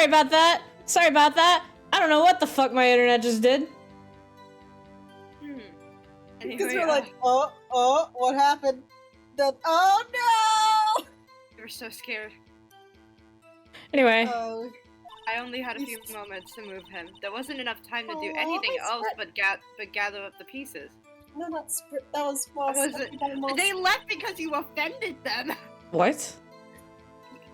about that. Sorry about that. I don't know what the fuck my internet just did. Because we're like, what happened? Then, oh no! We were so scared. Anyway. I only had a few moments to move him. There wasn't enough time to do anything else but gather up the pieces. No, not Sprit. That was Moss. They left because you offended them. What?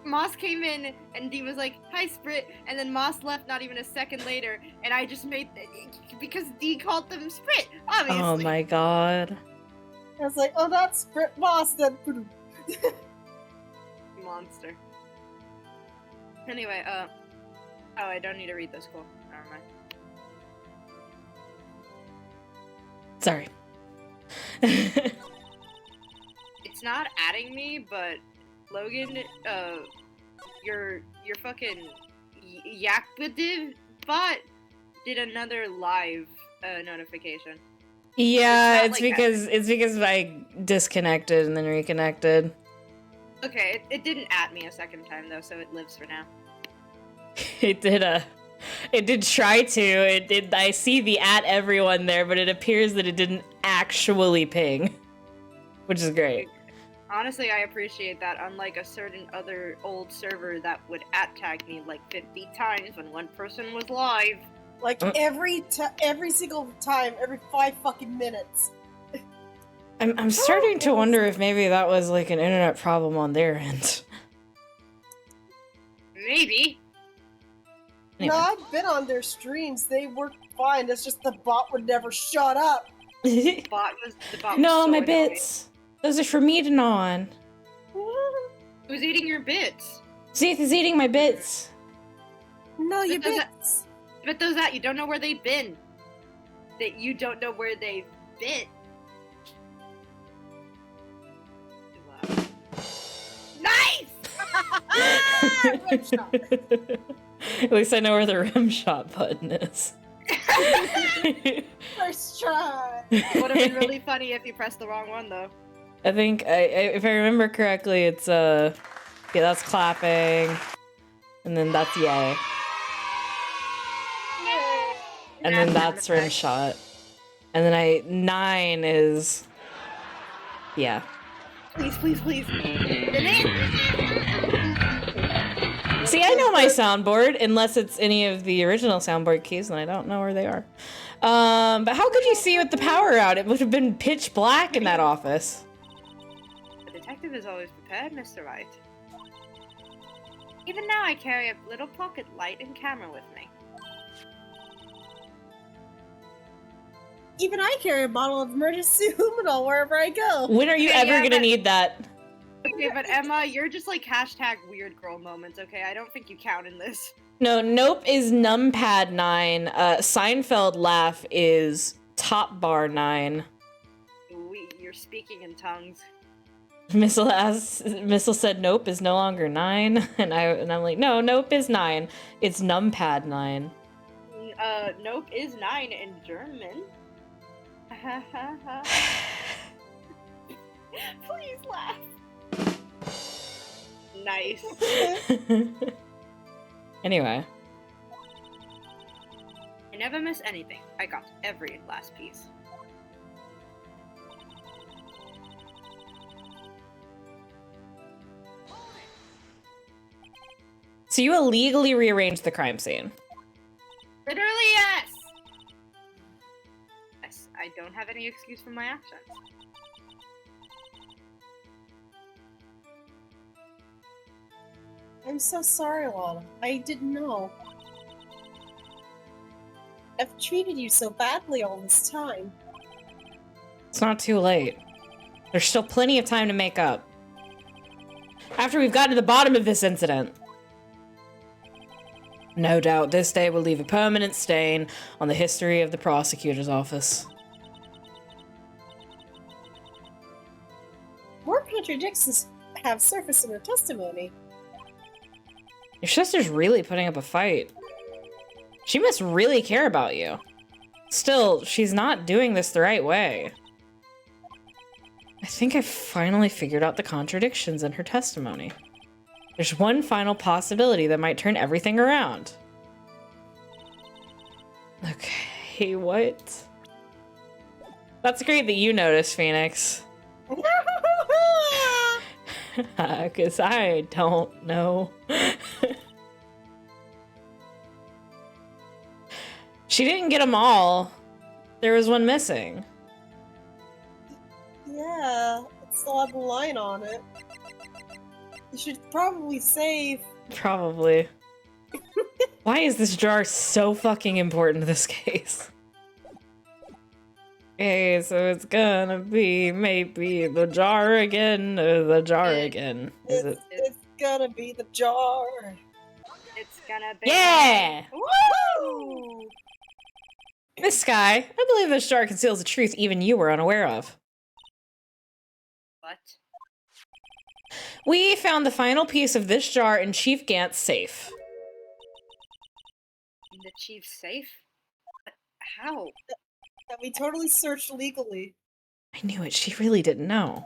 Moss came in and Dee was like, "Hi, Sprit," and then Moss left not even a second later, and I just made because Dee called them Sprit, obviously. Oh my god. I was like, oh, that's Sprit Moss, then. Monster. Anyway, oh, I don't need to read this. Cool. Never mind. Sorry. It's not adding me, but Logan, your fucking Yakbadiv bot did another live notification. Yeah, it's because I disconnected and then reconnected. Okay, it didn't at me a second time though, so it lives for now. It did try to. I see the at everyone there, but it appears that it didn't actually ping, which is great. Honestly, I appreciate that, unlike a certain other old server that would at tag me like 50 times when one person was live. Like every single time, every 5 fucking minutes. I'm starting to wonder if maybe that was like an internet problem on their end. Maybe. Anyway. No, I've been on their streams. They worked fine. It's just the bot would never shut up. The bot was no, so my annoying. bits. Those are for me to gnaw on. Who's eating your bits? Zeeth is eating my bits. No, your bits. But those out, you don't know where they've been. That you don't know where they've been. Nice! Rim shot. At least I know where the rim shot button is. First try. It would have been really funny if you pressed the wrong one, though. I think, if I remember correctly, it's, yeah, that's clapping. And then that's yay. And then that's rim shot. And then 9 is... Yeah. Please, please, please. See, I know my soundboard, unless it's any of the original soundboard keys, and I don't know where they are. But how could you see with the power out? It would have been pitch black in that office. The detective is always prepared, Mr. Wright. Even now, I carry a little pocket light and camera with me. Even I carry a bottle of emergency luminol wherever I go. When are you ever gonna need that? Okay, but Emma, you're just like hashtag weird girl moments, okay? I don't think you count in this. No, nope is numpad 9. Seinfeld laugh is top bar 9. You're speaking in tongues. Missile said nope is no longer 9, and I'm like, no, nope is 9. It's numpad 9. Nope is 9 in German. Please laugh. Nice. Anyway. I never miss anything. I got every last piece. So you illegally rearranged the crime scene? Literally, yes! Yes, I don't have any excuse for my actions. I'm so sorry, Lana. I didn't know. I've treated you so badly all this time. It's not too late. There's still plenty of time to make up. After we've gotten to the bottom of this incident. No doubt this day will leave a permanent stain on the history of the prosecutor's office. More contradictions have surfaced in her testimony. Your sister's really putting up a fight. She must really care about you. Still, she's not doing this the right way. I think I finally figured out the contradictions in her testimony. There's one final possibility that might turn everything around. Okay, what? That's great that you noticed, Phoenix. Because I don't know. She didn't get them all. There was one missing. Yeah, it still had the line on it. You should probably save. Probably. Why is this jar so fucking important to this case? Okay, so it's gonna be maybe the jar again, or the jar again. Is it? It's gonna be the jar. It's gonna be. Yeah! Woo! Miss Sky, I believe this jar conceals a truth even you were unaware of. What? We found the final piece of this jar in Chief Gant's safe. In the chief's safe? How? That we totally searched legally. I knew it, she really didn't know.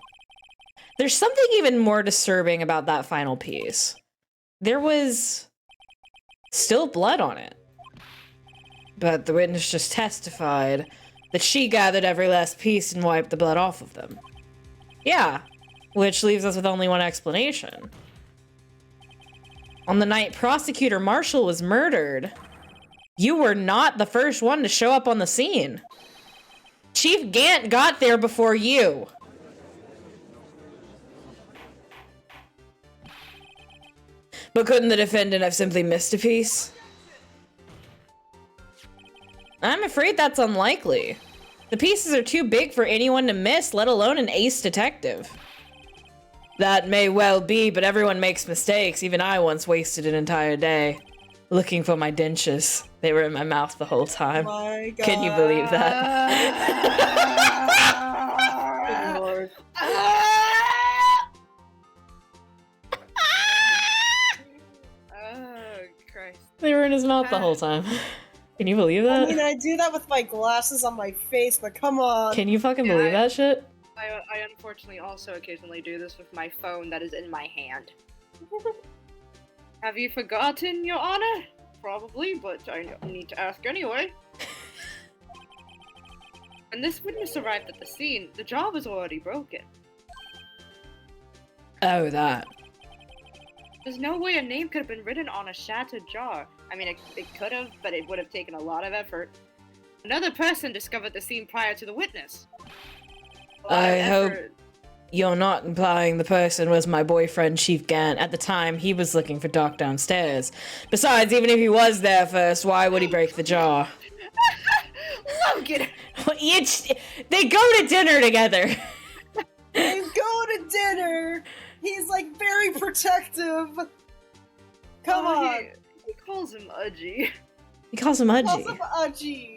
There's something even more disturbing about that final piece. There was still blood on it. But the witness just testified that she gathered every last piece and wiped the blood off of them. Yeah, which leaves us with only one explanation. On the night Prosecutor Marshall was murdered, you were not the first one to show up on the scene. Chief Gant got there before you. But couldn't the defendant have simply missed a piece? I'm afraid that's unlikely. The pieces are too big for anyone to miss, let alone an ace detective. That may well be, but everyone makes mistakes. Even I once wasted an entire day looking for my dentures. They were in my mouth the whole time. My God. Can you believe that? Good Lord. Oh, Christ. They were in his mouth the whole time. Can you believe that? I mean, I do that with my glasses on my face, but come on. Can you fucking believe that shit? I unfortunately also occasionally do this with my phone that is in my hand. Have you forgotten, Your Honor? Probably, but I need to ask anyway. When this witness arrived at the scene, the jar was already broken. Oh, that. There's no way a name could have been written on a shattered jar. I mean, it could have, but it would have taken a lot of effort. Another person discovered the scene prior to the witness. I hope you're not implying the person was my boyfriend, Chief Gant. At the time, he was looking for Doc downstairs. Besides, even if he was there first, why would he break the jar? Logan! They go to dinner together. They go to dinner. He's like very protective. Come on. He calls him Udgy. He calls him Calls Udgy. him Udgy.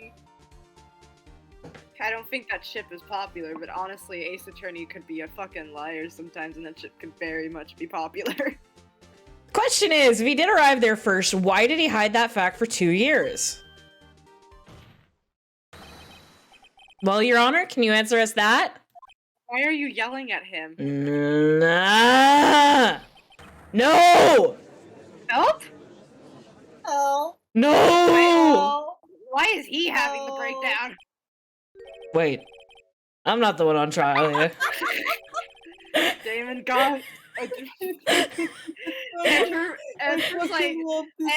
I don't think that ship is popular, but honestly, Ace Attorney could be a fucking liar sometimes, and that ship could very much be popular. Question is, if he did arrive there first, why did he hide that fact for 2 years? Well, Your Honor, can you answer us that? Why are you yelling at him? Nah. No! Help? Oh. No! Why is he having the breakdown? Wait, I'm not the one on trial here. Damon got Edward's like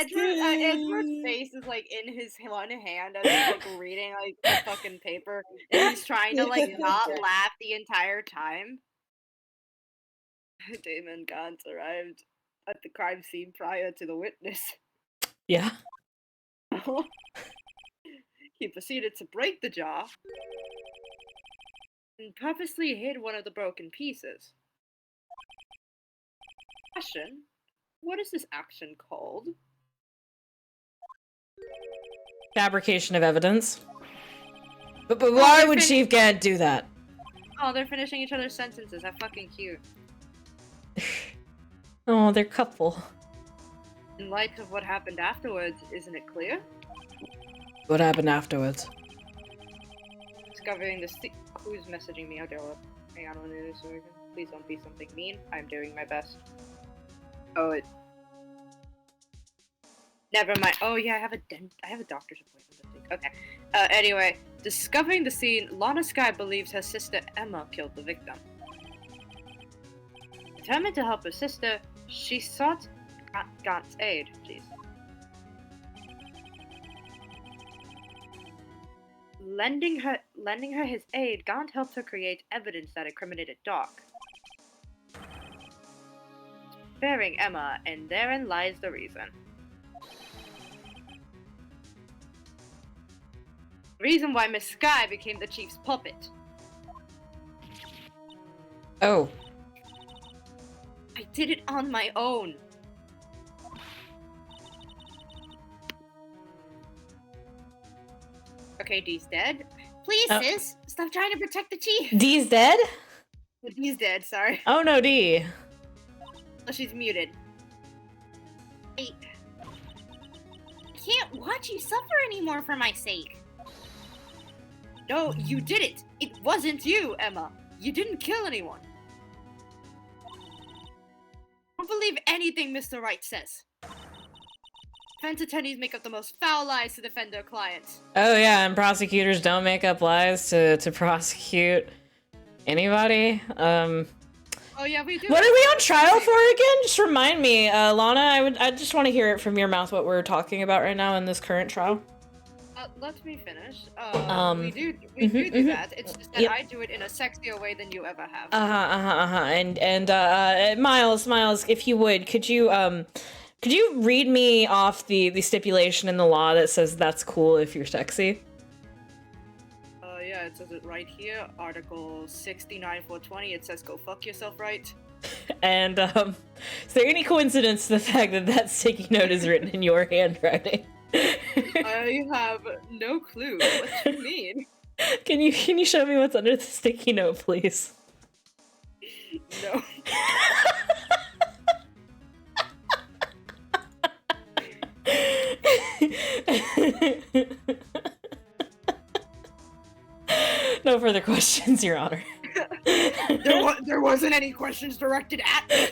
Edward's face is like in his one hand as he's like reading like the fucking paper, and he's trying to like not laugh the entire time. Damon Gaunt's arrived at the crime scene prior to the witness. Yeah. He proceeded to break the jar and purposely hid one of the broken pieces. Question: what is this action called? Fabrication of evidence. But why would Chief Gant do that? Oh, they're finishing each other's sentences. How fucking cute. Oh, they're couple. In light of what happened afterwards, isn't it clear? What happened afterwards? Discovering the who's messaging me? Okay, well, hang on 1 second. Please don't be something mean. I'm doing my best. Oh, never mind. Oh yeah, I have a doctor's appointment, I think. Okay. Anyway, discovering the scene, Lana Skye believes her sister Emma killed the victim. Determined to help her sister, she sought Gaunt's aid. Jeez. Lending her his aid, Gaunt helped her create evidence that incriminated Doc. Sparing Emma, and therein lies the reason. Reason why Miss Skye became the chief's puppet. Oh. I did it on my own. Okay, Dee's dead. Please, sis, stop trying to protect the chief. Dee's dead? Dee's dead, sorry. Oh no, Dee. Oh, she's muted. I can't watch you suffer anymore for my sake. No, you did it. It wasn't you, Emma. You didn't kill anyone. I don't believe anything Mr. Wright says. Defense attorneys make up the most foul lies to defend their clients. Oh yeah, and prosecutors don't make up lies to prosecute anybody. Oh yeah, we do. What are we on trial for again? Just remind me, Lana. I just want to hear it from your mouth what we're talking about right now in this current trial. Let me finish. We do that. It's just that I do it in a sexier way than you ever have. And Miles, if you would, could you read me off the stipulation in the law that says that's cool if you're sexy? Yeah, it says it right here, Article 69.420. It says go fuck yourself, right? And is there any coincidence to the fact that that sticky note is written in your handwriting? I have no clue what you mean. Can you show me what's under the sticky note, please? No. No further questions, Your Honor. There wasn't any questions directed at me.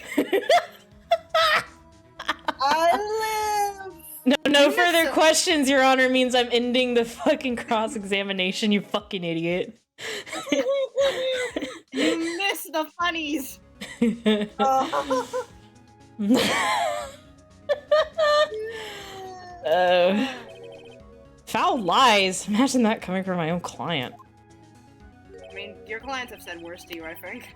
I live! No further questions, Your Honor, means I'm ending the fucking cross-examination, you fucking idiot. You missed the funnies. Foul lies. Imagine that coming from my own client. I mean, your clients have said worse to you, I think.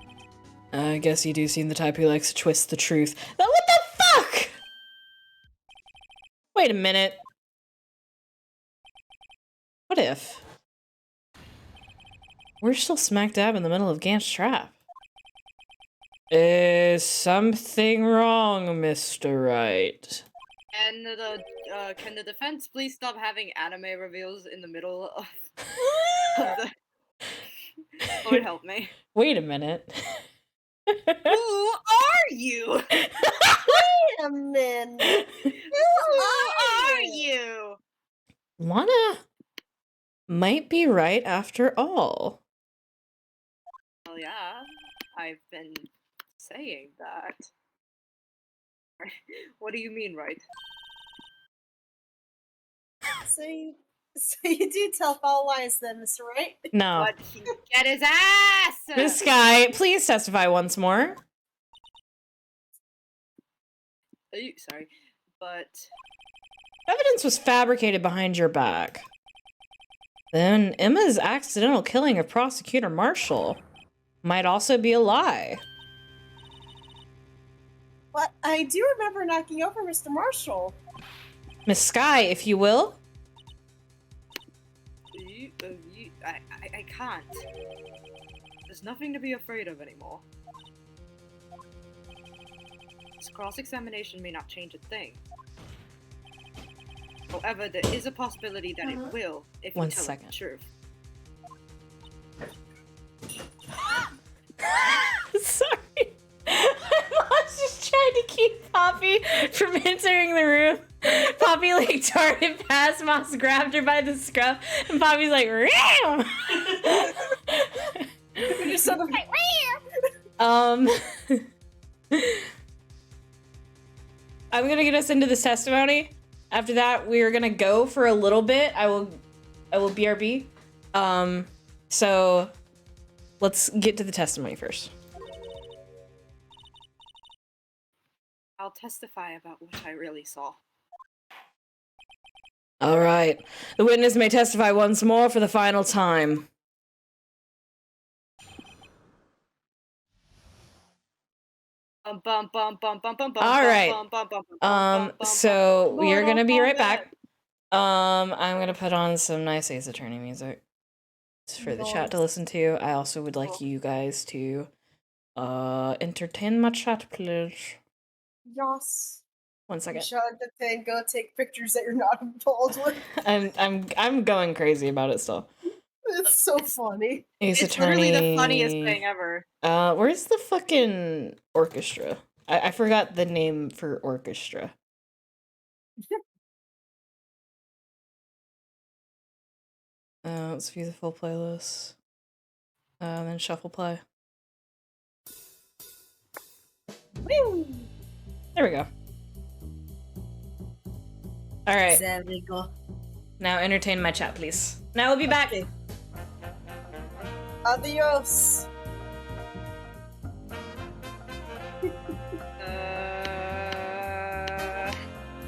I guess you do seem the type who likes to twist the truth. Now, what the fuck? Wait a minute. What if we're still smack dab in the middle of Gant's trap? Is something wrong, Mr. Wright? And can the defense please stop having anime reveals in the middle of the... Lord help me. Wait a minute. Who are you? Wait a minute. Who are you? Lana might be right after all. Well, yeah, I've been saying that. What do you mean, right? So you do tell foul lies then, Mr. Wright? No. But he get his ass! This guy, please testify once more. Sorry, but... Evidence was fabricated behind your back. Then Emma's accidental killing of Prosecutor Marshall might also be a lie. But I do remember knocking over Mr. Marshall. Miss Skye, if you will. I can't. There's nothing to be afraid of anymore. This cross-examination may not change a thing. However, there is a possibility that it will if you tell us the truth. Sorry. Mom's just trying to keep Poppy from entering the room. Poppy like darted past, Moss grabbed her by the scruff, and Poppy's like, "Ram!" You just sort of like, I'm gonna get us into this testimony. After that, we are gonna go for a little bit. I will BRB. So let's get to the testimony first. I'll testify about what I really saw. All right. The witness may testify once more for the final time. All right. So we are gonna be right back. I'm gonna put on some nice Ace Attorney music for the chat to listen to. I also would like you guys to entertain my chat, please. Yes. 1 second. Shut the thing. Go take pictures that you're not involved with. I'm going crazy about it still. It's so funny. Ace It's Attorney. literally the funniest thing ever. Where's the fucking orchestra? I forgot the name for orchestra. Let's view the full playlist. Then shuffle play. Woo! There we go. All right. There we go. Now entertain my chat, please. Now we'll be back. Okay. Adios.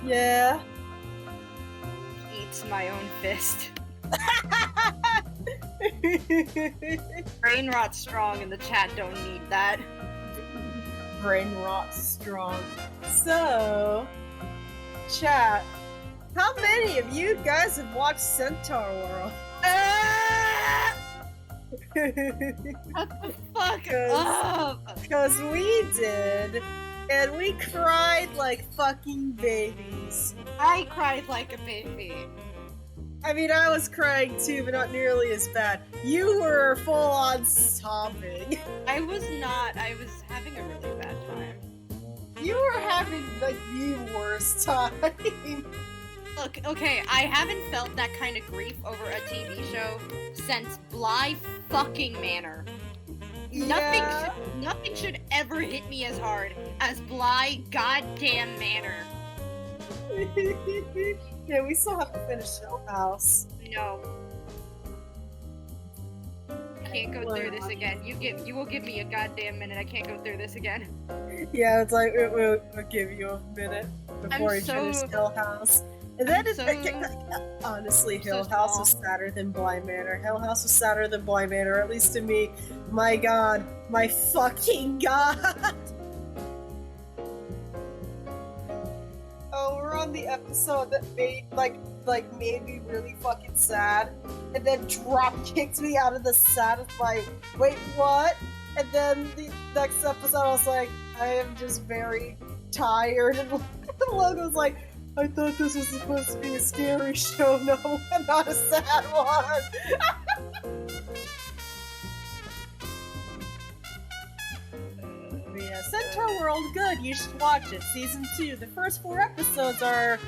Yeah. Eats my own fist. Brain rot strong in the chat, don't need that. Brain rot strong. So, chat, how many of you guys have watched Centaur World? What the fuck up? Because we did, and we cried like fucking babies. I cried like a baby. I mean, I was crying too, but not nearly as bad. You were full-on sobbing. I was not. I was having a really bad time. You were having, like, the worst time. Look, okay, I haven't felt that kind of grief over a TV show since Bly fucking Manor. Yeah. Nothing should ever hit me as hard as Bly goddamn Manor. Yeah, we still have to finish Hill House. No. I can't go through this again. You will give me a goddamn minute. I can't go through this again. Yeah, it's like we'll give you a minute before you finish Hill House. And then honestly, Hill House was sadder than Bly Manor. Hill House was sadder than Bly Manor, at least to me. My god. My fucking god! Oh, we're on the episode that made me really fucking sad, and then drop kicked me out of the sad. It's like, wait, what? And then the next episode, I was like, I am just very tired. And Logan's like, I thought this was supposed to be a scary show. No, not a sad one. Yeah, Centaur World, good. You should watch it. Season 2. The first 4 episodes are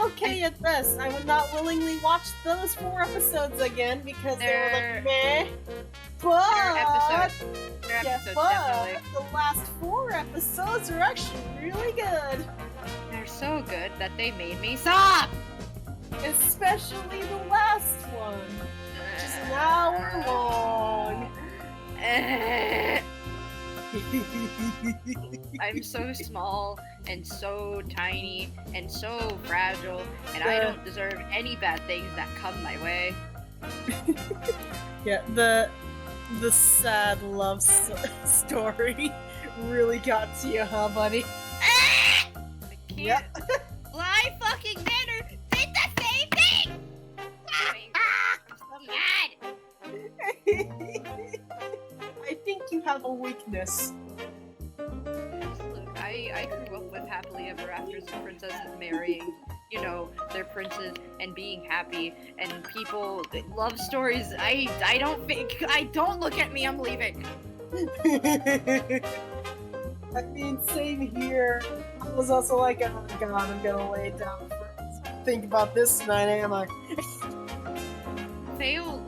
okay at best. I would not willingly watch those 4 episodes again because they were like meh. But Definitely. the last 4 episodes are actually really good. They're so good that they made me sob. Especially the last one, which is an hour long. I'm so small and so tiny and so fragile, and I don't deserve any bad things that come my way. Yeah, the sad love story really got to you, huh, buddy? I can't. Yep. Bly fucking Manor did the same thing! I'm so mad! I think you have a weakness. Look, I grew up with happily ever afters and princesses marrying, you know, their princes and being happy, and people love stories. I don't look at me, I'm leaving. I mean, same here. I was also like, oh god, I'm gonna lay down for think about this tonight, am I? Failed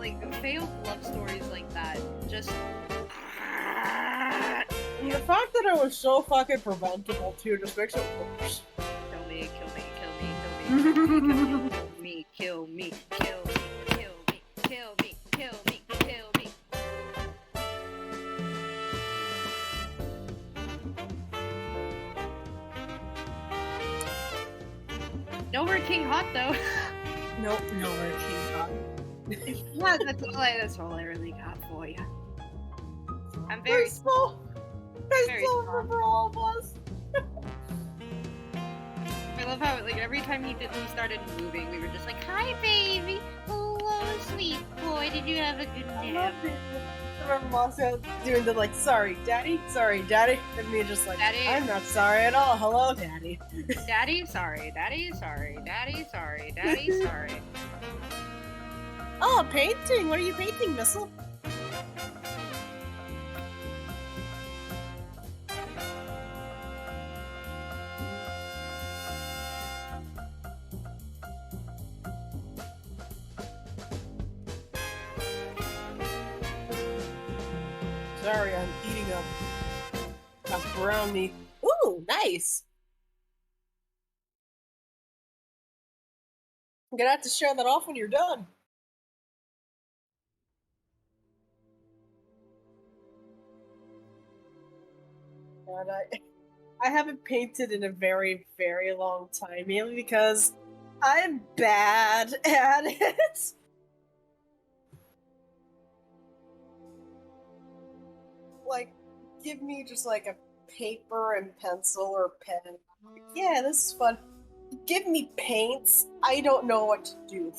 love stories like that, just... The fact that it was so fucking preventable too just makes it worse. Don't me, kill me, kill me, kill me, kill me, kill me, kill me. Nowhere King Hot though. Nope, nowhere King Hot. Yeah, that's all I really got for you. I'm very small. Very small small. for all of us. I love how like every time he started moving, we were just like, "Hi, baby. Hello, sweet boy. Did you have a good nap?" I remember Mom doing the like, sorry, daddy, and me just like, Daddy. I'm not sorry at all. Hello, daddy. Daddy, sorry. Daddy, sorry. Daddy, sorry. Daddy, sorry. Oh, painting. What are you painting, Missile? Sorry, I'm eating a brownie. Ooh, nice. I'm gonna have to show that off when you're done. God, I haven't painted in a very, very long time, mainly because I'm bad at it. Like, give me just like a paper and pencil or pen. Yeah, this is fun. Give me paints. I don't know what to do.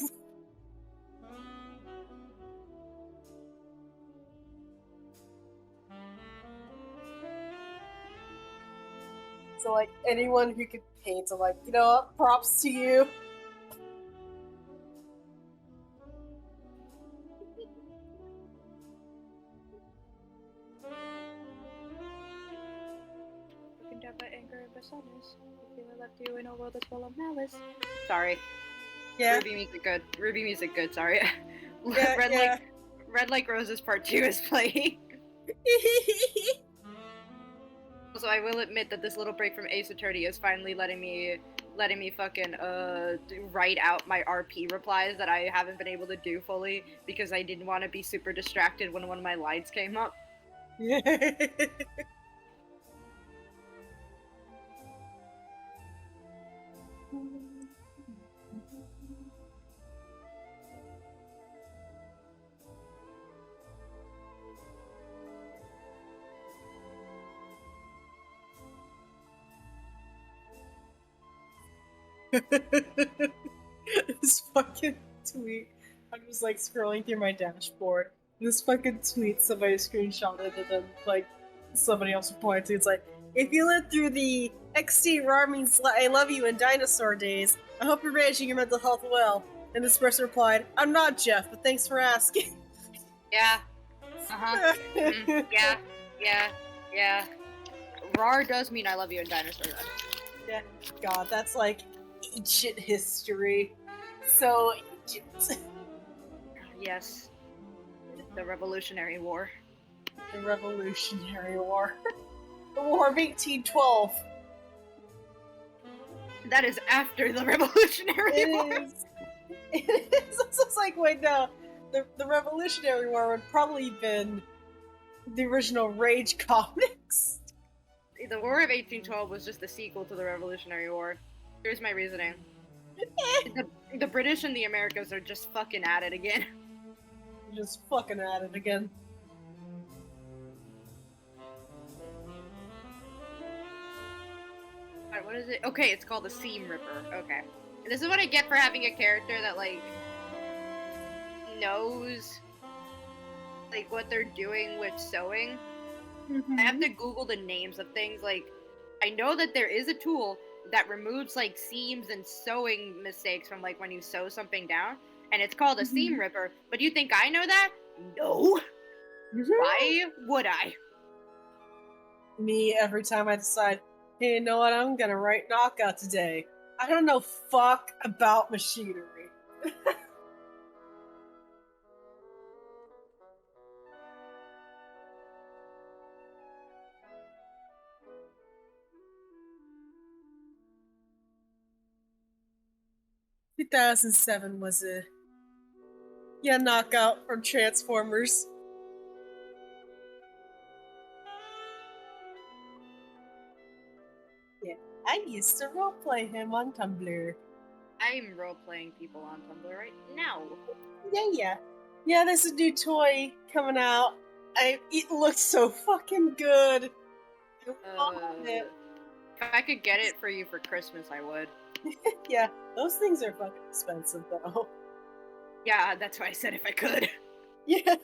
So, like, anyone who can paint, I'm like, you know what? Props to you. Broken down by anger and by sadness. I feel I left you in a world that's full of malice. Sorry. Yeah. Ruby music good. Ruby music good, sorry. Yeah, Red Like Roses Part 2 is playing. Also, I will admit that this little break from Ace Attorney is finally letting me fucking write out my RP replies that I haven't been able to do fully because I didn't want to be super distracted when one of my lines came up. This fucking tweet. I'm just like scrolling through my dashboard. This fucking tweet somebody screenshotted and then like somebody else replied to. It's like, if you lived through the XT Ramin's I love you in dinosaur days, I hope you're managing your mental health well. And this person replied, I'm not Jeff, but thanks for asking. Yeah. Uh-huh. Yeah. RAR does mean I love you in dinosaur days. Yeah, God, that's like ancient history. So ancient. Yes. The Revolutionary War. The Revolutionary War. The War of 1812. That is after the Revolutionary War. It is. It's like, wait, no. The Revolutionary War would probably been the original Rage comics. The War of 1812 was just the sequel to the Revolutionary War. Here's my reasoning. The British and the Americas are just fucking at it again. Just fucking at it again. Alright, what is it? Okay, it's called the Seam Ripper. Okay. This is what I get for having a character that, like, knows, like, what they're doing with sewing. Mm-hmm. I have to Google the names of things. Like, I know that there is a tool that removes, like, seams and sewing mistakes from, like, when you sew something down. And it's called a Seam Ripper. But do you think I know that? No. Why would I? Me, every time I decide, hey, you know what, I'm gonna write knockout today. I don't know fuck about machinery. 2007 was a knockout from Transformers. Yeah, I used to roleplay him on Tumblr. I'm role-playing people on Tumblr right now. Yeah. Yeah, there's a new toy coming out. It looks so fucking good. I love it. If I could get it for you for Christmas, I would. Yeah, those things are fucking expensive though. Yeah, that's why I said if I could. Yeah.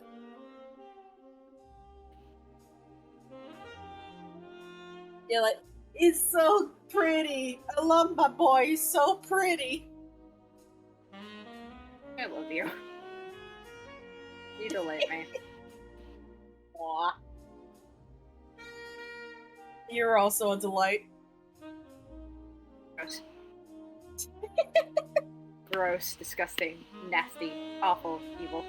Yeah, like, he's so pretty. I love my boy. He's so pretty. I love you. You delight me. Aw. You're also a delight. Gross. Gross, disgusting, nasty, awful, evil.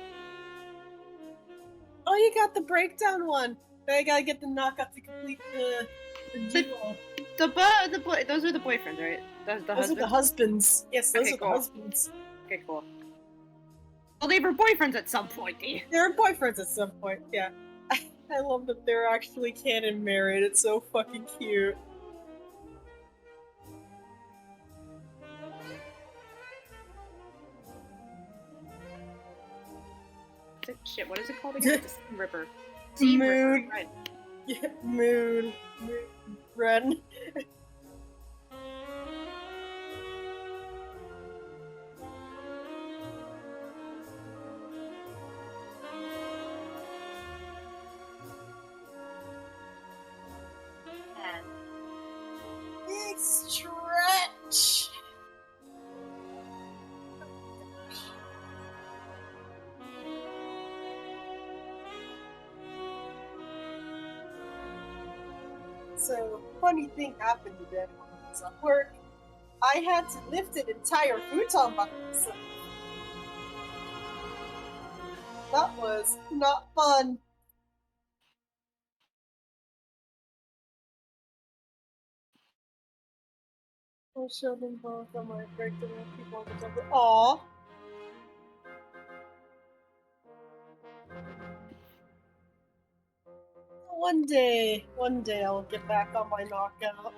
Oh, you got the breakdown one. But I gotta get the knockout to complete the duo. The boy, those are the boyfriends, right? Those are the husbands. Yes, those Okay, are cool. the husbands. Okay, cool. Well, they were boyfriends at some point, Dee. They were boyfriends at some point, yeah. I love that they're actually canon married. It's so fucking cute. Shit, what is it called again? It's a Steam Ripper. Moon. Right. Yeah, moon. Run. Big stretch. So, funny thing happened today when I was at work. I had to lift an entire futon by myself. That was not fun. I showed them both on my breakdown of people on the Tumblr. Aww. One day I'll get back on my knockout.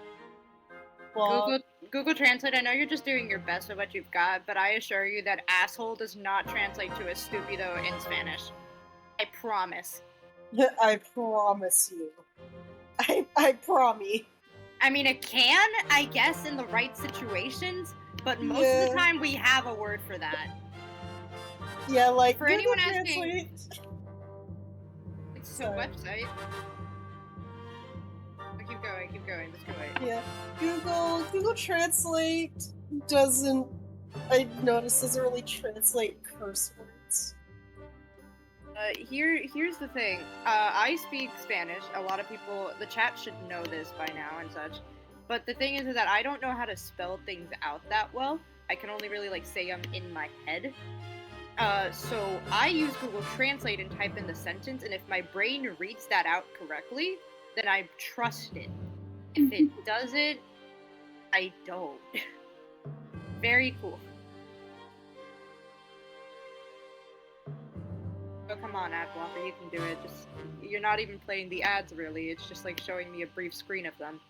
Well, Google Translate, I know you're just doing your best with what you've got, but I assure you that asshole does not translate to estúpido in Spanish. I promise. I promise you. I promise. I mean, it can, I guess, in the right situations, but most of the time we have a word for that. Yeah, like, for Google anyone asking, Translate. it's a website. Keep going, just go away. Yeah, Google Translate doesn't, I noticed, doesn't really translate curse words. Here's the thing. I speak Spanish. A lot of people, the chat should know this by now and such. But the thing is that I don't know how to spell things out that well. I can only really like say them in my head. So I use Google Translate and type in the sentence, and if my brain reads that out correctly, then I trust it. If it doesn't, I don't. Very cool. Oh, come on, ad blocker, you can do it. Just, you're not even playing the ads, really. It's just like showing me a brief screen of them.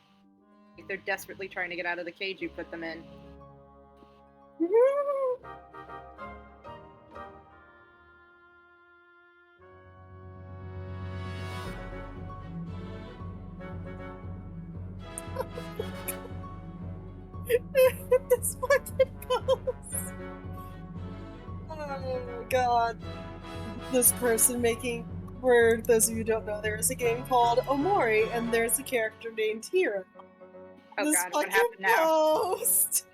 Like they're desperately trying to get out of the cage you put them in. This fucking goes. Oh god. This person making, for those of you who don't know, there is a game called Omori, and there's a character named Hiro. Oh this god, what fucking happened now? post.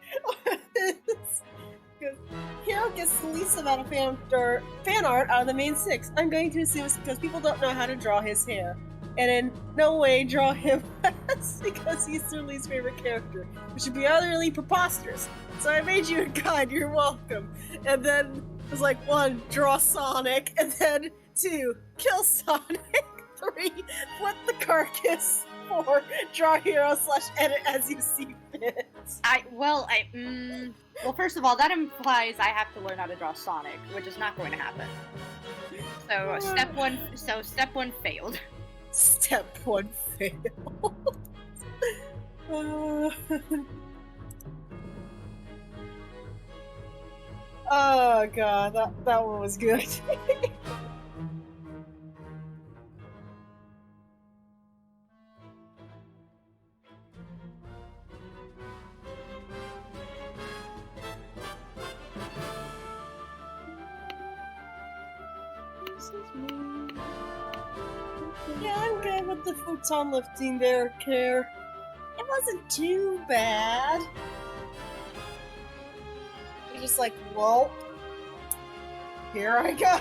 Because Hiro gets the least amount of fan art out of the main six. I'm going to assume it's because people don't know how to draw his hair. And in no way draw him less because he's their least favorite character, which would be utterly preposterous. So I made you a guide, you're welcome. And then it was like 1, draw Sonic, and then 2, kill Sonic, 3, flip the carcass, 4, draw hero / edit as you see fit. Well, first of all, that implies I have to learn how to draw Sonic, which is not going to happen. So step one failed. Step one failed. Oh god, that one was good. Yeah, I'm good with the futon lifting there, Care. It wasn't too bad. You're just like, well, here I go.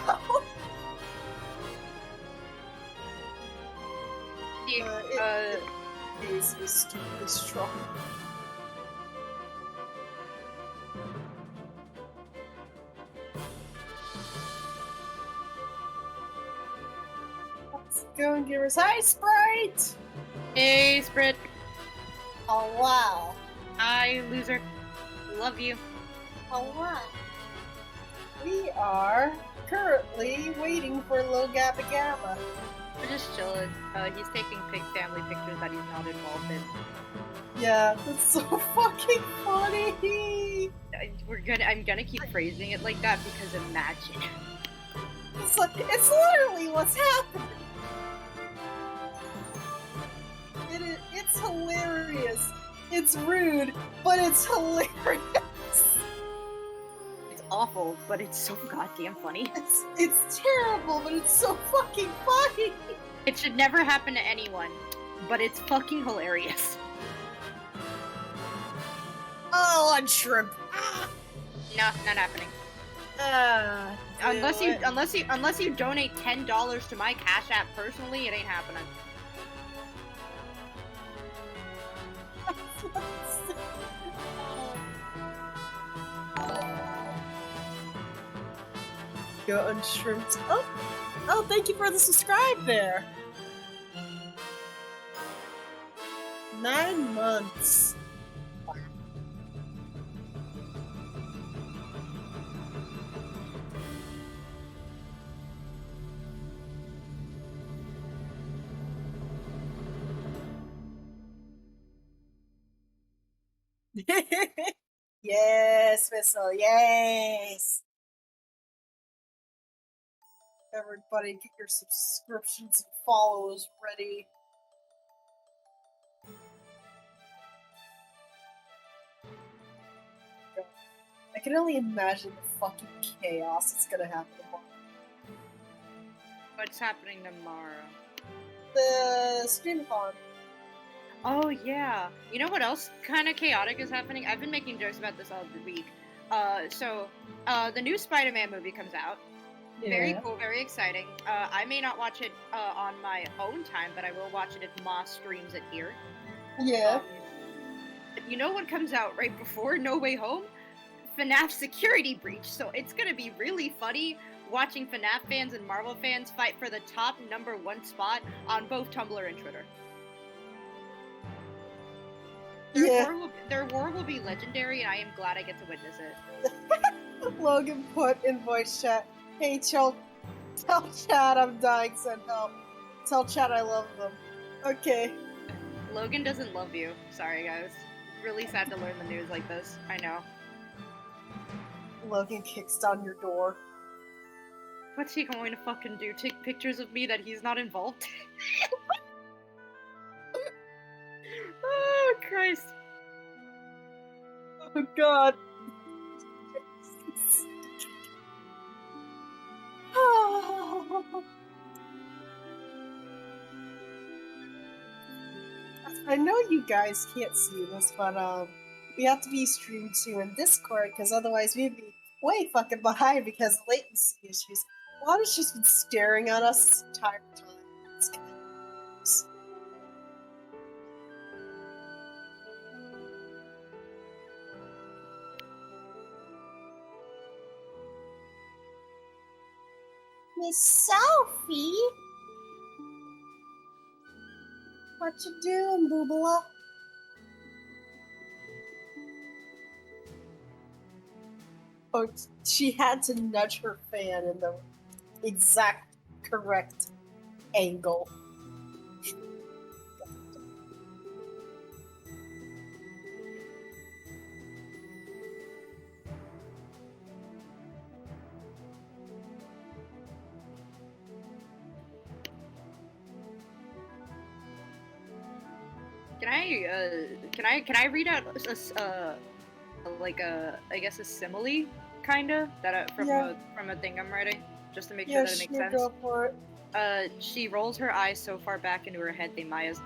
Pace was stupidly strong. Let's go and give us hi, Sprite. Hey, Sprite. Oh wow. Hi, loser. Love you. Oh wow. We are currently waiting for Lil Gabba Gamma. We're just chilling. He's taking family pictures that he's not involved in. Yeah, that's so fucking funny. I'm gonna keep phrasing it like that because imagine. It's literally what's happening. It's hilarious. It's rude, but it's hilarious. It's awful, but it's so goddamn funny. It's terrible, but it's so fucking funny. It should never happen to anyone, but it's fucking hilarious. Oh, on shrimp. No, not happening. Unless you donate $10 to my Cash App personally, it ain't happening. Go unshrimped. Oh, thank you for the subscribe there. 9 months. Yes, Missile, yes! Everybody get your subscriptions and follows ready. I can only imagine the fucking chaos that's gonna happen tomorrow. What's happening tomorrow? The streamathon. Oh yeah. You know what else kind of chaotic is happening? I've been making jokes about this all week. The new Spider-Man movie comes out. Yeah. Very cool, very exciting. I may not watch it on my own time, but I will watch it if Moss streams it here. Yeah. You know what comes out right before No Way Home? FNAF Security Breach. So it's gonna be really funny watching FNAF fans and Marvel fans fight for the top #1 spot on both Tumblr and Twitter. Their war will be legendary, and I am glad I get to witness it. Logan put in voice chat, hey, tell chat I'm dying, send help. Tell chat I love them. Okay. Logan doesn't love you. Sorry, guys. Really sad to learn the news like this. I know. Logan kicks down your door. What's he going to fucking do? Take pictures of me that he's not involved in? Oh, Christ. Oh, God. I know you guys can't see this, but we have to be streamed to in Discord, because otherwise we'd be way fucking behind because of latency issues. Lana's just been staring at us this entire time. It's kind of gross. Miss Sophie? What you doing, Boobala? she had to nudge her fan in the exact correct angle. Can I read out I guess a simile kinda that from a thing I'm writing just to make sure that it makes sense. Go for it. She rolls her eyes so far back into her head they might as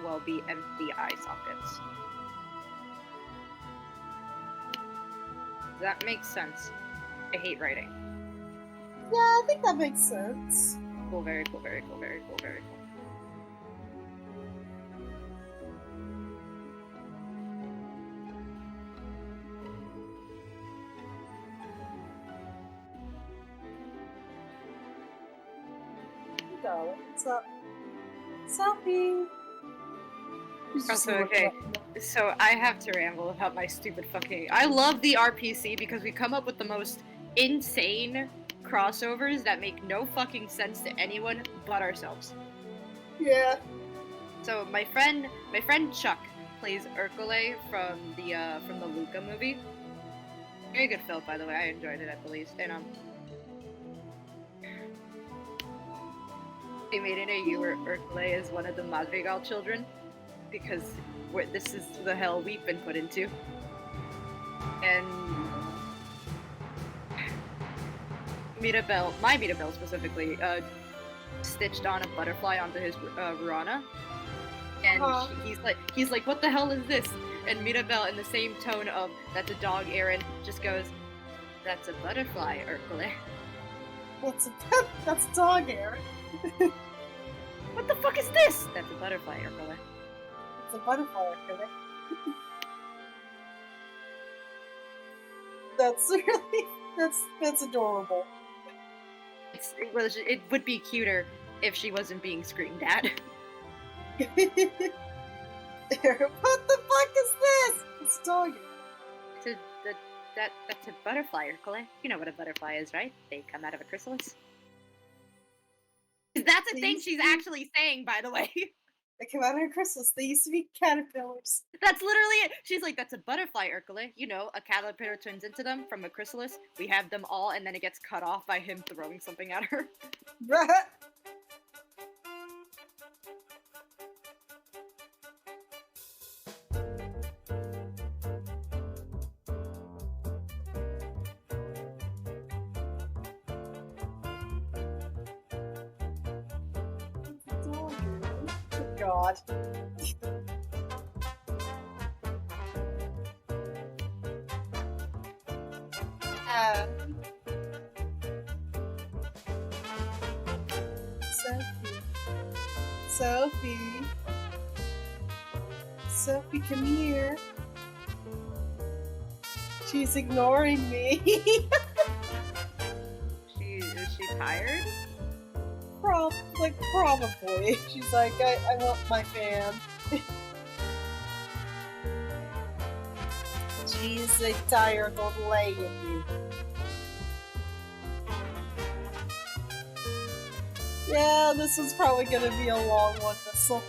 well be empty eye sockets. That makes sense. I hate writing. Yeah, I think that makes sense. Cool, very cool, very cool, very cool, very cool. What's up? Selfie! Okay, so I have to ramble about my stupid fucking... I love the RPC because we come up with the most insane crossovers that make no fucking sense to anyone but ourselves. Yeah. So my friend Chuck plays Urkule from the Luca movie. Very good film, by the way. I enjoyed it at the least. And they made an AU where Urkule is one of the Madrigal children, because this is the hell we've been put into. And my Mirabelle specifically, stitched on a butterfly onto his Rana. And he's like, what the hell is this? And Mirabelle, in the same tone of, that's a dog, Aaron, just goes, that's a butterfly, Urkule. That's a dog, Aaron. What the fuck is this? That's a butterfly, Urkule. It's a butterfly, Urkule. That's adorable. It would be cuter if she wasn't being screamed at. What the fuck is this? It's a dog. That's a butterfly, Urkule. You know what a butterfly is, right? They come out of a chrysalis. That's a thing she's actually saying, by the way. They come out of a chrysalis. They used to be caterpillars. That's literally it. She's like, that's a butterfly, Urkule. You know, a caterpillar turns into them from a chrysalis. We have them all, and then it gets cut off by him throwing something at her. God. Sophie, come here. She's ignoring me. Is she tired? Probably. She's like, I want my fan. She's tired of laying you. Yeah, this is probably gonna be a long one, Thistle.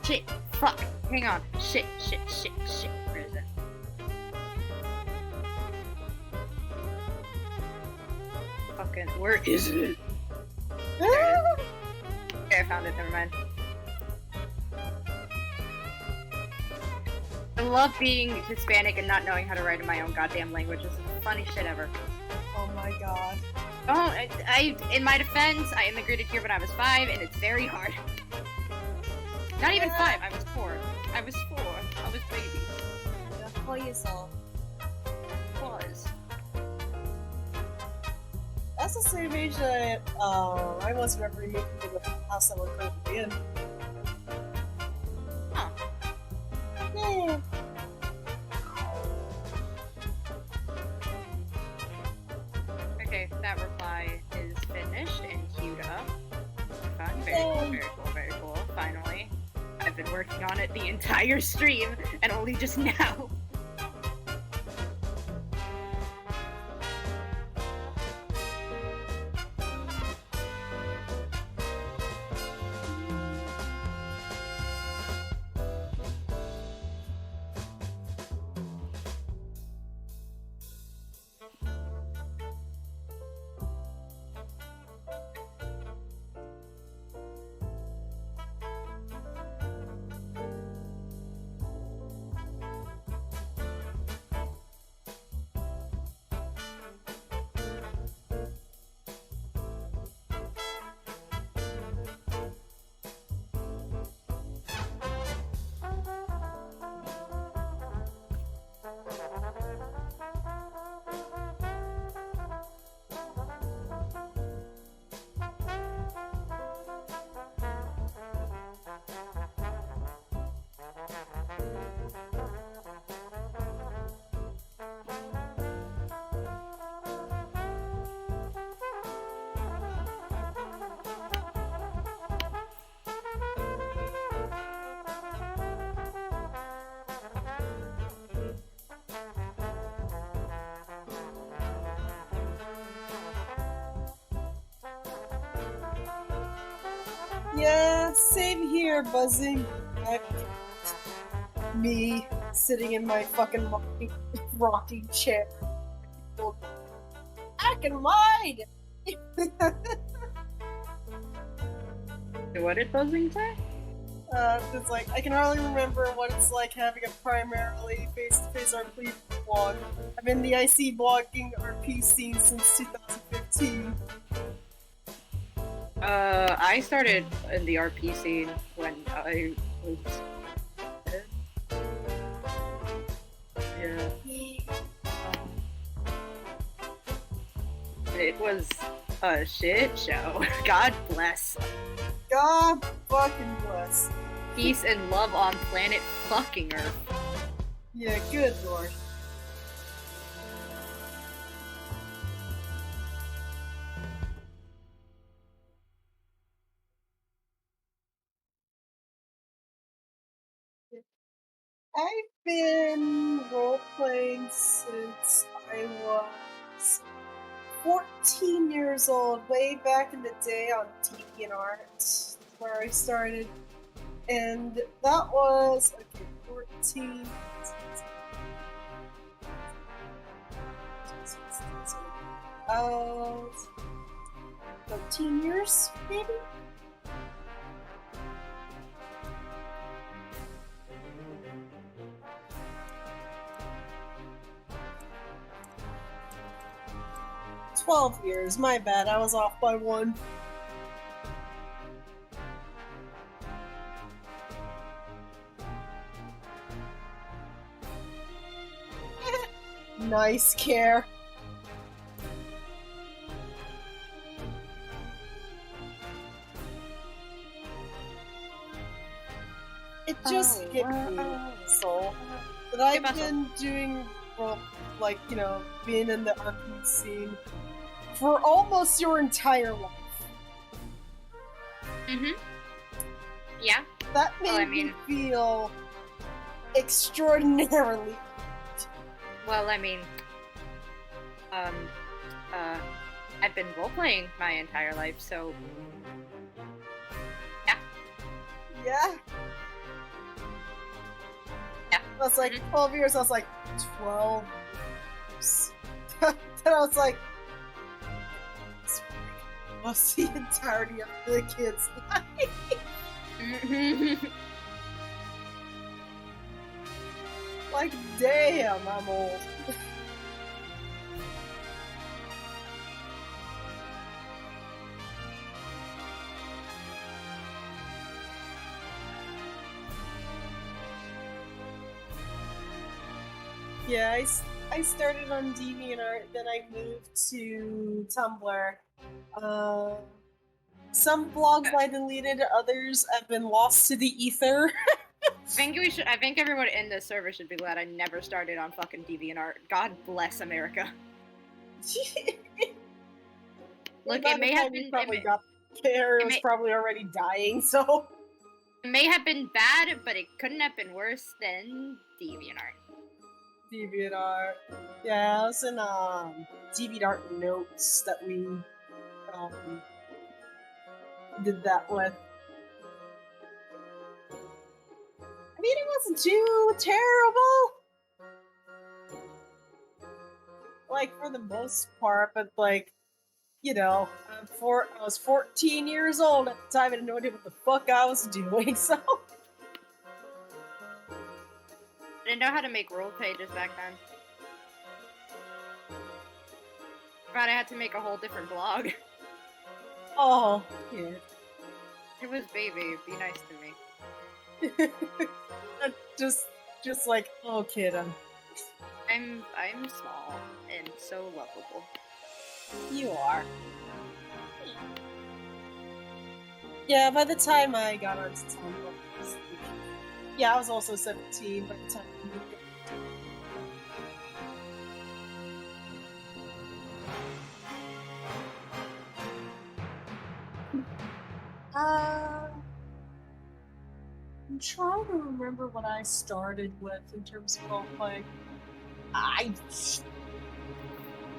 Shit, fuck, hang on. Shit. Where is it? Fucking, where is it? There it is. Okay, I found it, never mind. love being Hispanic and not knowing how to write in my own goddamn language. It's the funniest shit ever. Oh my god. Oh, in my defense, I immigrated here when I was 5, and it's very hard. Not even 5, I was 4. I was baby. Call yourself. Was. That's the same age that I was remembering moving to the house that we're currently in. Huh. Yeah. Okay, that reply is finished and queued up. Fun, very cool, very cool, very cool. Finally. I've been working on it the entire stream, and only just now. Yeah, same here, buzzing. Me sitting in my fucking rocking chair. I can mind. What did Buzzing say? It's like, I can hardly remember what it's like having a primarily face-to-face RP blog. I've been in the IC blogging RP scene since 2015. I started in the RP scene when I was... Yeah. It was a shit show. God bless. God fucking bless. Peace and love on planet fucking Earth. Yeah, good lord. I've been role-playing since I was 14 years old, way back in the day on DeviantArt. That's where I started. And that was, okay, 14... 13 years, maybe? $12 my bad, I was off by 1. Nice care. It just hit me, soul, that I've been doing, well, like, you know, being in the RP scene for almost your entire life. Mm-hmm. Yeah. That made me feel extraordinarily. Well, I mean, I've been role-playing my entire life, so... Yeah. Yeah? Yeah. I was like, 12 years, I was like, 12 years. Then I was like, what's the entirety of the kid's life? Like, damn, I'm old. Yeah, I started on DeviantArt, then I moved to Tumblr. Some blogs I deleted, others have been lost to the ether. I think everyone in this server should be glad I never started on fucking DeviantArt. God bless America. Look, it may have been probably got there. It was probably already dying, so it may have been bad, but it couldn't have been worse than DeviantArt. DeviantArt. Yeah, it was in DeviantArt notes that we did that with. I mean, it wasn't too terrible. Like, for the most part, but like, you know, I was 14 years old at the time. I didn't know what the fuck I was doing, so. I didn't know how to make rule pages back then. But I had to make a whole different blog. Oh, yeah. It was baby, be nice to me. just like, oh, kid, I'm small and so lovable. You are. Yeah, by the time I got onto Tumblr, yeah, I was also 17 by the time I moved. I'm trying to remember what I started with in terms of role-playing.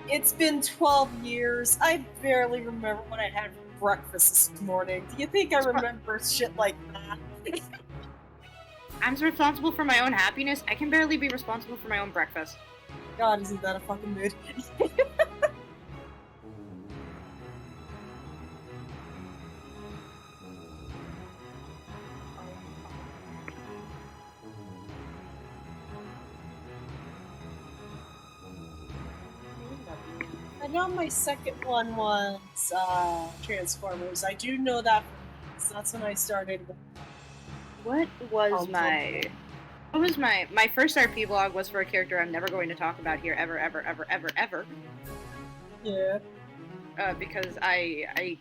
It's been 12 years. I barely remember what I had for breakfast this morning. Do you think I remember shit like that? I'm responsible for my own happiness. I can barely be responsible for my own breakfast. God, isn't that a fucking mood? I know my second one was Transformers. I do know that, so that's when I started with. What was my first RP blog was for a character I'm never going to talk about here ever. Yeah. Because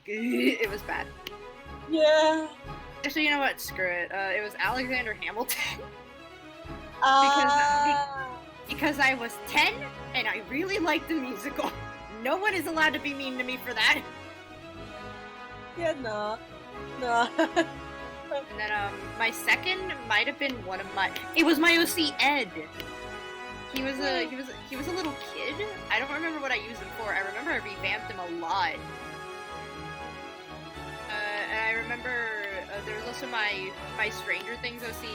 it was bad. Yeah. Actually, you know what? Screw it. It was Alexander Hamilton. Because I was 10 and I really liked the musical. No one is allowed to be mean to me for that. Yeah, no. And then my second might have been it was my OC Ed. He was a little kid. I don't remember what I used him for. I remember I revamped him a lot. And I remember there was also my Stranger Things OC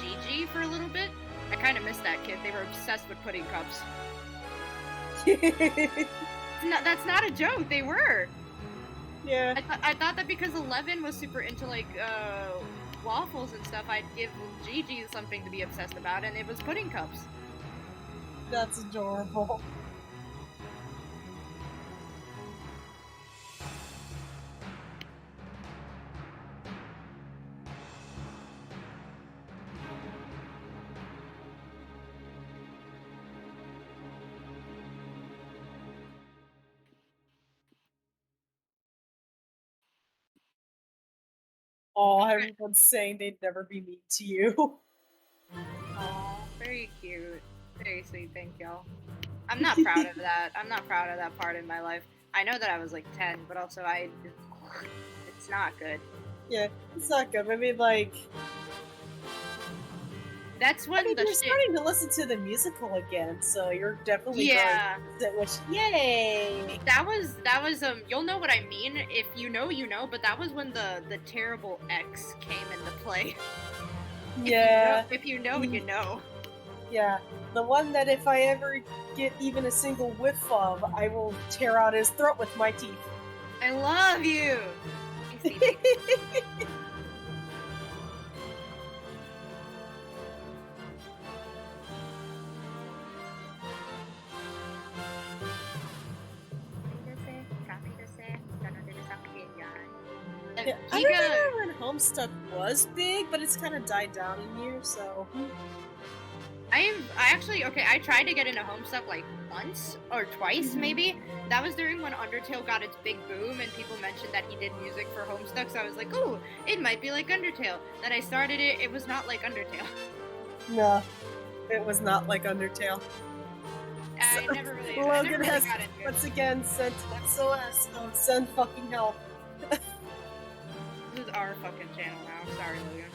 Gigi for a little bit. I kind of missed that kid. They were obsessed with pudding cups. That's not a joke. They were. Yeah. I thought that because 11 was super into like waffles and stuff, I'd give Gigi something to be obsessed about, and it was pudding cups. That's adorable. Oh, everyone's saying they'd never be mean to you. Aw, very cute. Very sweet, thank y'all. I'm not proud of that. I'm not proud of that part in my life. I know that I was like 10, but also it's not good. Yeah, it's not good. I mean, like... That's when you're starting to listen to the musical again, so you're definitely yay! That was you'll know what I mean. If you know, you know, but that was when the terrible X came into play. Yeah. If you know, you know. Yeah. The one that if I ever get even a single whiff of, I will tear out his throat with my teeth. I love you! Yeah, I remember when Homestuck was big, but it's kind of died down in years, so... I tried to get into Homestuck like once or twice maybe. That was during when Undertale got its big boom and people mentioned that he did music for Homestuck, so I was like, oh, it might be like Undertale. Then I started it, it was not like Undertale. No, it was not like Undertale. I never really Logan has got into it. once again sent SOS, send fucking help. This is our fucking channel now, sorry Logan.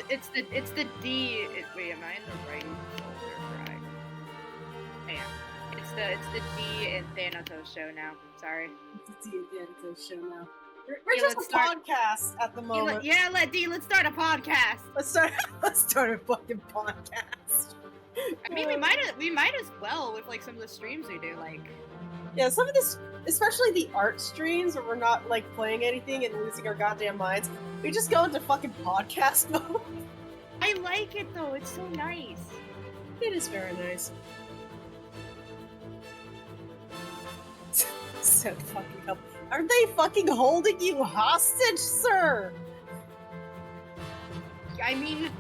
It's the D. Wait, am I in the right folder? Right. Yeah. It's the D and Thanatos show now. Sorry. It's the D and Thanatos show now. We're just a podcast at the moment. Let's start a podcast. Let's start a fucking podcast. I mean, we might as well with like some of the streams we do, like. Yeah, some of this, especially the art streams where we're not like playing anything and losing our goddamn minds. We just go into fucking podcast mode. I like it though, it's so nice. It is very nice. Send fucking help. Are they fucking holding you hostage, sir? I mean,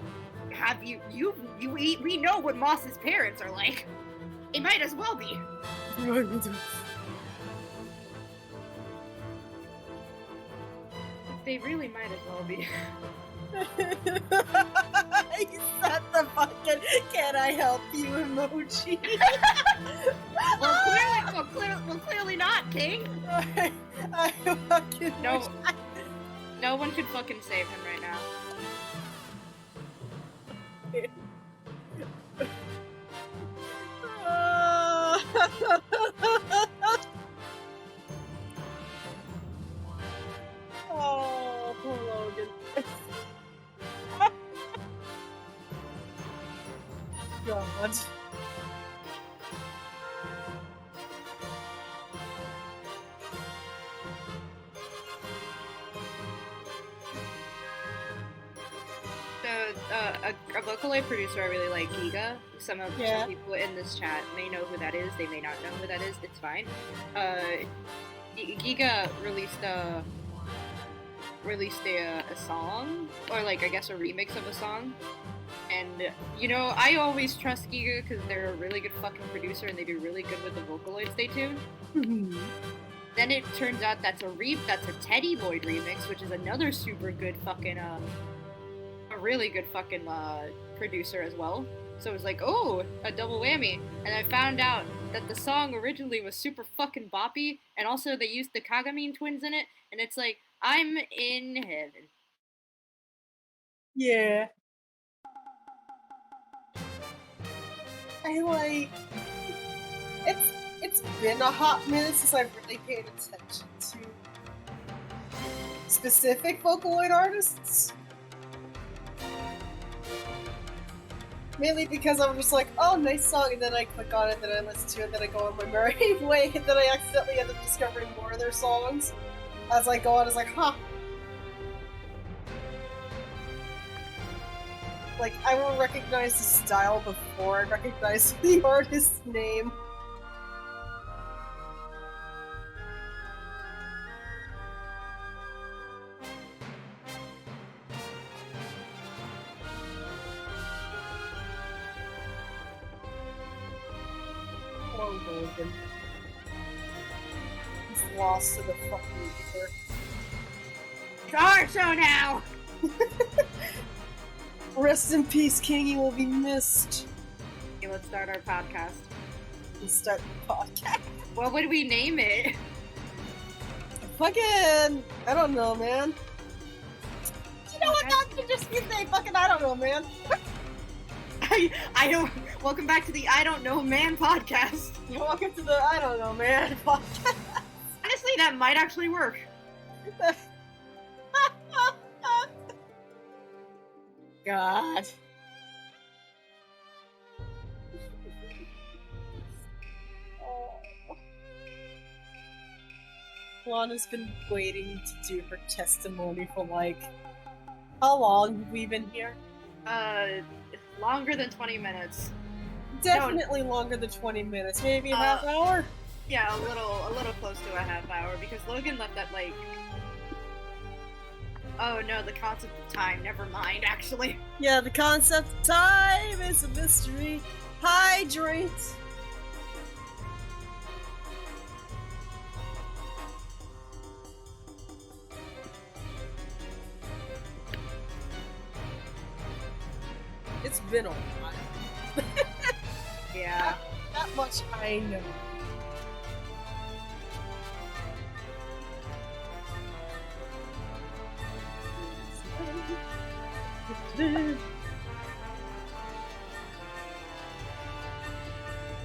have we know what Moss's parents are like. It might as well be. They really might as well be. He sent the fucking "Can I help you" emoji. well, clearly not, King. I fucking no one could fucking save him right now. Oh, poor Logan. God. A Vocaloid producer I really like, Giga. Some people in this chat may know who that is. They may not know who that is. It's fine. Giga released a song, or like I guess a remix of a song. And you know, I always trust Giga because they're a really good fucking producer and they do really good with the Vocaloids they tune. Then it turns out that's a Teddy Lloyd remix, which is another super good fucking a really good fucking producer as well. So it was like, oh, a double whammy. And I found out that the song originally was super fucking boppy, and also they used the Kagamine twins in it, and it's like, I'm in heaven. Yeah. I like... It's been a hot minute since I've really paid attention to specific Vocaloid artists. Mainly because I'm just like, oh, nice song, and then I click on it, then I listen to it, then I go on my merry way, and then I accidentally end up discovering more of their songs. As I go on, it's like, huh. Like, I will recognize the style before I recognize the artist's name. He's lost to the fucking ether. It's our show now! Rest in peace, King. You will be missed. Okay, let's start our podcast. Let's start the podcast. What would we name it? Fucking... I don't know, man. You know what? That could just be saying fucking I don't know, man. I don't... Welcome back to the I Don't Know Man podcast. Welcome to the I Don't Know Man podcast. Honestly, that might actually work. God. Lana's been waiting to do her testimony for like... How long have we been here? Longer than 20 minutes. Definitely longer than 20 minutes. Maybe a half hour? Yeah, a little close to a half hour, because Logan left at like Oh no, the concept of time. Never mind, actually. Yeah, the concept of time is a mystery. Hydrate! It's been a while. Yeah. That much I know.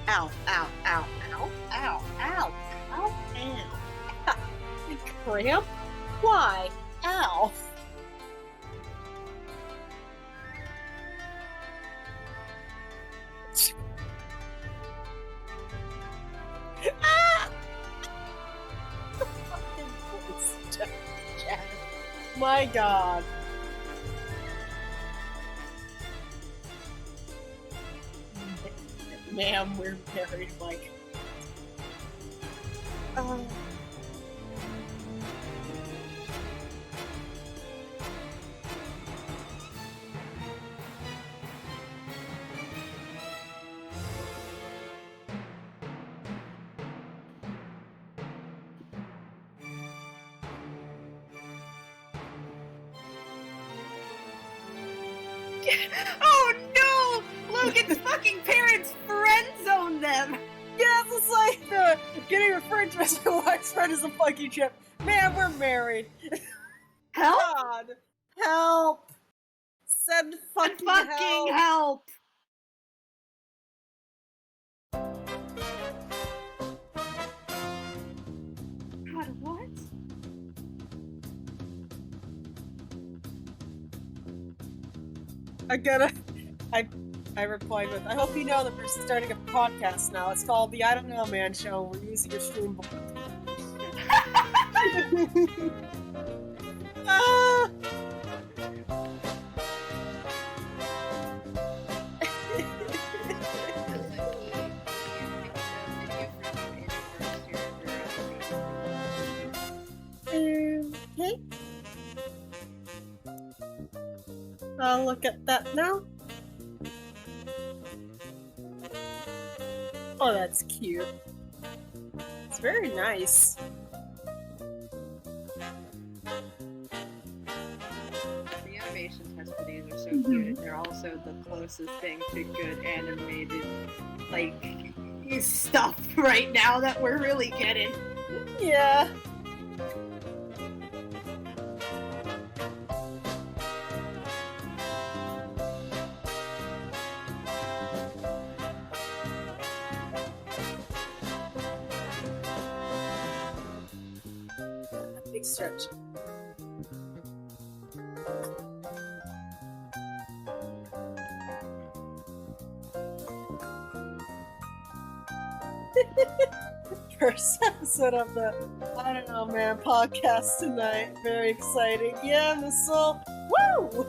Ow, ow, ow, ow, ow, ow, ow, ow. Cramp? Why? Ow. Ah! Fucking voice, Jack. My God. Ma'am, we're married, like. Oh no! Logan's fucking parents friend zoned them! Yes, it's like getting referred to as my wife's friend is a fucking chip. Man, we're married. Help! God, help! Send fucking help! God, what? I replied with, I hope you know that we're starting a podcast now. It's called the I Don't Know Man Show. We're using your stream board. Ah! Okay. I'll look at that now. Oh, that's cute. It's very nice. The animation tests for these are so cute, and they're also the closest thing to good animated, like, stuff right now that we're really getting. Yeah. Big stretch. First episode of the I Don't Know Man podcast tonight. Very exciting. Yeah, Miss Soul. Woo!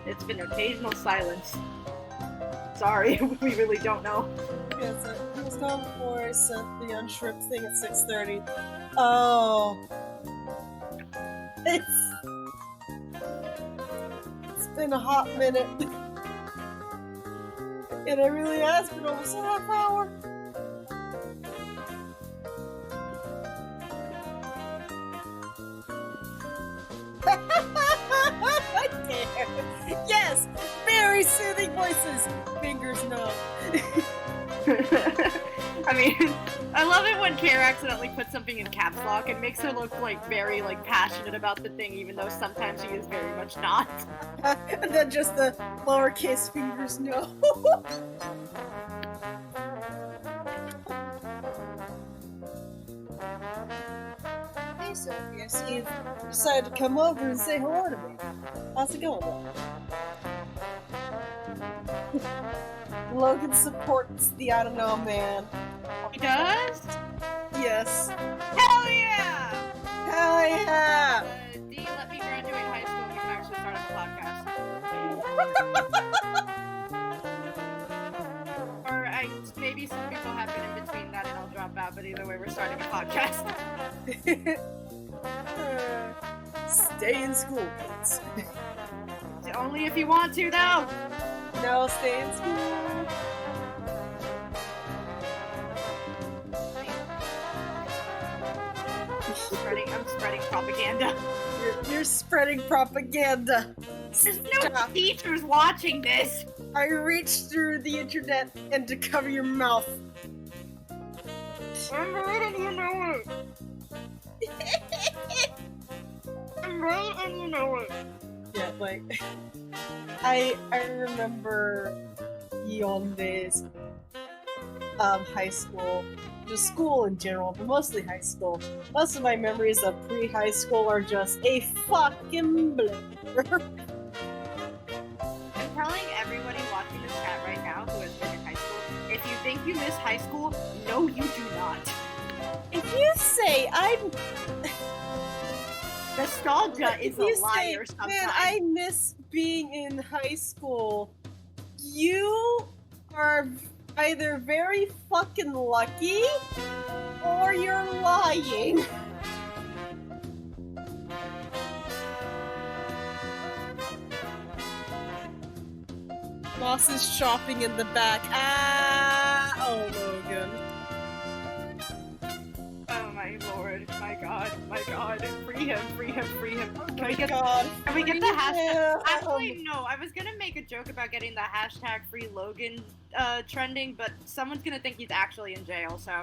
It's been occasional silence. Sorry, we really don't know. Yes, it was gone before I sent the unshripped thing at 6:30. Oh. It's been a hot minute. And it really has been almost a half hour. I dare. Yes! Very soothing voices! Fingers no. I mean, I love it when Kara accidentally puts something in caps lock. It makes her look like very passionate about the thing, even though sometimes she is very much not. And then just the lowercase fingers no. Hey Sophie, I see you decided to come over and say hello to me. How's it going? Logan supports the I Don't Know Man. He does? Yes. Hell yeah! Hell yeah! D, let me graduate high school and we can actually start a podcast. Or maybe something will happen in between that and I'll drop out, but but either way, we're starting a podcast. Stay in school, kids. Only if you want to, though. No, stay in school. I'm spreading propaganda. You're spreading propaganda. There's no teachers watching this. I reached through the internet and to cover your mouth. I'm right and you know it. I'm right and you know it. Yeah, like I remember beyond days high school, just school in general, but mostly high school. Most of my memories of pre-high school are just a fucking blur. I'm telling everybody watching this chat right now who has been in high school, if you think you miss high school, no you do not. If you say I'm nostalgia is a liar sometimes. Man, I miss being in high school. You are either very fucking lucky or you're lying. Moss is shopping in the back. Oh, Logan. Oh my lord, my god, free him. Can we get the hashtag? Actually, no, I was gonna make a joke about getting the hashtag free Logan trending, but someone's gonna think he's actually in jail, so.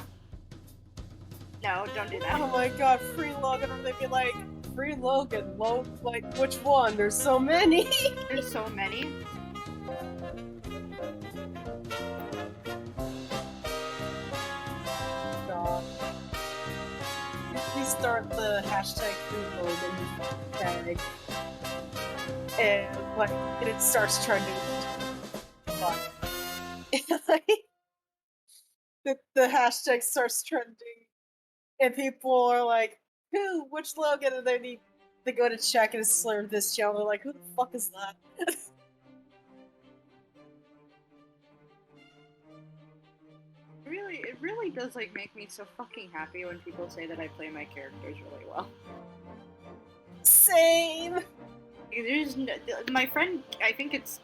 No, don't do that. Oh my god, free Logan, or they'd be like, free Logan, like, which one? There's so many! There's so many. God. We start the hashtag free Logan tag, and like, and it starts trending. Fuck. Like, the hashtag starts trending, and people are like, "Who? Which Logan?" And they go to check, and it's slurred this channel. They're like, "Who the fuck is that?" It really does like make me so fucking happy when people say that I play my characters really well. Same. There's no, my friend, I think it's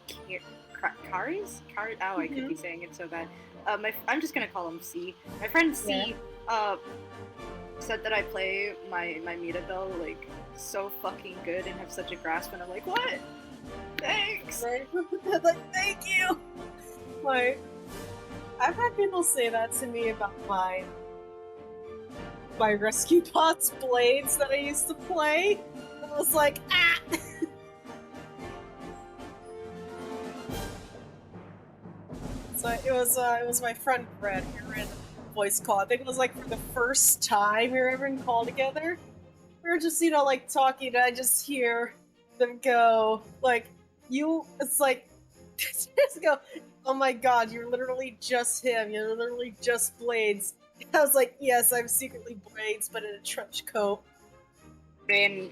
Kari's? Oh, I could be saying it so bad. I'm just gonna call him C. My friend C, said that I play my Mirabelle like so fucking good and have such a grasp, and I'm like, what? Thanks. Like, thank you. Like, I've had people say that to me about my Rescue Bots blades that I used to play. And I was like, ah! So it was my friend Brett who ran a voice call. I think it was like for the first time we were ever in call together. We were just, like talking, and I just hear them go, like, it's like, just go, oh my god, you're literally just him. You're literally just Blades. I was like, yes, I'm secretly Blades, but in a trench coat. And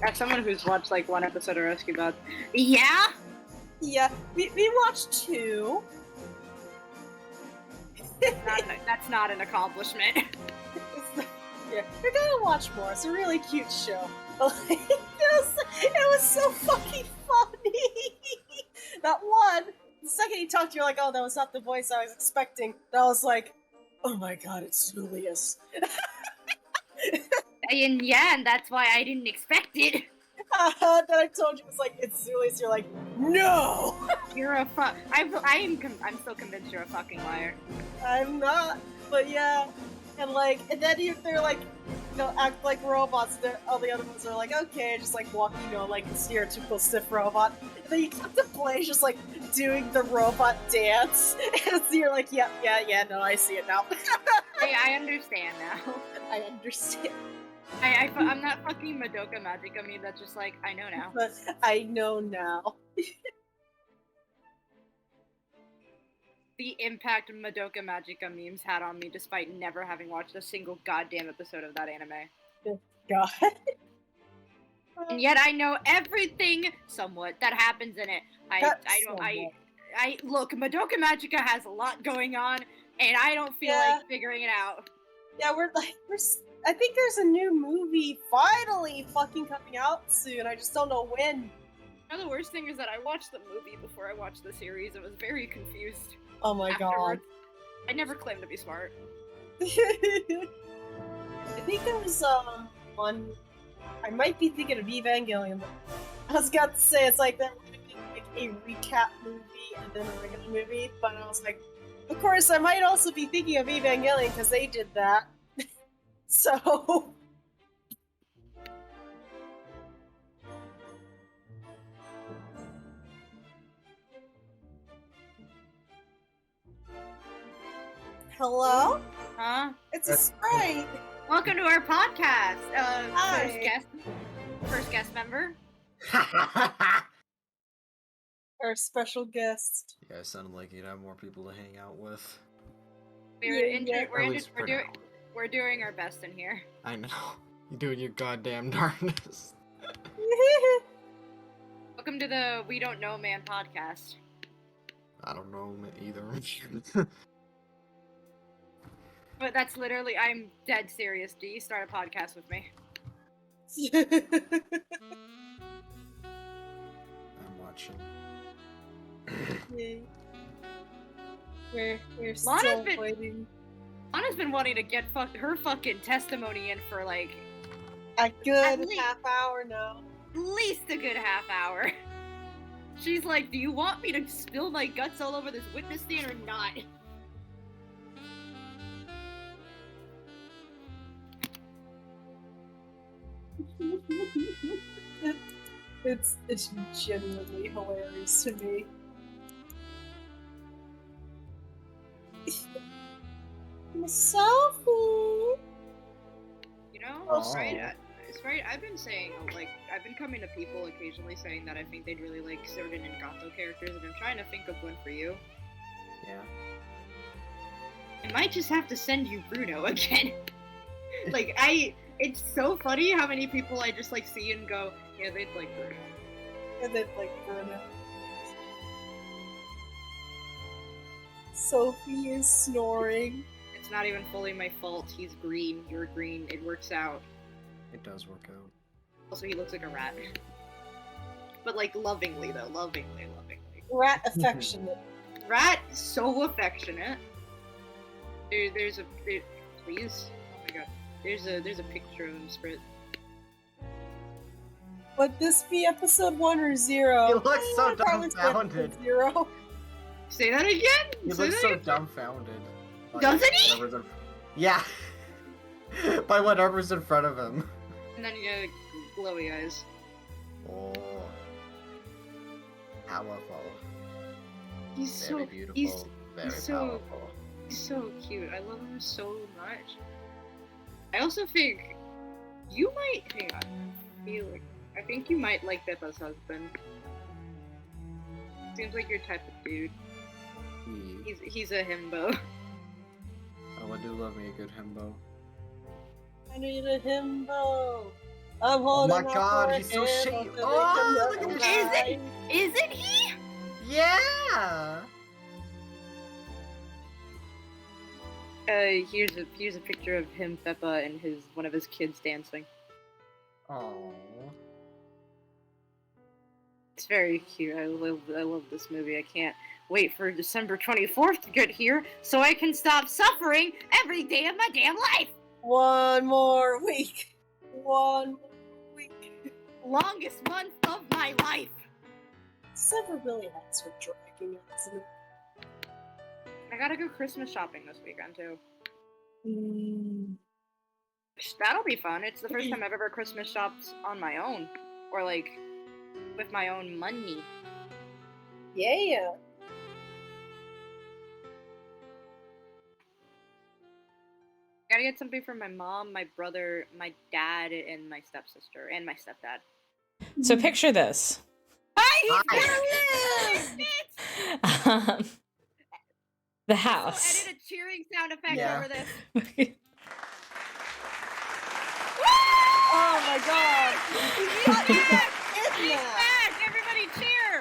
as someone who's watched like one episode of Rescue Bots, yeah, we watched 2. That's not an accomplishment. Yeah, you're gonna watch more. It's a really cute show. It was so fucking funny. That one. The second he talked, you're like, oh, that was not the voice I was expecting. And I was like, oh my god, it's Julius. And that's why I didn't expect it. Then I told you, it was like, it's Julius. You're like, no! You're a I'm still convinced you're a fucking liar. I'm not, but yeah. And then they're like, act like robots. All the other ones are like, okay, just like walking, like a stereotypical stiff robot. And then you got to play just like doing the robot dance. And you're like, yeah, no, I see it now. Hey, I understand now. I understand. I'm not fucking Madoka Magica me, that's just like, I know now. But I know now. The impact Madoka Magica memes had on me despite never having watched a single goddamn episode of that anime. God. And yet I know everything somewhat that happens in it. Look, Madoka Magica has a lot going on, and I don't feel like figuring it out. Yeah, I think there's a new movie finally fucking coming out soon. I just don't know when. Now the worst thing is that I watched the movie before I watched the series and was very confused. Oh my afterwards. I never claimed to be smart. god. I think there was one. I might be thinking of Evangelion. But I was about to say it's like they're doing like a recap movie and then a regular movie, but I was like, of course I might also be thinking of Evangelion because they did that. So. Hello? Huh? It's a sprite! Welcome to our podcast. Hi. First guest member. Our special guest. Yeah, it sounded like you'd have more people to hang out with. We're doing our best in here. I know. You're doing your goddamn darndest. Welcome to the We Don't Know Man podcast. I don't know either. But that's literally, I'm dead serious. Do you start a podcast with me? I'm watching. We're Lana's still waiting. Lana's been wanting to get her fucking testimony in for like A good At least- half hour now. at least a good half hour. She's like, do you want me to spill my guts all over this witness stand or not? It's genuinely hilarious to me. Selfie. You know, Aw. right? It's right. I've been saying, like, I've been coming to people occasionally saying that I think they'd really like certain Encanto characters, and I'm trying to think of one for you. Yeah. I might just have to send you Bruno again. Like, it's so funny how many people I just like see and go, yeah, they'd like Bruno. And then like Bruno. Sophie is snoring. It's not even fully my fault. He's green. You're green. It works out. It does work out. Also, he looks like a rat. But like lovingly though, lovingly. Rat affectionate. Rat, so affectionate. Please. Oh my god. There's a picture of him spread. Would this be episode 1 or 0? He looks so Probably dumbfounded. 0. Say that again? He Say looks that so again? dumbfounded. by Doesn't he? whatever's in- Yeah. By whatever's in front of him. And then you got glowy eyes. Oh. Powerful. He's Very so beautiful. Very so- powerful. he's so cute. I love him so much. I also think you might hang on. I think you might like Pippa's husband. Seems like your type of dude. He's a himbo. Oh, I do love me a good himbo. I need a himbo. I'm Oh holding my out god, for he's so a himbo shady. to Oh, make look him at his alive. Isn't he? Yeah! Here's a picture of him, Peppa, and one of his kids dancing. Oh. It's very cute. I love this movie. I can't wait for December 24th to get here so I can stop suffering every day of my damn life. One more week. One more week. Longest month of my life. December really has her dragging out, isn't it? I gotta go Christmas shopping this weekend too. Mm. That'll be fun. It's the first time I've ever Christmas shopped on my own, or like with my own money. Yeah. Gotta get something for my mom, my brother, my dad, and my stepsister, and my stepdad. So picture this. The house. Edit a cheering sound effect Yeah. over this. Oh my god. He's back! In He's that. back! Everybody cheer!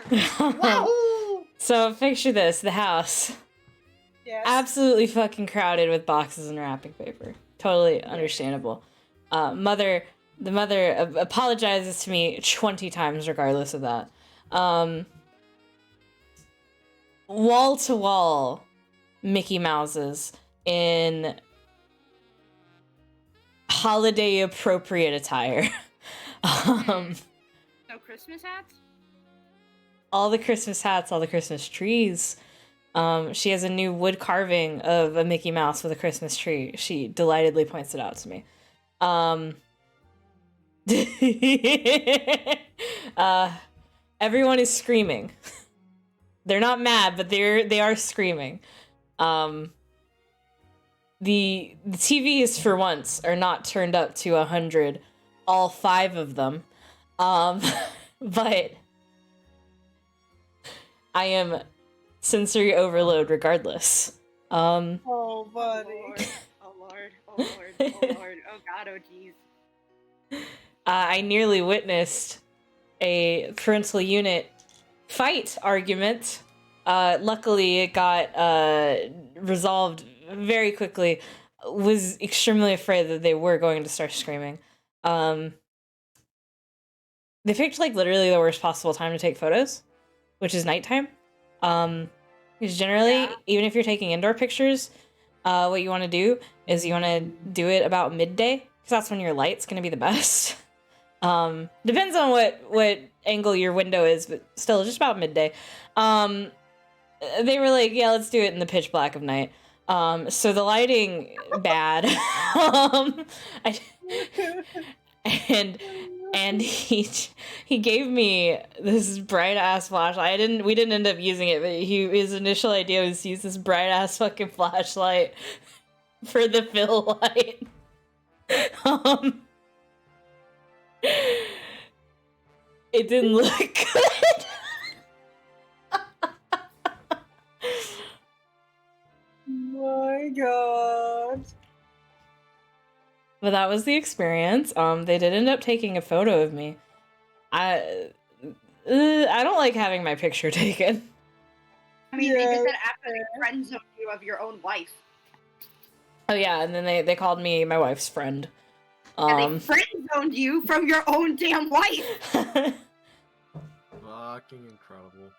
Wahoo! So picture this, the house. Yes. Absolutely fucking crowded with boxes and wrapping paper. Totally understandable. The mother apologizes to me 20 times regardless of that. Wall to wall Mickey Mouses in holiday appropriate attire. No Christmas hats? All the Christmas hats, all the Christmas trees. She has a new wood carving of a Mickey Mouse with a Christmas tree. She delightedly points it out to me. Everyone is screaming. They're not mad, but they are screaming. The TVs for once are not turned up to 100, all 5 of them. But I am sensory overload regardless. Oh, buddy. Oh Lord. Oh Lord. Oh Lord. Oh Lord. Oh God. Oh jeez. I nearly witnessed a parental unit fight argument. Luckily, it got resolved very quickly. Was extremely afraid that they were going to start screaming. They picked like literally the worst possible time to take photos, which is nighttime. Because generally, even if you're taking indoor pictures, what you want to do is you want to do it about midday, because that's when your light's going to be the best. Depends on what angle your window is, but still just about midday. They were like, yeah, let's do it in the pitch black of night. So the lighting bad. And he gave me this bright ass flashlight. We didn't end up using it, but his initial idea was to use this bright ass fucking flashlight for the fill light. It didn't look good. My God. But that was the experience. They did end up taking a photo of me. I don't like having my picture taken. I mean, they did that after they friend zoned you of your own wife. Oh yeah, and then they called me my wife's friend. And they friend zoned you from your own damn wife. Fucking incredible.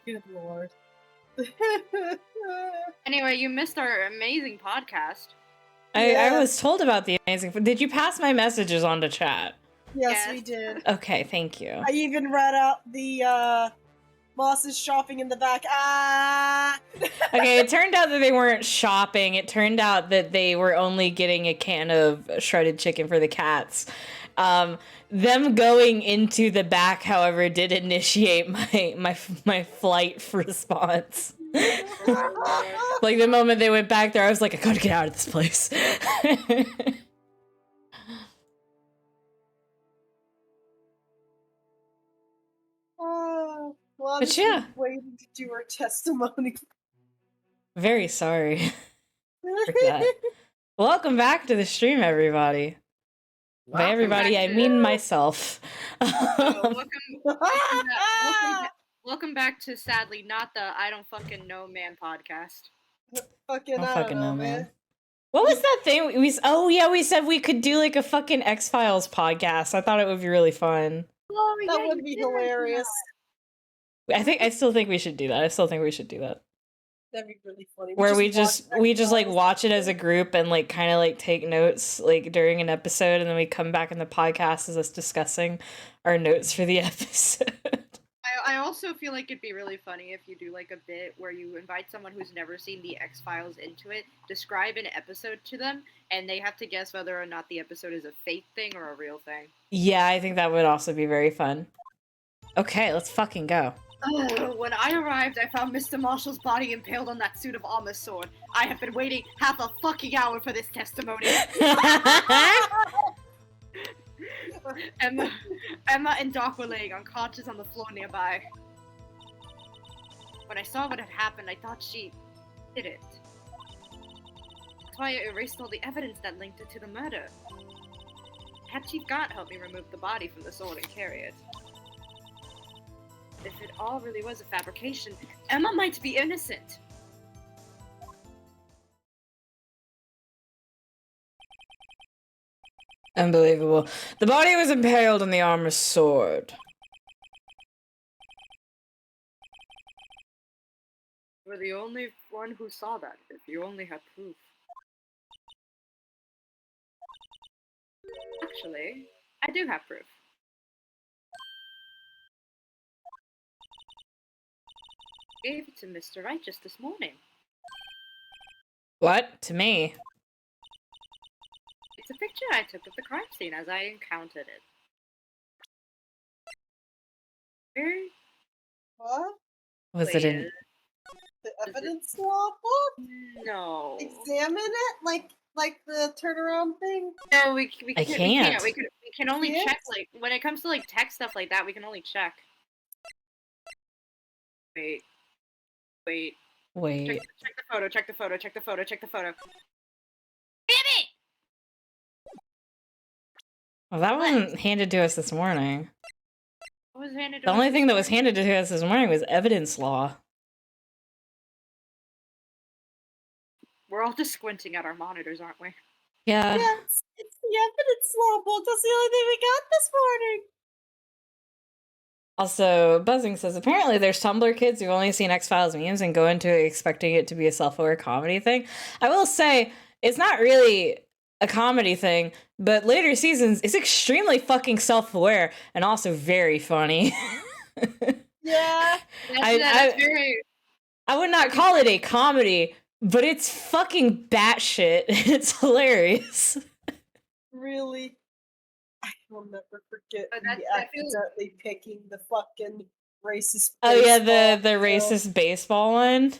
Good Lord. Anyway, you missed our amazing podcast. I was told about the amazing. Did you pass my messages on to chat? Yes, we did. Okay, thank you. I even read out the Moss's shopping in the back. Okay, it turned out that they weren't shopping. It turned out that they were only getting a can of shredded chicken for the cats. Them going into the back, however, did initiate my flight response. Like the moment they went back there, I was like, I gotta get out of this place. Well, But yeah, waiting to do her testimony. very sorry for that. Welcome back to the stream, everybody. By everybody, I mean myself. Welcome back to sadly not the I don't fucking know man podcast. I don't fucking know, man. What was that thing we said we could do like a fucking X-Files podcast. I thought it would be really fun. Oh, That would be hilarious. I still think we should do that. That'd be really funny. Where we just like watch it as a group and like kind of like take notes like during an episode, and then we come back in the podcast as us discussing our notes for the episode. I also feel like it'd be really funny if you do like a bit where you invite someone who's never seen the X-Files into it, describe an episode to them, and they have to guess whether or not the episode is a fake thing or a real thing. Yeah, I think that would also be very fun. Okay, let's fucking go. When I arrived, I found Mr. Marshall's body impaled on that suit of armor sword. I have been waiting half a fucking hour for this testimony. Emma and Doc were laying unconscious on the floor nearby. When I saw what had happened, I thought she did it. That's why I erased all the evidence that linked it to the murder. Had Chief Gaunt helped me remove the body from the sword and carry it. If it all really was a fabrication, Emma might be innocent. Unbelievable. The body was impaled on the armor's sword. We're the only one who saw that. If you only had proof. Actually, I do have proof. Gave it to Mr. Wright just this morning. What? To me? It's a picture I took of the crime scene as I encountered it. Very What? Was it in... The evidence law book? No. Examine it? Like the turnaround thing? No, we I can't. We can only Can't? check, like, when it comes to, like, tech stuff like that, we can only check. Wait. Wait. Check the photo, check the photo, check the photo, check the photo. Damn it! Well, that wasn't handed to us this morning. What was handed to The us only this thing that was morning? handed to us this morning was evidence law. We're all just squinting at our monitors, aren't we? Yeah. Yeah, it's the evidence law book. That's the only thing we got this morning. Also, Buzzing says, apparently there's Tumblr kids who've only seen X-Files memes and go into it expecting it to be a self-aware comedy thing. I will say, it's not really a comedy thing, but later seasons, it's extremely fucking self-aware and also very funny. Yeah. That's very... I would not call it a comedy, but it's fucking batshit. It's hilarious. Really. I will never forget But me that feels- accidentally picking the fucking racist. Oh yeah, baseball the film. racist baseball one.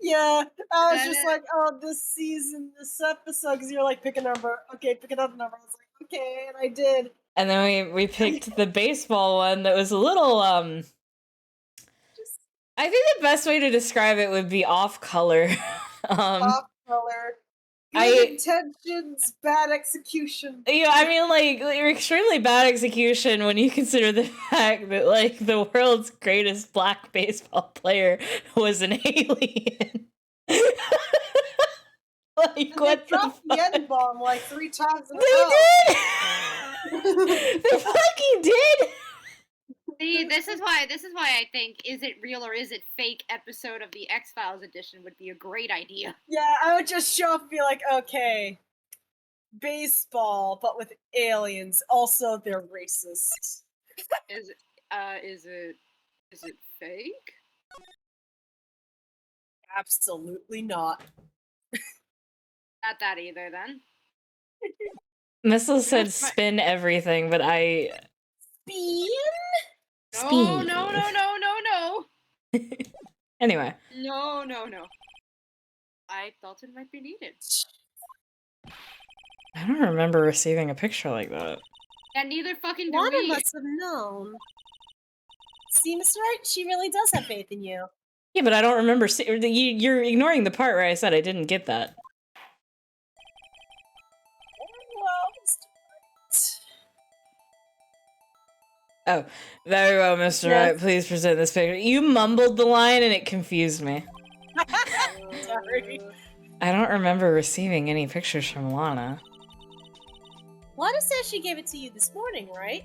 Yeah, I was That just is- like, oh, this season, this episode, because you're like, pick a number. Okay, pick another number. I was like, okay, and I did. And then we picked the baseball one that was a little Just I think the best way to describe it would be off color. off color. Good intentions, bad execution. Yeah, I mean, like, extremely bad execution when you consider the fact that, like, the world's greatest black baseball player was an alien. Like, And what they dropped the the fuck? N-bomb like 3 times in a They row. did! They fucking did! See, this is why I think Is It Real or Is It Fake episode of the X-Files edition would be a great idea. Yeah, I would just show up and be like, okay, baseball, but with aliens. Also, they're racist. Is it fake? Absolutely not. Not that either then. Missile said spin everything, but I... Bean? No, Speed. no. Anyway. No. I thought it might be needed. I don't remember receiving a picture like that. Yeah, neither fucking do Lana we. must have known. See, Mr. Wright, she really does have faith in you. Yeah, but I don't remember... You're ignoring the part where I said I didn't get that. Well, Mr. Oh, very well, Mr. Yes. Wright. Please present this picture. You mumbled the line and it confused me. Sorry. I don't remember receiving any pictures from Lana. Lana says she gave it to you this morning, right?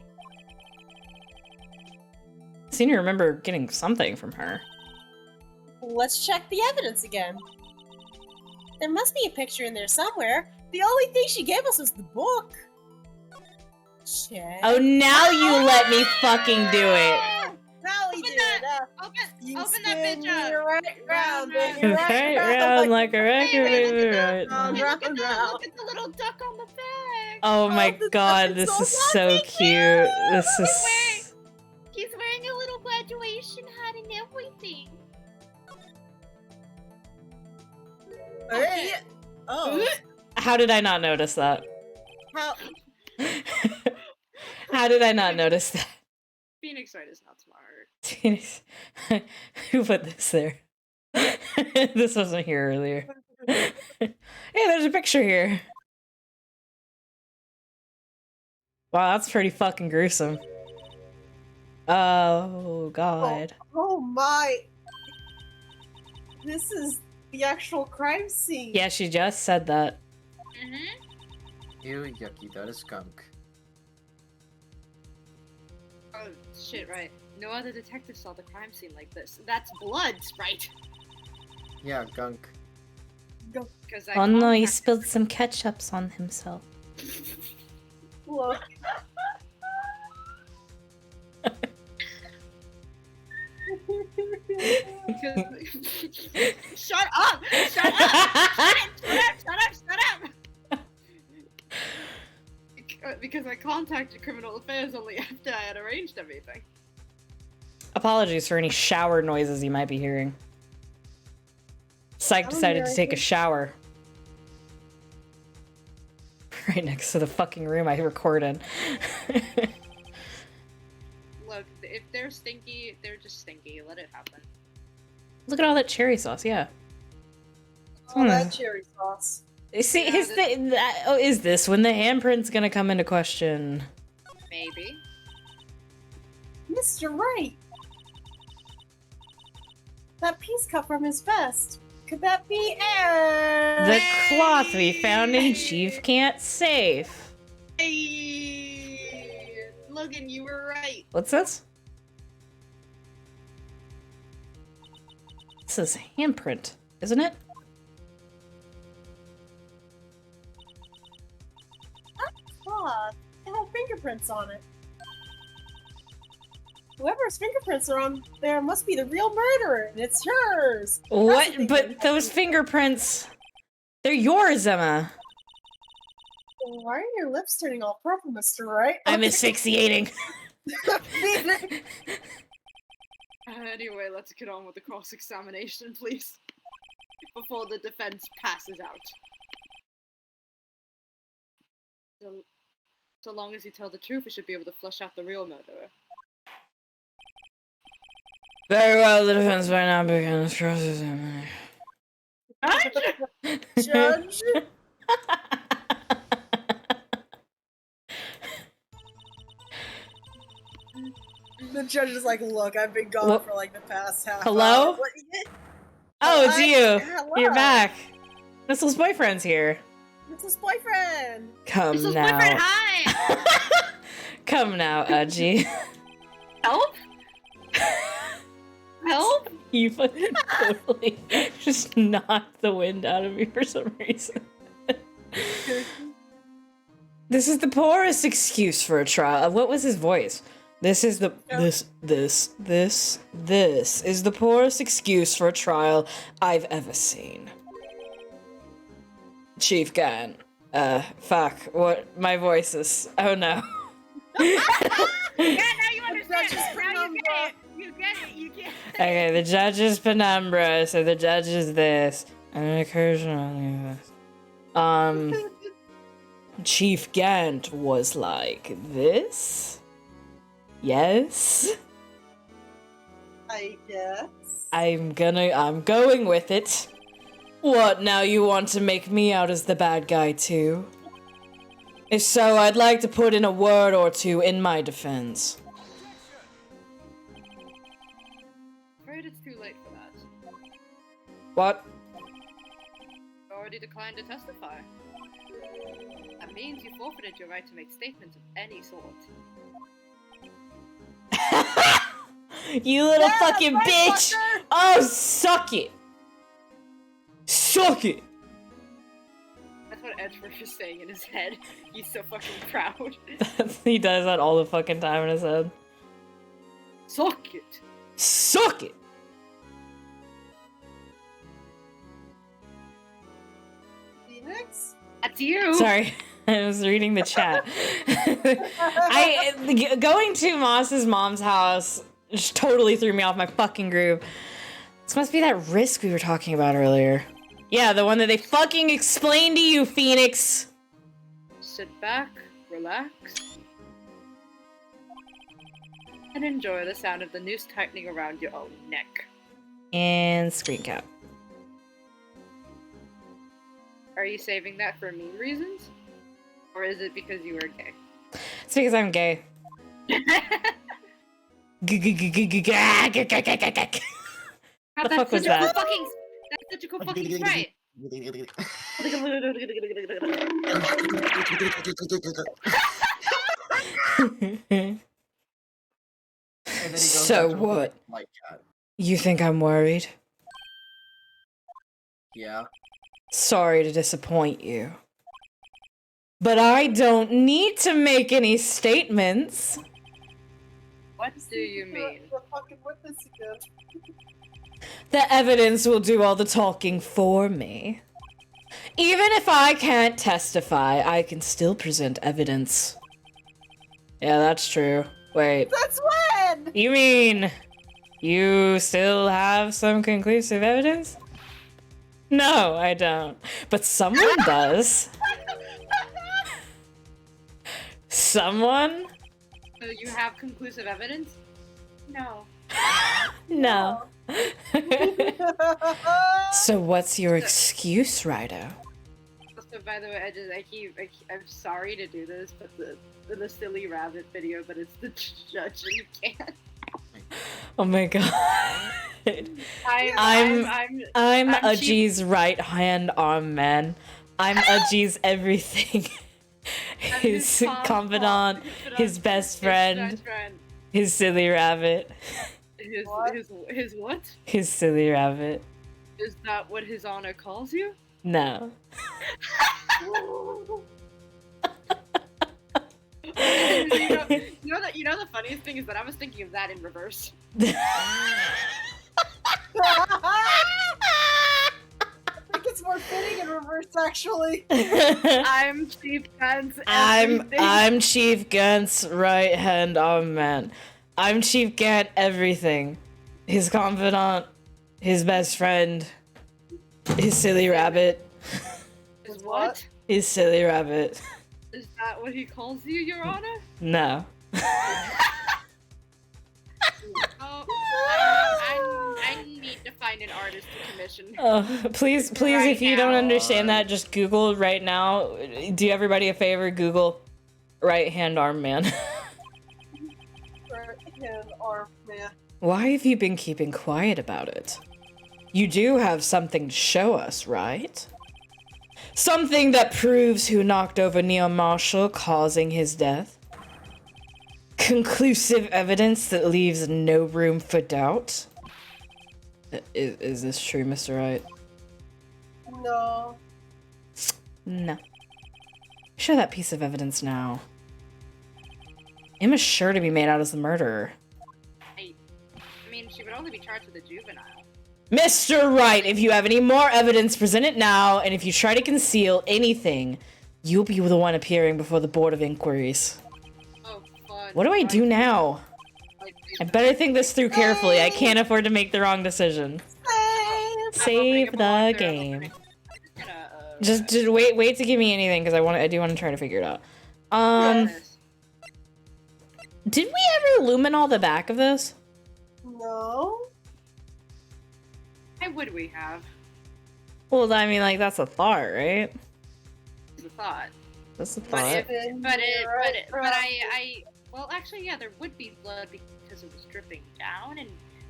I seem to remember getting something from her. Let's check the evidence again. There must be a picture in there somewhere. The only thing she gave us was the book. Check. Oh, now you let me fucking do it. Now we Open did that- it. Open that Spin bitch me up. right round, baby, Right round like a record, Hey, baby, look at right. round, Hey, round, round. look at the little duck on the back. Oh my the god, this dinosaurs is so laughing cute. This is... He's wearing a little graduation hat and everything. Hey. Oh. How did I not notice that? How? How did I not notice that? Phoenix Wright is not smart. Who put this there? This wasn't here earlier. Hey, there's a picture here. Wow, that's pretty fucking gruesome. Oh, God. Oh my. This is the actual crime scene. Yeah, she just said that. Mm-hmm. Ew, yucky, that is skunk. Oh, shit, right. No other detective saw the crime scene like this. That's blood, Sprite! Yeah, gunk. Because I Oh no, he contacted- spilled some ketchups on himself. Look. Shut up! Shut up! Shut up! Because I contacted Criminal Affairs only after I had arranged everything. Apologies for any shower noises you might be hearing. Psych decided to take a shower. Right next to the fucking room I record in. Look, if they're stinky, they're just stinky. Let it happen. Look at all that cherry sauce, yeah. Oh, that cherry sauce. See, Yeah, is this when the handprint's gonna come into question? Maybe. Mr. Wright! That piece cut from his vest. Could that be air? The cloth we found in Chief Cant's safe. Hey! Logan, you were right. What's this? This is a handprint, isn't it? Cloth. It had fingerprints on it. Whoever's fingerprints are on there must be the real murderer, and it's hers. What? the But thing. those fingerprints, they're yours, Emma. Why are your lips turning all purple, Mr. Wright? I'm asphyxiating. Anyway, let's get on with the cross-examination, please. Before the defense passes out. So long as you tell the truth, we should be able to flush out the real murderer. Very well, the defense by now begins cross-examination. Judge? The judge is like, look, I've been gone What? for like the past half Hello? hour. What? Oh, it's you. Hello. You're back. Missle's boyfriend's here. It's his boyfriend. Come Mrs. now. Boyfriend, hi! Come now, Udgy. Help? Help? You fucking totally just knocked the wind out of me for some reason. This is the poorest excuse for a trial. What was his voice? This is the this is the poorest excuse for a trial I've ever seen. Chief Gunn. Fuck. What? My voice is. Oh no. Yeah, now you understand. Judge's Now you get penumbra. it. You get it. You get it. Okay, the judge is penumbra, so the judge is this. And an occasionally this. Chief Gant was like this? Yes? I guess. I'm going with it. What, now you want to make me out as the bad guy too? If so, I'd like to put in a word or two in my defense. Afraid it's too late for that. What? You already declined to testify. That means you forfeited your right to make statements of any sort. You little Yeah, fucking right, bitch! fucker! Oh, suck it! Suck it! That's what Edgeworth is saying in his head. He's so fucking proud. He does that all the fucking time in his head. Suck it! Suck it! Phoenix? That's you! Sorry, I was reading the chat. Going to Moss's mom's house just totally threw me off my fucking groove. This must be that risk we were talking about earlier. Yeah, the one that they fucking explained to you, Phoenix! Sit back, relax, and enjoy the sound of the noose tightening around your own neck. And screen cap. Are you saving that for mean reasons? Or is it because you are gay? It's because I'm gay. How The fuck was such a cool that? fucking, that's such a cool fucking sprite! And then he goes So after what? White cat. You think I'm worried? Yeah. Sorry to disappoint you. But I don't need to make any statements. What do you mean? The fucking witness again. The evidence will do all the talking for me. Even if I can't testify, I can still present evidence. Yeah, that's true. Wait, That's when! you mean you still have some conclusive evidence? No, I don't. But someone does. Someone? So you have conclusive evidence? No. No. So what's your excuse, Rydo? So by the way, I'm sorry to do this, but the silly rabbit video, but it's the judge and you can't. Oh my god. I'm Uji's right hand arm man. I'm Uji's everything. His confidant, his best friend, his silly rabbit. His what? His silly rabbit. Is that what His Honor calls you? No. you know the funniest thing is that I was thinking of that in reverse. I think it's more fitting in reverse, actually. I'm Chief Guns. I'm Chief Gant's right hand arm man. I'm Chief Gant everything. His confidant, his best friend, his silly rabbit. Is what? His silly rabbit. Is that what he calls you, Your Honor? No. Oh, I need to find an artist to commission. Oh, please, Right if you don't now. understand that, just Google right now. Do everybody a favor, Google right hand arm man. Right hand arm man. Why have you been keeping quiet about it? You do have something to show us, right? Something that proves who knocked over Neil Marshall, causing his death? Conclusive evidence that leaves no room for doubt? Is this true, Mr. Wright? No. No. Show that piece of evidence now. Emma's sure to be made out as the murderer. I mean, she would only be charged with a juvenile. Mr. Wright, if you have any more evidence, present it now, and if you try to conceal anything, you'll be the one appearing before the Board of Inquiries. Oh, fun. What do I do now? I better think this through carefully. I can't afford to make the wrong decision. Save the game. Just wait to give me anything, because I do want to try to figure it out. Did we ever luminol the back of this? No. Why would we have? Well, I mean, like, that's a thought, right? It's a thought. That's a But thought. well, actually, yeah, there would be blood because it was dripping down, and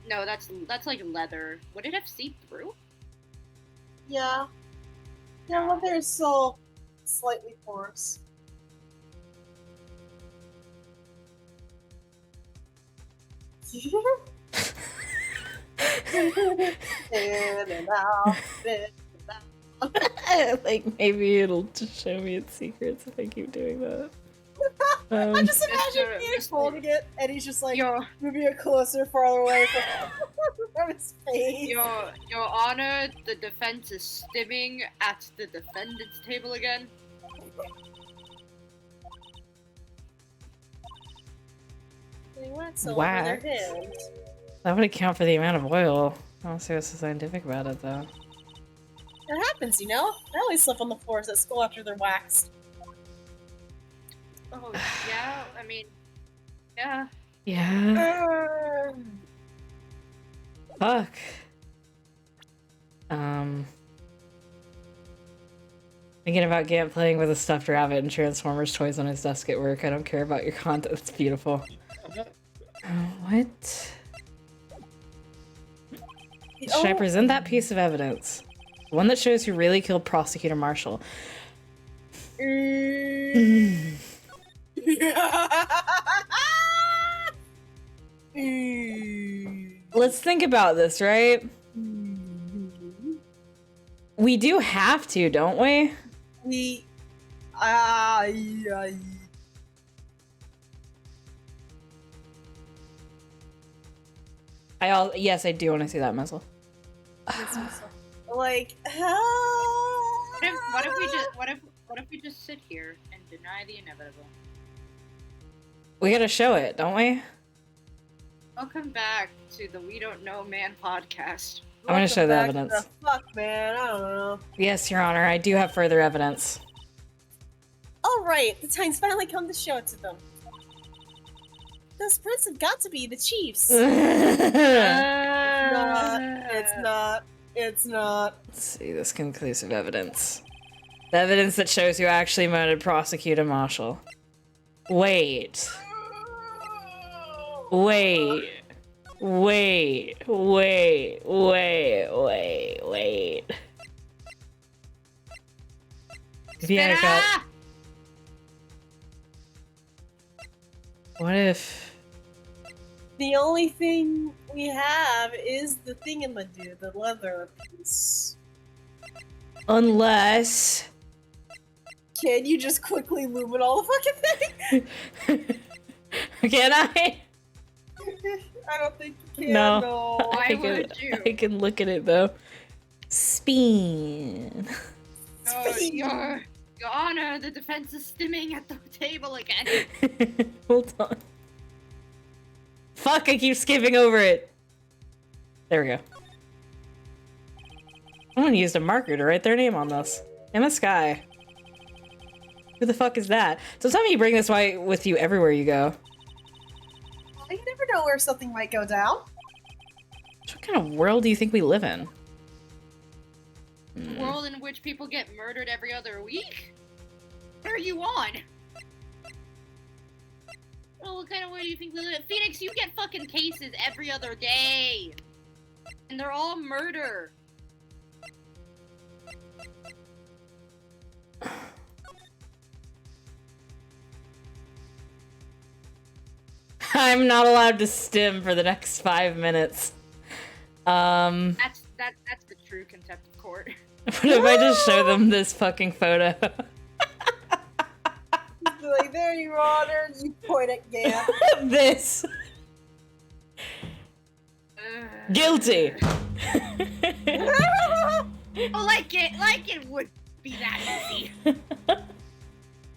no, that's like leather. Would it have seeped through? Yeah. Yeah, well, they're still slightly porous. In and out, in and out. Like, maybe it'll just show me its secrets if I keep doing that. I just imagine Mr. Phoenix holding it, and he's just like Your moving it closer, farther away from his face. Your Honor, the defense is stimming at the defendant's table again. They went so Wax. over their head. That would account for the amount of oil. I don't see what's so scientific about it, though. It happens, you know? I always slip on the floors at school after they're waxed. Oh, yeah, I mean, yeah. Yeah. Fuck. Thinking about Gant playing with a stuffed rabbit and Transformers toys on his desk at work. I don't care about your content. It's beautiful. What? Should I present that piece of evidence? One that shows who really killed Prosecutor Marshall. Let's think about this, right? We do have to, don't we? Yes, I do want to see that muzzle. Like, What if we just sit here and deny the inevitable? We gotta show it, don't we? Welcome back to the We Don't Know Man podcast. I'm gonna show the welcome back evidence. to the fuck, man. I don't know. Yes, Your Honor, I do have further evidence. All right, the time's finally come to show it to them. Those prints have got to be the Chiefs. It's not. Let's see this conclusive evidence. The evidence that shows who actually murdered Prosecutor Marshall. Wait. Yeah, what if... The only thing we have is the thing in the leather piece. Unless... Can you just quickly lumen all the fucking thing? Can I? I don't think you can. No. No. Why would you? I can look at it though. Spin. Oh, Your Honor, the defense is stimming at the table again. Hold on. Fuck, I keep skipping over it. There we go. Someone used a marker to write their name on this. Emma Sky. Who the fuck is that? So tell me you bring this with you everywhere you go. You never know where something might go down. What kind of world do you think we live in? A world in which people get murdered every other week? What are you on? Well, what kind of world do you think we live in? Phoenix, you get fucking cases every other day. And they're all murder. I'm not allowed to stim for the next 5 minutes. That's the true contempt of court. What if I just show them this fucking photo? Like, there you are, there you point at Gant. This. Guilty. Oh, like it would be that easy.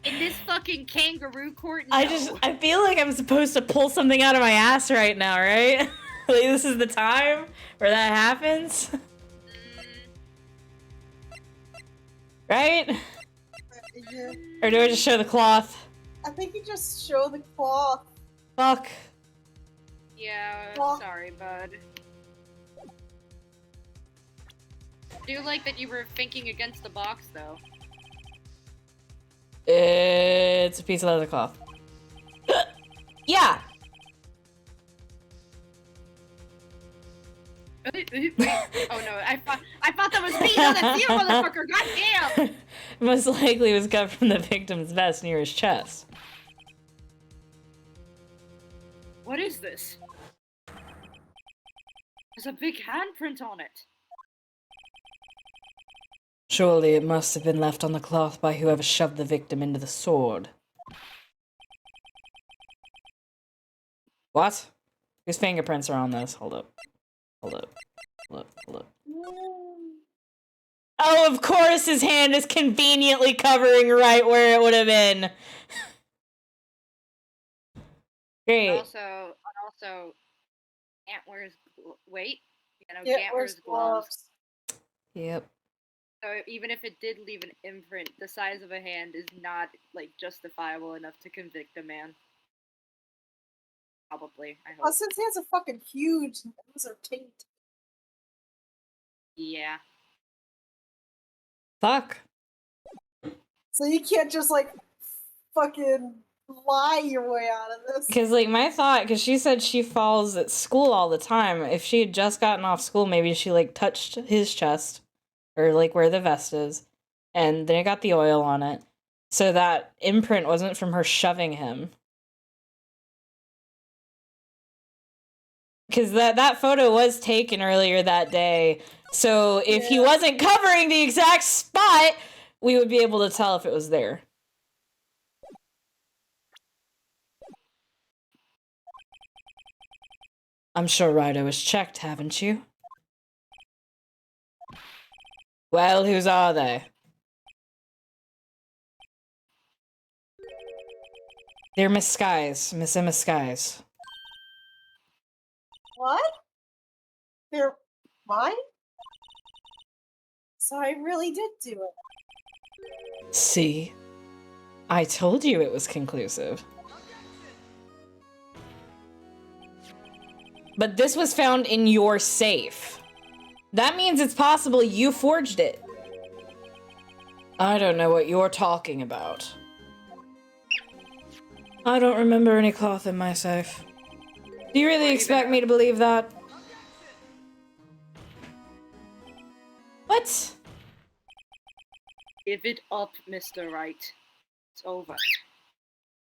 In this fucking kangaroo court, no. I feel like I'm supposed to pull something out of my ass right now, right? Like, this is the time where that happens? Right? Yeah. Or do I just show the cloth? I think you just show the cloth. Fuck. Yeah, Well- sorry, bud. I do like that you were thinking against the box, though. It's a piece of leather cloth. Yeah! Oh no, I thought that was me! No, that's you, motherfucker! Goddamn! Most likely was cut from the victim's vest near his chest. What is this? There's a big handprint on it. Surely it must have been left on the cloth by whoever shoved the victim into the sword. What? Whose fingerprints are on this? Hold up. Hold up. Hold up. Hold up. Oh, of course his hand is conveniently covering right where it would have been. Great. Also, Ant wears wait. You know, Ant wears gloves. Yep. So even if it did leave an imprint, the size of a hand is not like justifiable enough to convict a man. Probably, I hope. Well, since he has a fucking huge nose or taint. Yeah. Fuck. So you can't just, like, fucking lie your way out of this. Because, like, my thought, because she said she falls at school all the time. If she had just gotten off school, maybe she, like, touched his chest or like where the vest is, and then it got the oil on it. So that imprint wasn't from her shoving him. Because that photo was taken earlier that day. So if he wasn't covering the exact spot, we would be able to tell if it was there. I'm sure Ryder was checked, haven't you? Well, whose are they? They're Miss Skies, Miss Emma Skies. What? They're mine? So I really did do it. See? I told you it was conclusive. But this was found in your safe. That means it's possible you forged it. I don't know what you're talking about. I don't remember any cloth in my safe. Do you really expect me to believe that? What? Give it up, Mr. Wright. It's over.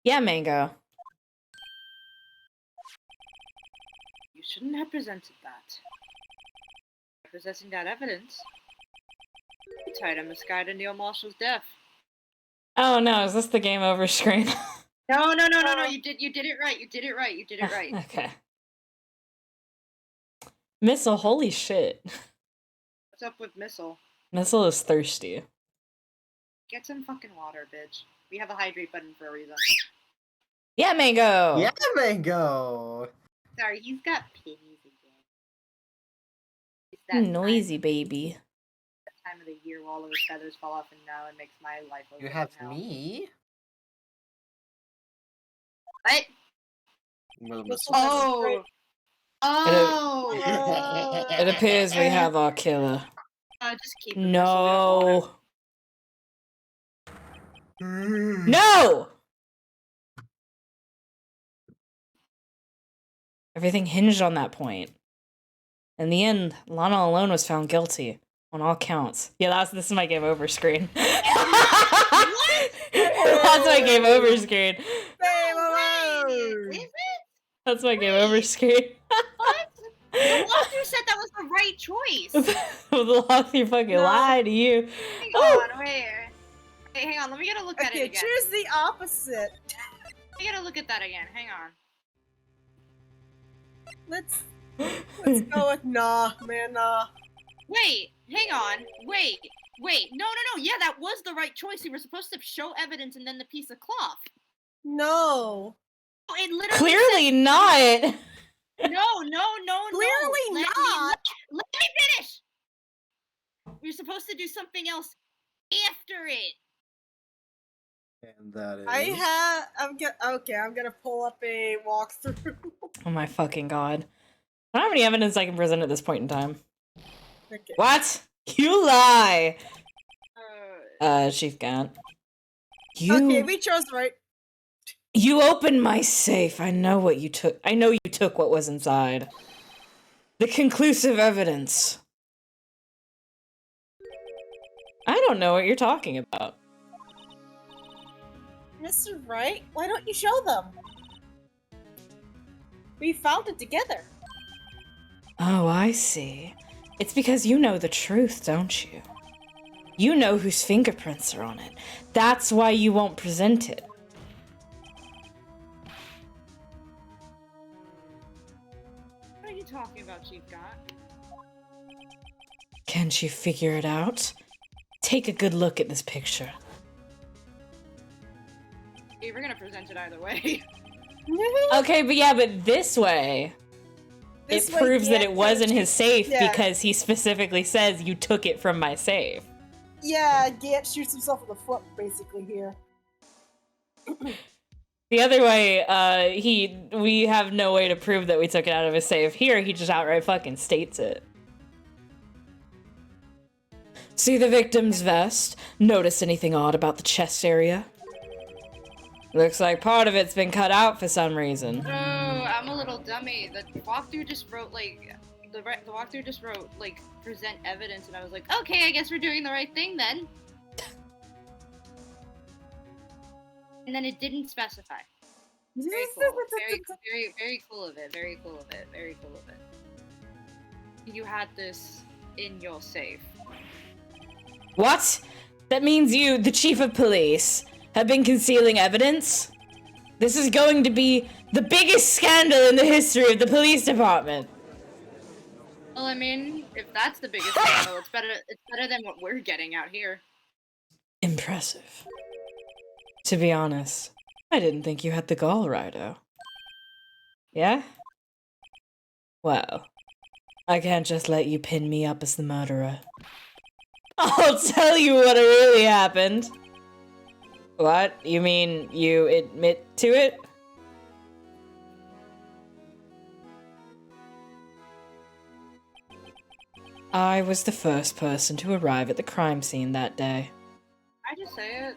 Yeah, Mango. You shouldn't have presented that. By possessing that evidence, you tied a misguided Neil Marshall's death. Oh no, is this the game over screen? No, you did it right, you did it right. Okay. Missile, holy shit. What's up with Missile? Missile is thirsty. Get some fucking water, bitch. We have a hydrate button for a reason. Yeah, Mango! Yeah, Mango! Sorry, he's got piggies again. It's that Noisy baby. time of the year where all of his feathers fall off and now it makes my life over. You have me? What? Well, Oh! It appears we have our killer. Just keep it. No! No! Everything hinged on that point. In the end, Lana alone was found guilty on all counts. Yeah, this is my game over screen. That's my game over screen. Is it? That's my game over screen. What? The walkthrough said that was the right choice. The walkthrough fucking lied to you. Hang on, wait, hang on. Let me get a look at it Okay, again. choose the opposite. Let me get a look at that again. Hang on. Let's go with nah, man, nah. Wait, hang on. Wait. No. Yeah, that was the right choice. You were supposed to show evidence and then the piece of cloth. No. It literally Clearly not. No. Clearly not. Let me finish. You're supposed to do something else after it. And that is... I'm gonna pull up a walkthrough. Oh my fucking god. I don't have any evidence I can present at this point in time. Okay. What? You lie! Chief Gant. Okay, we chose right. You opened my safe. I know what you took. I know you took what was inside. The conclusive evidence. I don't know what you're talking about. Mr. Wright, why don't you show them? We found it together. Oh, I see. It's because you know the truth, don't you? You know whose fingerprints are on it. That's why you won't present it. What are you talking about, Chief Gant? Can't you figure it out? Take a good look at this picture. Hey, we're gonna present it either way. Okay, but this way, it proves that it was in his safe because he specifically says you took it from my safe. Yeah, Gant shoots himself in the foot, basically, here. The other way, we have no way to prove that we took it out of his safe. Here, he just outright fucking states it. See the victim's vest? Notice anything odd about the chest area? Looks like part of it's been cut out for some reason. Oh, I'm a little dummy. The walkthrough just wrote, like, the walkthrough just wrote, like, present evidence, and I was like, okay, I guess we're doing the right thing then. And then it didn't specify. Very cool. Very cool of it. Very cool of it. Very cool of it. You had this in your safe. What? That means you, the chief of police, have been concealing evidence? This is going to be the biggest scandal in the history of the police department. Well, I mean, if that's the biggest scandal, it's better than what we're getting out here. Impressive. To be honest, I didn't think you had the gall, Rido. Yeah? Well, I can't just let you pin me up as the murderer. I'll tell you what really happened. What? You mean you admit to it? I was the first person to arrive at the crime scene that day. I just say it.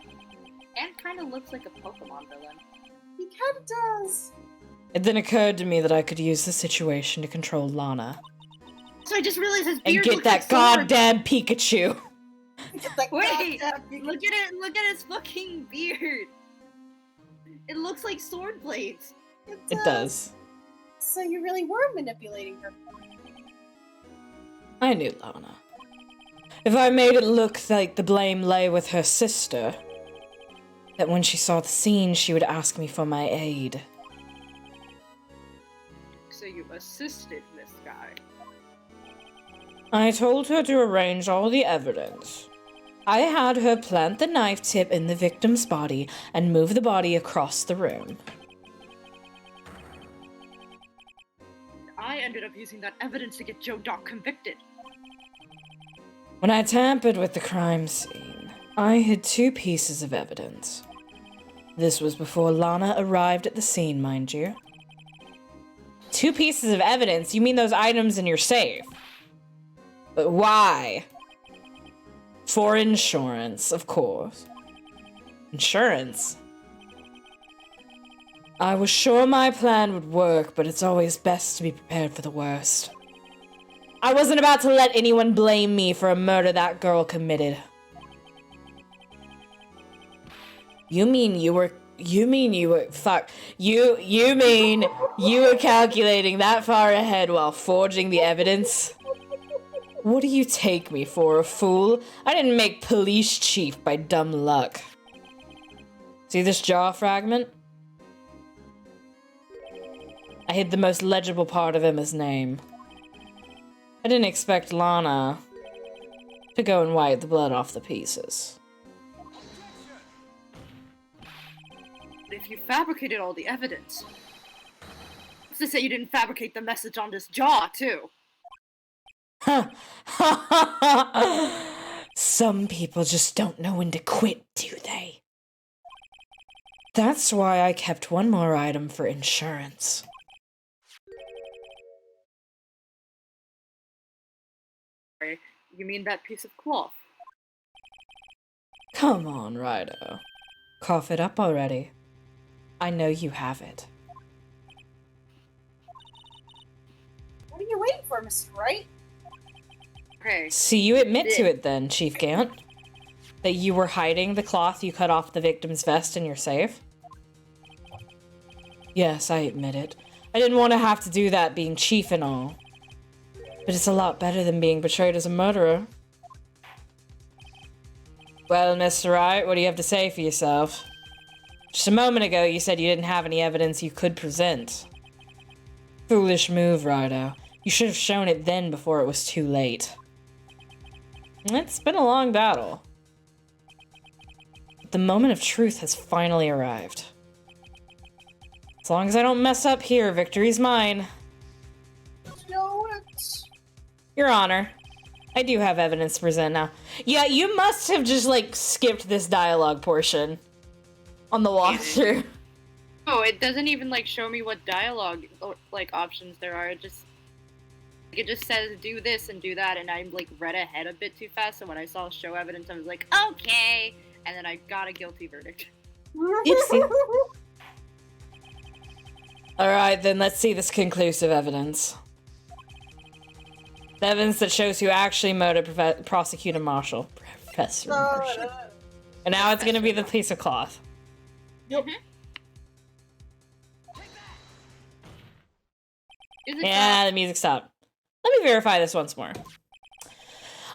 Ant kind of looks like a Pokemon villain. He kind of does. It then occurred to me that I could use the situation to control Lana. So I just realized his And beard get looks that like Sword. goddamn Pikachu! Wait, look at it! Look at his fucking beard! It looks like sword blades! It does. So you really were manipulating her. I knew Lana. If I made it look like the blame lay with her sister, that when she saw the scene, she would ask me for my aid. So you assisted this guy. I told her to arrange all the evidence. I had her plant the knife tip in the victim's body and move the body across the room. I ended up using that evidence to get Joe Doc convicted. When I tampered with the crime scene, I hid 2 pieces of evidence. This was before Lana arrived at the scene, mind you. 2 pieces of evidence? You mean those items in your safe? But why? For insurance, of course. Insurance? I was sure my plan would work, but it's always best to be prepared for the worst. I wasn't about to let anyone blame me for a murder that girl committed. You mean you were calculating that far ahead while forging the evidence? What do you take me for, a fool? I didn't make police chief by dumb luck. See this jaw fragment? I hid the most legible part of Emma's name. I didn't expect Lana to go and wipe the blood off the pieces. But if you fabricated all the evidence, what's to say you didn't fabricate the message on this jaw, too? Some people just don't know when to quit, do they? That's why I kept one more item for insurance. You mean that piece of cloth? Come on, Rido. Cough it up already. I know you have it. What are you waiting for, Mr. Wright? Okay. So you admit to it then, Chief Gant? That you were hiding the cloth you cut off the victim's vest in your safe? Yes, I admit it. I didn't want to have to do that being chief and all. But it's a lot better than being betrayed as a murderer. Well, Mr. Wright, what do you have to say for yourself? Just a moment ago, you said you didn't have any evidence you could present. Foolish move, Rido. You should have shown it then before it was too late. It's been a long battle. But the moment of truth has finally arrived. As long as I don't mess up here, victory's mine. No, Your Honor, I do have evidence to present now. Yeah, you must have just, like, skipped this dialogue portion on the walkthrough. Oh, it doesn't even, like, show me what dialogue, like, options there are. It just says do this and do that, and I, like, read ahead a bit too fast, so when I saw show evidence, I was like, okay! And then I got a guilty verdict. Oopsie. Alright, then let's see this conclusive evidence. The evidence that shows who actually murdered Prosecutor Marshall. Professor Marshall. And now it's gonna be the piece of cloth. Yep. Yeah, the music stopped. Let me verify this once more.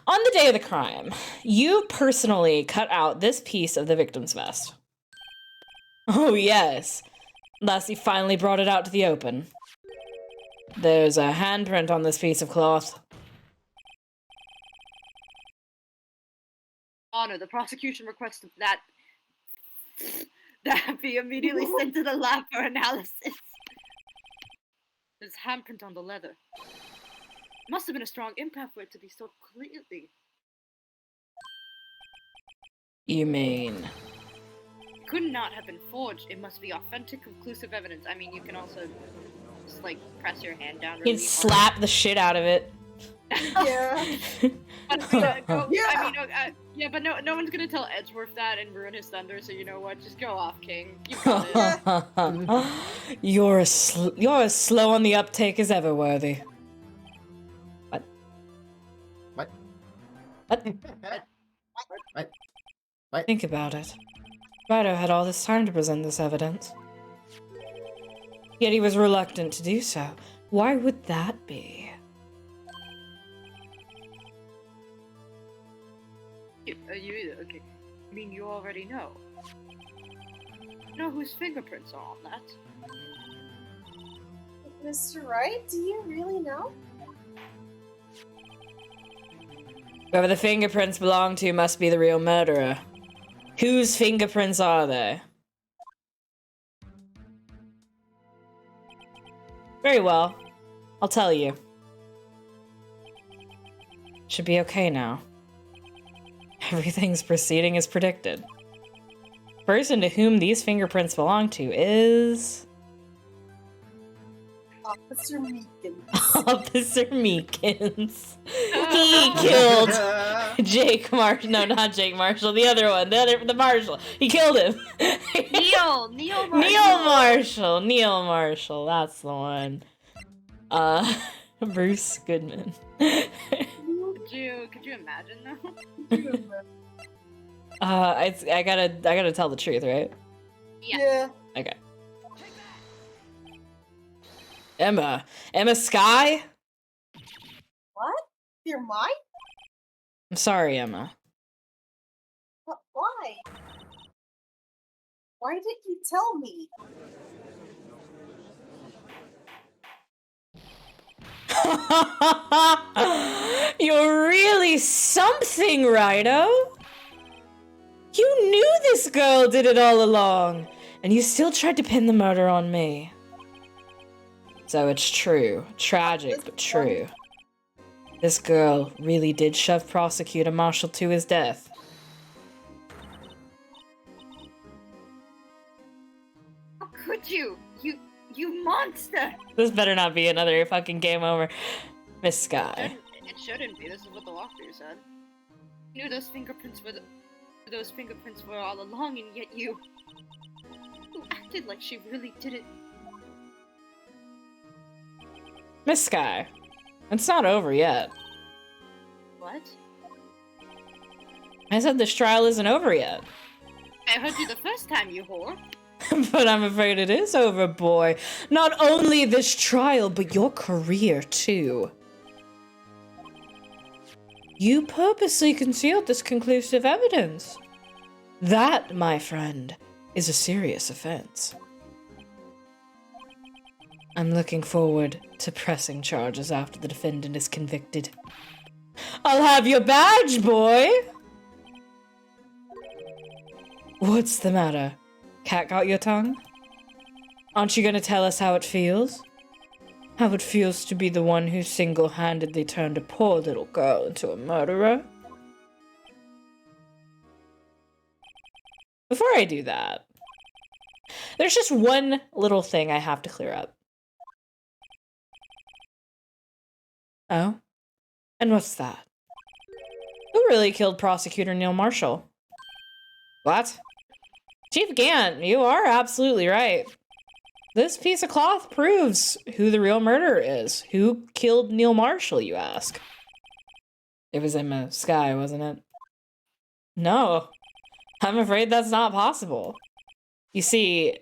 On the day of the crime, you personally cut out this piece of the victim's vest. Oh, yes. Lassie finally brought it out to the open. There's a handprint on this piece of cloth. Honor, the prosecution requested that be immediately sent to the lab for analysis. There's a handprint on the leather. Must have been a strong impact for it to be so clearly. You mean? It could not have been forged. It must be authentic, conclusive evidence. I mean, you can also just like press your hand down really You'd slap the shit out of it. Yeah. Yeah, but no one's gonna tell Edgeworth that and ruin his thunder. So you know what? Just go off, King. You got it. You're as slow on the uptake as ever, Worthy. What? What? What? What? Think about it. Wright had all this time to present this evidence. Yet he was reluctant to do so. Why would that be? Okay. I mean, you already know. Know whose fingerprints are on that? Mr. Wright, do you really know? Whoever the fingerprints belong to must be the real murderer. Whose fingerprints are they? Very well. I'll tell you. Should be okay now. Everything's proceeding as predicted. The person to whom these fingerprints belong to is... Officer Meekins. Officer Meekins. He killed Jake Marshall. No, not Jake Marshall. The other one. The Marshall. He killed him. Neil Marshall. Neil Marshall. That's the one. Bruce Goodman. Could you imagine though? I gotta tell the truth, right? Yeah. Okay. Emma Skye? What? You're mine? I'm sorry, Emma. But why? Why didn't you tell me? You're really something, Righto. You knew this girl did it all along, and you still tried to pin the murder on me. So it's true. Tragic, but true. This girl really did shove Prosecutor Marshall to his death. How could you? You monster! This better not be another fucking game over. Miss Skye. It shouldn't be. This is what the walkthrough said. You knew those fingerprints were all along, and yet you acted like she really didn't. Miss Skye. It's not over yet. What? I said this trial isn't over yet. I heard you the first time, you whore. But I'm afraid it is over, boy. Not only this trial, but your career, too. You purposely concealed this conclusive evidence. That, my friend, is a serious offense. I'm looking forward to pressing charges after the defendant is convicted. I'll have your badge, boy! What's the matter? Cat got your tongue? Aren't you gonna tell us how it feels? How it feels to be the one who single-handedly turned a poor little girl into a murderer? Before I do that, there's just one little thing I have to clear up. Oh? And what's that? Who really killed Prosecutor Neil Marshall? What? Chief Gant, you are absolutely right. This piece of cloth proves who the real murderer is. Who killed Neil Marshall, you ask? It was Emma Skye, wasn't it? No. I'm afraid that's not possible. You see,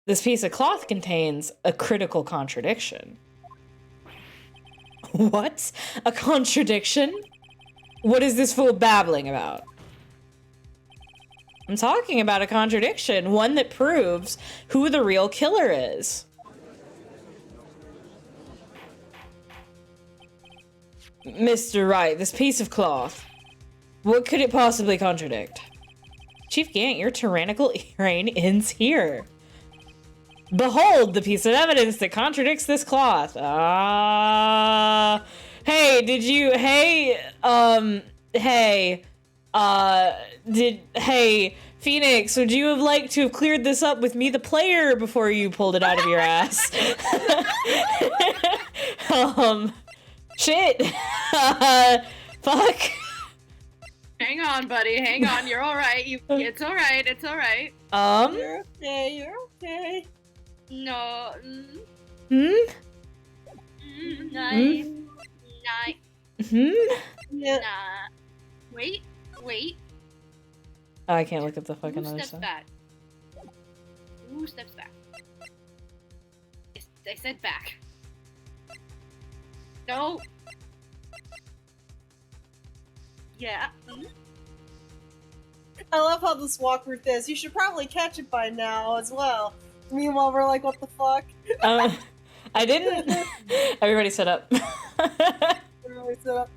this piece of cloth contains a critical contradiction. What? A contradiction? What is this fool babbling about? I'm talking about a contradiction, one that proves who the real killer is. Mr. Wright, this piece of cloth, what could it possibly contradict? Chief Gant, your tyrannical reign ends here. Behold the piece of evidence that contradicts this cloth. Hey, Phoenix, would you have liked to have cleared this up with me, the player, before you pulled it out of your ass? Shit. Fuck. Hang on, buddy. Hang on. You're all right. It's all right. It's all right. You're okay. You're okay. No. Yeah. Nah. Wait. Oh, I can't look at the fucking Who other steps stuff. back? Who steps back? I said back. No. Yeah. I love how this walker is. You should probably catch it by now as well. Meanwhile, we're like, what the fuck? I didn't. Everybody set up. Everybody set up.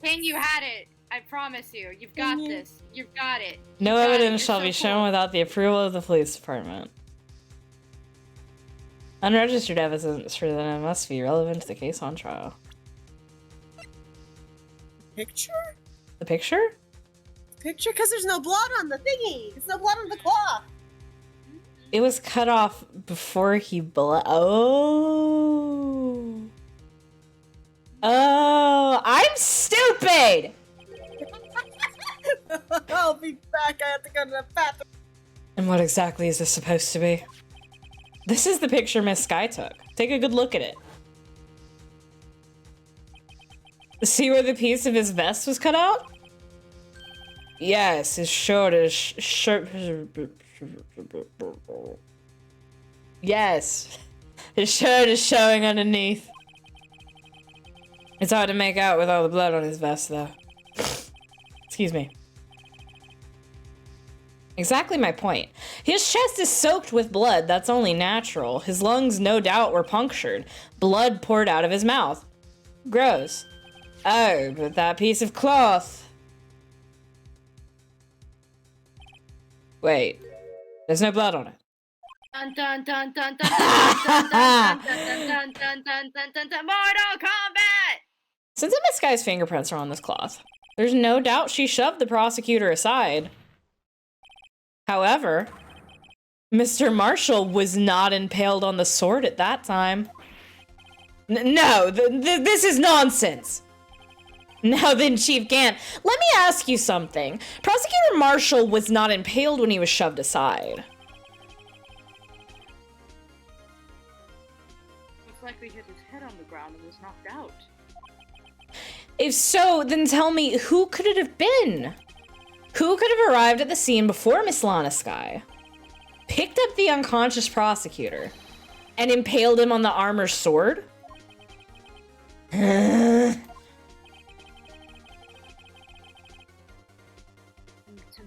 King, you had it. I promise you. You've got this. You've got it. No evidence shall be shown without the approval of the police department. Unregistered evidence for them must be relevant to the case on trial. Picture? The picture? Picture? Because there's no blood on the thingy. There's no blood on the cloth. It was cut off before he Oh, I'm stupid! I'll be back. I have to go to the bathroom. And what exactly is this supposed to be? This is the picture Miss Skye took. Take a good look at it. See where the piece of his vest was cut out? Yes, his shirt is Yes, his shirt is showing underneath. It's hard to make out with all the blood on his vest, though. Excuse me. Exactly my point. His chest is soaked with blood. That's only natural. His lungs, no doubt, were punctured. Blood poured out of his mouth. Gross. Oh, but that piece of cloth. Wait. There's no blood on it. Dun dun dun dun dun dun dun dun dun dun dun dun. Mortal Kombat! Since Emma Skye's fingerprints are on this cloth, there's no doubt she shoved the prosecutor aside. However, Mr. Marshall was not impaled on the sword at that time. No, this is nonsense. Now then, Chief Gant, let me ask you something. Prosecutor Marshall was not impaled when he was shoved aside. Most likely hit his head on the ground and was knocked out. If so, then tell me, who could it have been? Who could have arrived at the scene before Miss Lana Skye, picked up the unconscious prosecutor, and impaled him on the armor's sword? To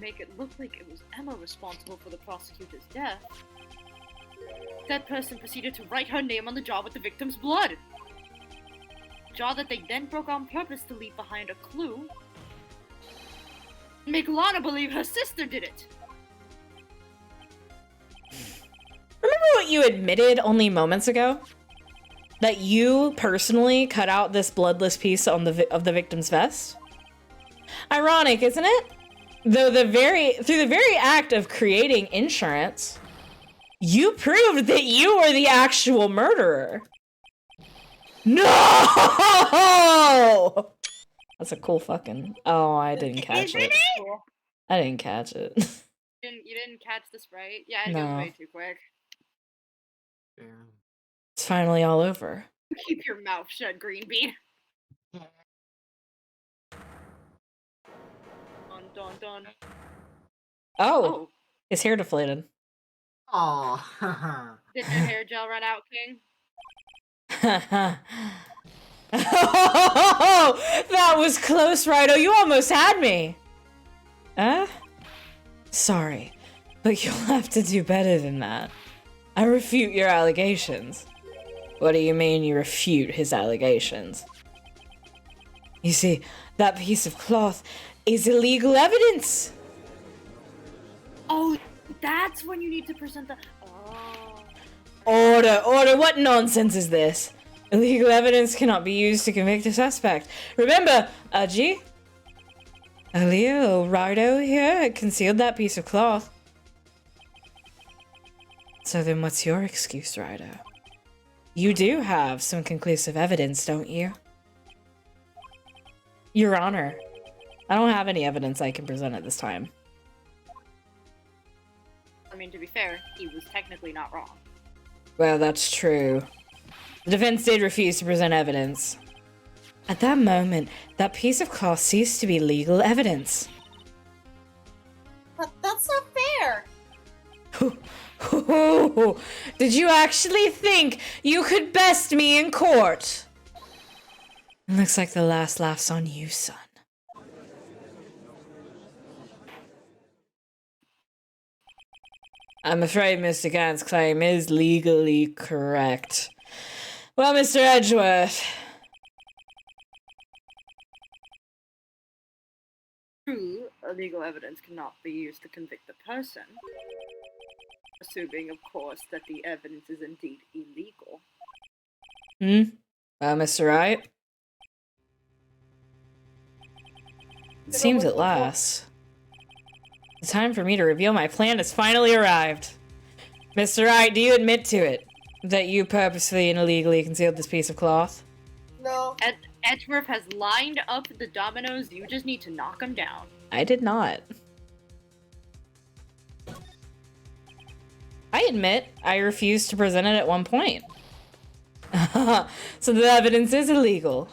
make it look like it was Emma responsible for the prosecutor's death, that person proceeded to write her name on the jar with the victim's blood. A jar that they then broke on purpose to leave behind a clue. Make Lana believe her sister did it. Remember what you admitted only moments ago? That you personally cut out this bloodless piece on of the victim's vest? Ironic, isn't it? Though through the very act of creating insurance, you proved that you were the actual murderer. No! That's a cool fucking... Oh, I didn't catch it. I didn't catch it. You didn't catch the sprite? Yeah, it No. goes way too quick. It's finally all over. Keep your mouth shut, Green Bean. dun, dun. Oh, his hair deflated. Oh. Did your hair gel run out, King? Oh, that was close, Righto. You almost had me. Sorry, but you'll have to do better than that. I refute your allegations. What do you mean you refute his allegations? You see, that piece of cloth is illegal evidence. Oh, that's when you need to present the... Oh. Order, what nonsense is this? Illegal evidence cannot be used to convict a suspect. Remember, Aji? Leo, Righto here concealed that piece of cloth. So then what's your excuse, Righto? You do have some conclusive evidence, don't you? Your Honor, I don't have any evidence I can present at this time. I mean, to be fair, he was technically not wrong. Well, that's true. The defense did refuse to present evidence. At that moment, that piece of cloth ceased to be legal evidence. But that's not fair. Did you actually think you could best me in court? It looks like the last laugh's on you, son. I'm afraid Mr. Gant's claim is legally correct. Well, Mr. Edgeworth. True, illegal evidence cannot be used to convict the person. Assuming, of course, that the evidence is indeed illegal. Well, Mr. Wright? It seems at last. The time for me to reveal my plan has finally arrived. Mr. Wright, do you admit to it? That you purposefully and illegally concealed this piece of cloth? No. Edgeworth has lined up the dominoes, you just need to knock them down. I did not. I admit, I refused to present it at one point. So the evidence is illegal.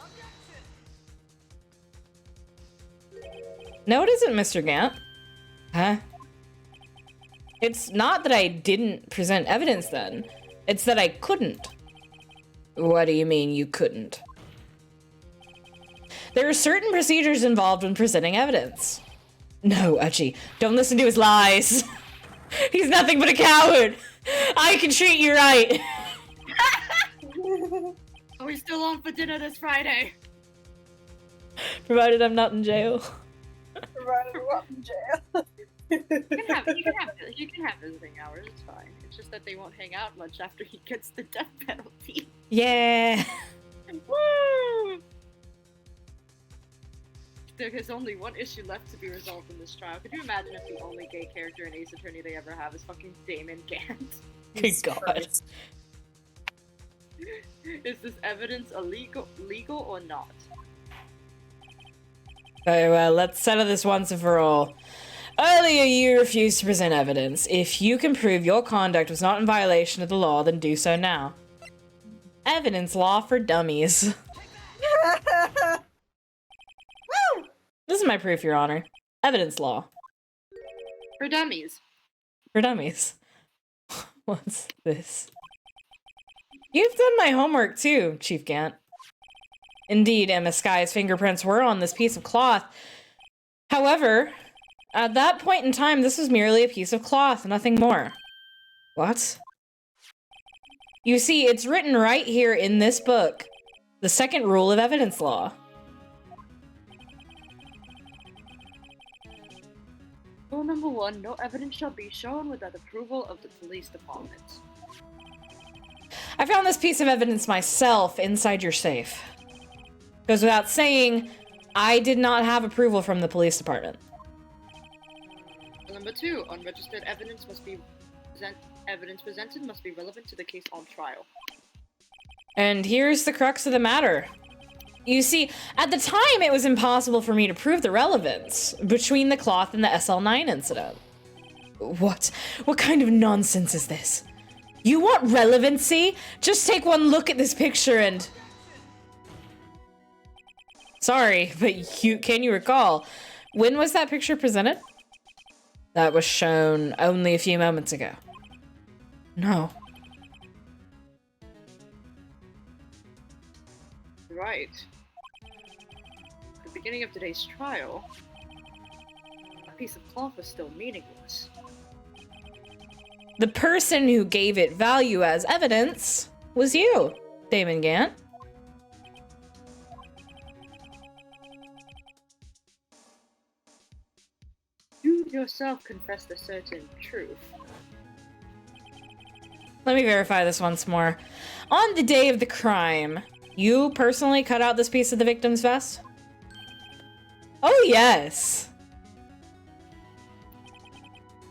No, it isn't, Mr. Gant. Huh? It's not that I didn't present evidence then. It's that I couldn't. What do you mean you couldn't? There are certain procedures involved when presenting evidence. No, Uchi, don't listen to his lies. He's nothing but a coward. I can treat you right. Are we still on for dinner this Friday? Provided I'm not in jail. Provided we're not in jail. You can have visiting hours, it's fine. It's just that they won't hang out much after he gets the death penalty. Yeah. Woo! There is only one issue left to be resolved in this trial. Could you imagine if the only gay character in Ace Attorney they ever have is fucking Damon Gant? Good God. Is this evidence legal or not? Very well, let's settle this once and for all. Earlier, you refused to present evidence. If you can prove your conduct was not in violation of the law, then do so now. Evidence law for dummies. This is my proof, Your Honor. Evidence law. For dummies. For dummies. What's this? You've done my homework too, Chief Gant. Indeed, Emma Sky's fingerprints were on this piece of cloth. However, at that point in time, this was merely a piece of cloth, nothing more. What? You see, it's written right here in this book. The second rule of evidence law. Rule number 1, no evidence shall be shown without approval of the police department. I found this piece of evidence myself inside your safe. Goes without saying, I did not have approval from the police department. Rule number 2, unregistered evidence presented must be relevant to the case on trial. And here's the crux of the matter. You see, at the time, it was impossible for me to prove the relevance between the cloth and the SL9 incident. What? What kind of nonsense is this? You want relevancy? Just take one look at this picture and... Sorry, but can you recall? When was that picture presented? That was shown only a few moments ago. No. Right. At the beginning of today's trial, a piece of cloth was still meaningless. The person who gave it value as evidence was you, Damon Gant. You yourself confessed a certain truth. Let me verify this once more. On the day of the crime, you personally cut out this piece of the victim's vest? Oh, yes.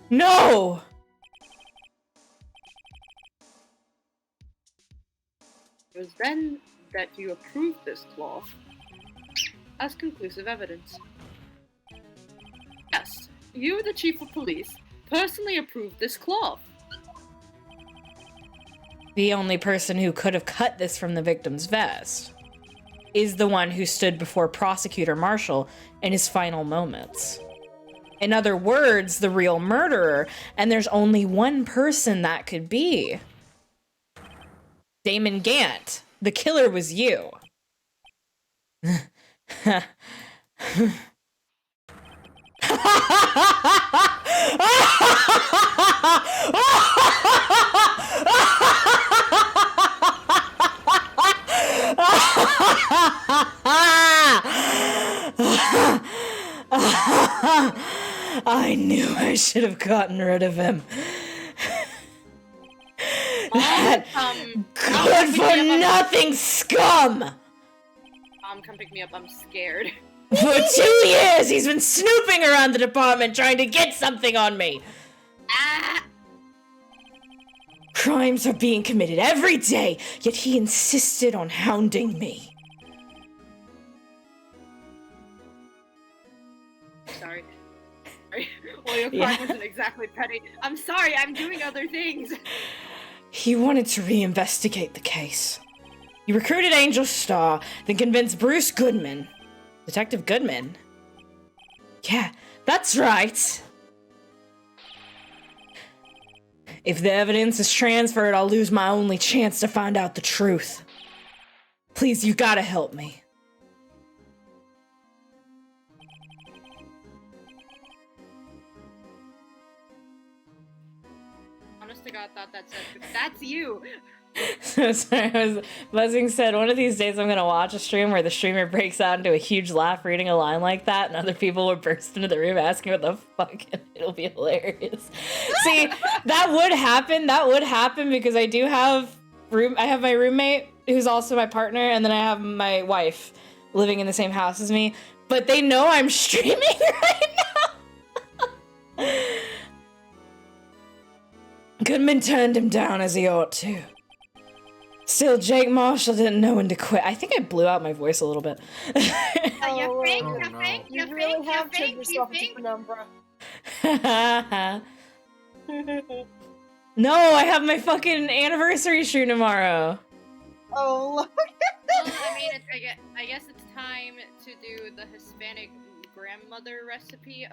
No! It was then that you approved this cloth as conclusive evidence. Yes, you, the chief of police, personally approved this cloth. The only person who could have cut this from the victim's vest is the one who stood before Prosecutor Marshall in his final moments. In other words, the real murderer, and there's only one person that could be. Damon Gant. The killer was you. I knew I should have gotten rid of him. That good for nothing scum! Come pick me up, I'm scared. For 2 years, he's been snooping around the department trying to get something on me. Ah! Crimes are being committed every day, yet he insisted on hounding me. Sorry. Well, your crime wasn't exactly petty. I'm sorry, I'm doing other things. He wanted to reinvestigate the case. He recruited Angel Starr, then convinced Bruce Goodman. Detective Goodman? Yeah, that's right. If the evidence is transferred, I'll lose my only chance to find out the truth. Please, you gotta help me. Honest to God, thought that said, that's you. So sorry, Buzzing said, one of these days I'm gonna watch a stream where the streamer breaks out into a huge laugh reading a line like that, and other people will burst into the room asking what the fuck, and it'll be hilarious. See, that would happen because I do have I have my roommate who's also my partner, and then I have my wife living in the same house as me, but they know I'm streaming right now. Goodman turned him down as he ought to. Still, Jake Marshall didn't know when to quit. I think I blew out my voice a little bit. You really have turned yourself into Penumbra. No, I have my fucking anniversary stream tomorrow. Oh, look. Well, I mean, I guess it's time to do the Hispanic grandmother recipe.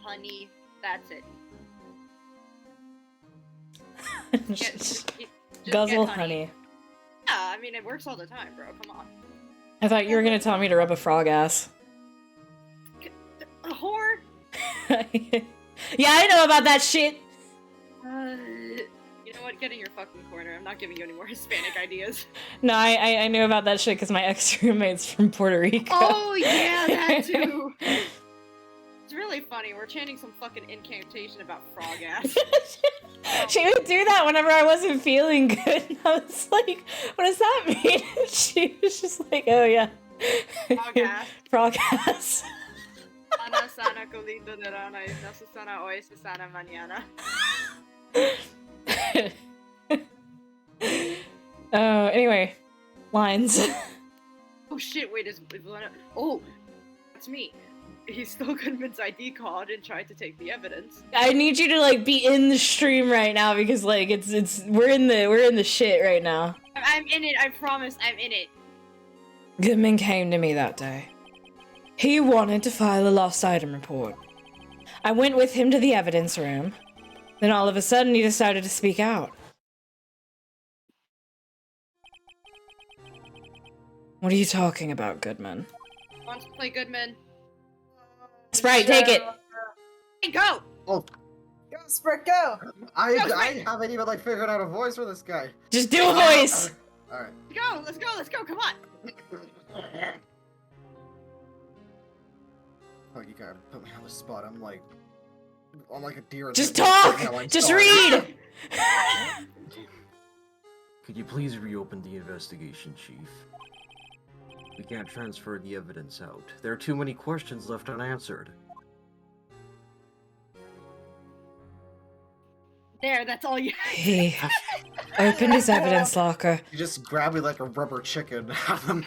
Honey, that's it. Just Guzzle get honey. Yeah, I mean, it works all the time, bro. Come on. I thought you were gonna tell me to rub a frog ass. A whore? Yeah, I know about that shit. You know what? Get in your fucking corner. I'm not giving you any more Hispanic ideas. No, I knew about that shit because my ex-roommate's from Puerto Rico. Oh, yeah, that too. It's really funny. We're chanting some fucking incantation about frog ass. She would do that whenever I wasn't feeling good. And I was like, what does that mean? And she was just like, oh yeah. Frog ass. Frog ass. Ana sana colito de rana y no se sana hoy, se sana mañana. Anyway. Lines. Oh shit, wait, oh, that's me. He stole Goodman's ID card and tried to take the evidence. I need you to like be in the stream right now because like we're in the shit right now. I'm in it, I promise, I'm in it. Goodman came to me that day. He wanted to file a lost item report. I went with him to the evidence room. Then all of a sudden he decided to speak out. What are you talking about, Goodman? Wants to play Goodman. Sprite, take it! Hey, go! Oh, Go, Sprite, go! I haven't even like figured out a voice for this guy. Just do a voice! Alright. Let's go, come on! Oh, you gotta put me on the spot. I'm like a deer. Just talk! Just read! Could you please reopen the investigation, Chief? We can't transfer the evidence out. There are too many questions left unanswered. There, that's all you He opened his evidence locker, You just grab me like a rubber chicken. and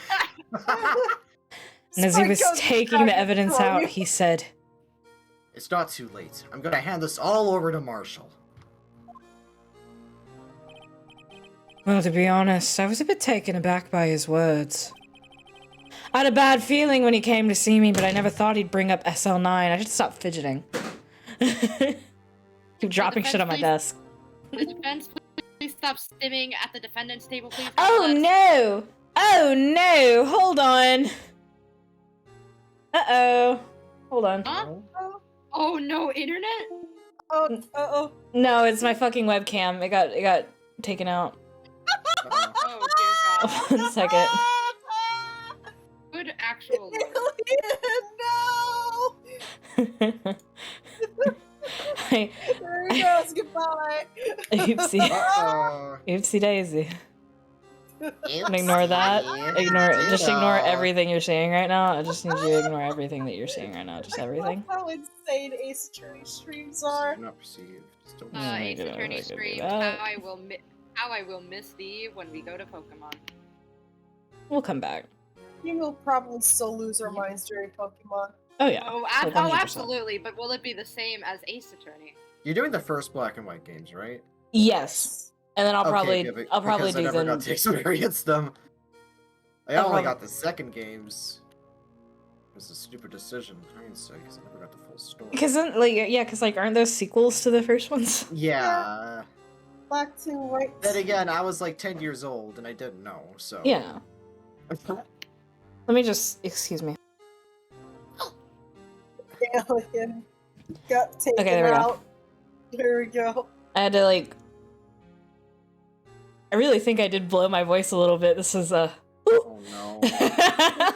as he was taking the evidence out, he said, It's not too late. I'm gonna hand this all over to Marshall. well, to be honest, I was a bit taken aback by his words. I had a bad feeling when he came to see me, but I never thought he'd bring up SL9. I should stop fidgeting. Keep dropping shit on my desk. The defense, please stop stimming at the defendant's table, please. Oh no! Oh no! Hold on. Uh-oh. Hold on. Huh? Oh no, internet? Oh. No, it's my fucking webcam. It got taken out. Oh dear God. 1 second. Good actual Lord. No! There he goes, goodbye! Oopsie. Uh-oh. Oopsie daisy. Ignore that. Ignore everything you're saying right now. I just need you to ignore everything that you're saying right now. Just everything. How insane Ace Attorney streams are. Not perceived. Still Ace gonna Attorney do stream. that. How I will miss thee when we go to Pokemon. We'll come back. You will probably still lose our minds during Pokemon. Oh yeah. Oh, Like 100%. absolutely. But will it be the same as Ace Attorney? You're doing the first Black and White games, right? Yes. And then I'll probably good, I'll probably because I do never the got to experience them. I I'll only prob- got the second games. It was a stupid decision, hindsight, because I never got the full story. because aren't those sequels to the first ones? Yeah. Black to White. Then again, I was like 10 years old and I didn't know, so. Yeah. Let me just excuse me. Alien got taken Okay, there we go. out. There we go. I had to I really think I did blow my voice a little bit. This is Oh no. I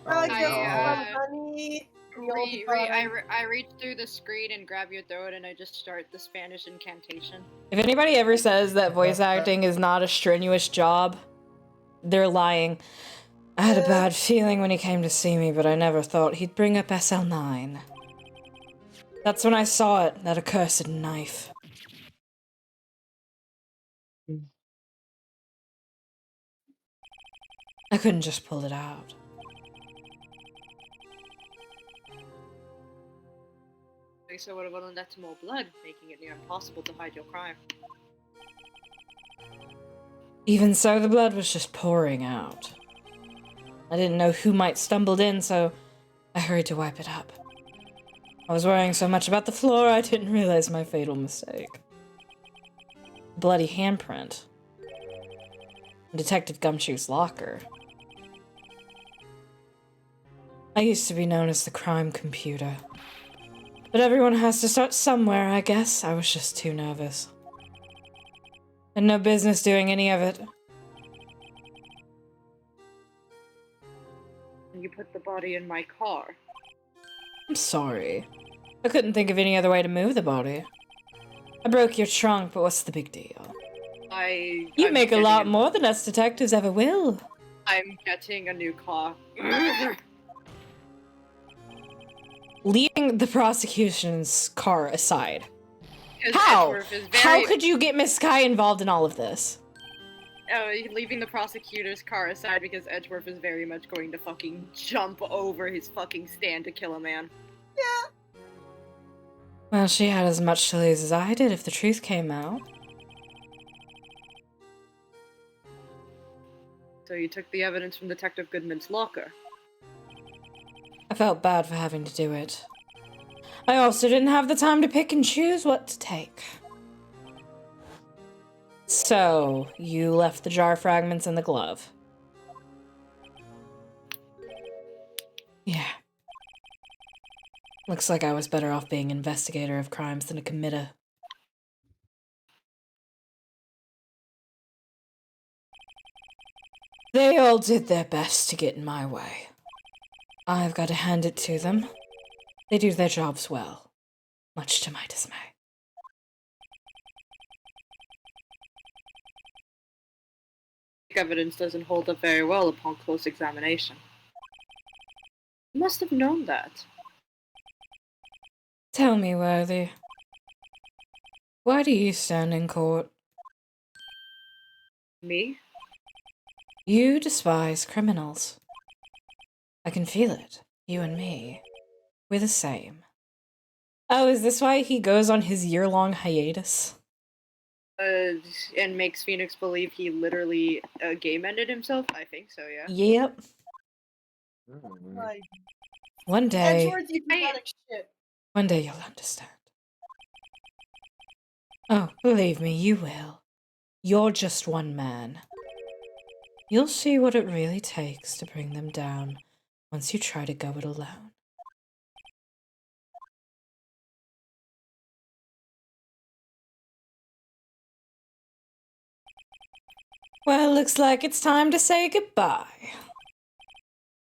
Oh, guess I, honey. You'll be fine. I reach through the screen and grab your throat and I just start the Spanish incantation. If anybody ever says that voice acting is not a strenuous job, they're lying. I had a bad feeling when he came to see me, but I never thought he'd bring up SL9. That's when I saw it, that accursed knife. I couldn't just pull it out. So would have let to more blood, making it near impossible to hide your crime. Even so, the blood was just pouring out. I didn't know who might stumbled in, so I hurried to wipe it up. I was worrying so much about the floor, I didn't realize my fatal mistake. Bloody handprint. Detective Gumshoe's locker. I used to be known as the crime computer. But everyone has to start somewhere, I guess. I was just too nervous. And no business doing any of it. You put the body in my car. I'm sorry. I couldn't think of any other way to move the body. I broke your trunk, but what's the big deal? You I'm make a getting lot more than us detectives ever will. I'm getting a new car. Leaving the prosecution's car aside. 'Cause How? Edgeworth is How very- could you get Miss Sky involved in all of this? leaving the prosecutor's car aside because Edgeworth is very much going to fucking jump over his fucking stand to kill a man. Well, she had as much to lose as I did if the truth came out. So you took the evidence from Detective Goodman's locker. I felt bad for having to do it. I also didn't have the time to pick and choose what to take. So, you left the jar fragments in the glove. Yeah. Looks like I was better off being investigator of crimes than a committer. They all did their best to get in my way. I've got to hand it to them. They do their jobs well, much to my dismay. Evidence doesn't hold up very well upon close examination. You must have known that. Tell me, Worthy. Why do you stand in court? Me? You despise criminals. I can feel it. You and me. We're the same. Oh, is this why he goes on his year-long hiatus? And makes Phoenix believe he literally game-ended himself? I think so, yeah. Yep. Like, One day... Edgeworth, you pathetic shit. One day you'll understand. Oh, believe me, you will. You're just one man. You'll see what it really takes to bring them down once you try to go it alone. Well, looks like it's time to say goodbye.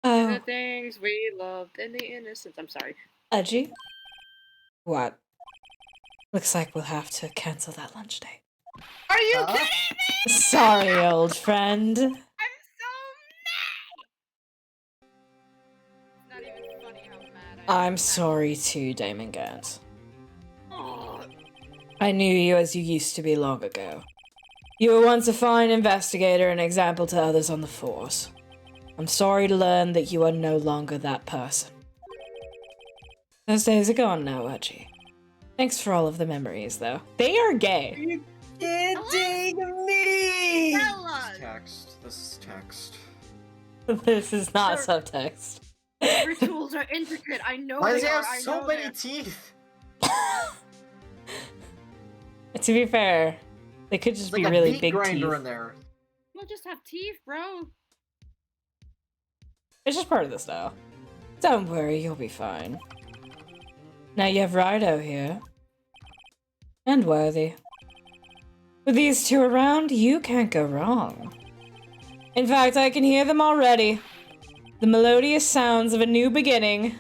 Oh, The things we loved and the innocence. I'm sorry. Edgy? What? Looks like we'll have to cancel that lunch date. Are you Huh? kidding me? Sorry, old friend. I'm so mad! It's not even funny how mad I am. I'm sorry too, Damon Gant. Oh, I knew you as you used to be long ago. You were once a fine investigator and example to others on the force. I'm sorry to learn that you are no longer that person. Those days are gone now, Edgy. Thanks for all of the memories, though. They are gay. You kidding me? tell us! Text. This is text. This is not Sure. subtext. Rituals are intricate. I know Why they does he have are. I so know many they're- teeth? To be fair, they could just It's like be a really meat big grinder teeth. in there. We'll just have teeth, bro. It's just part of the style. Don't worry, you'll be fine. Now you have Rido here. And Worthy. With these two around, you can't go wrong. In fact, I can hear them already. The melodious sounds of a new beginning.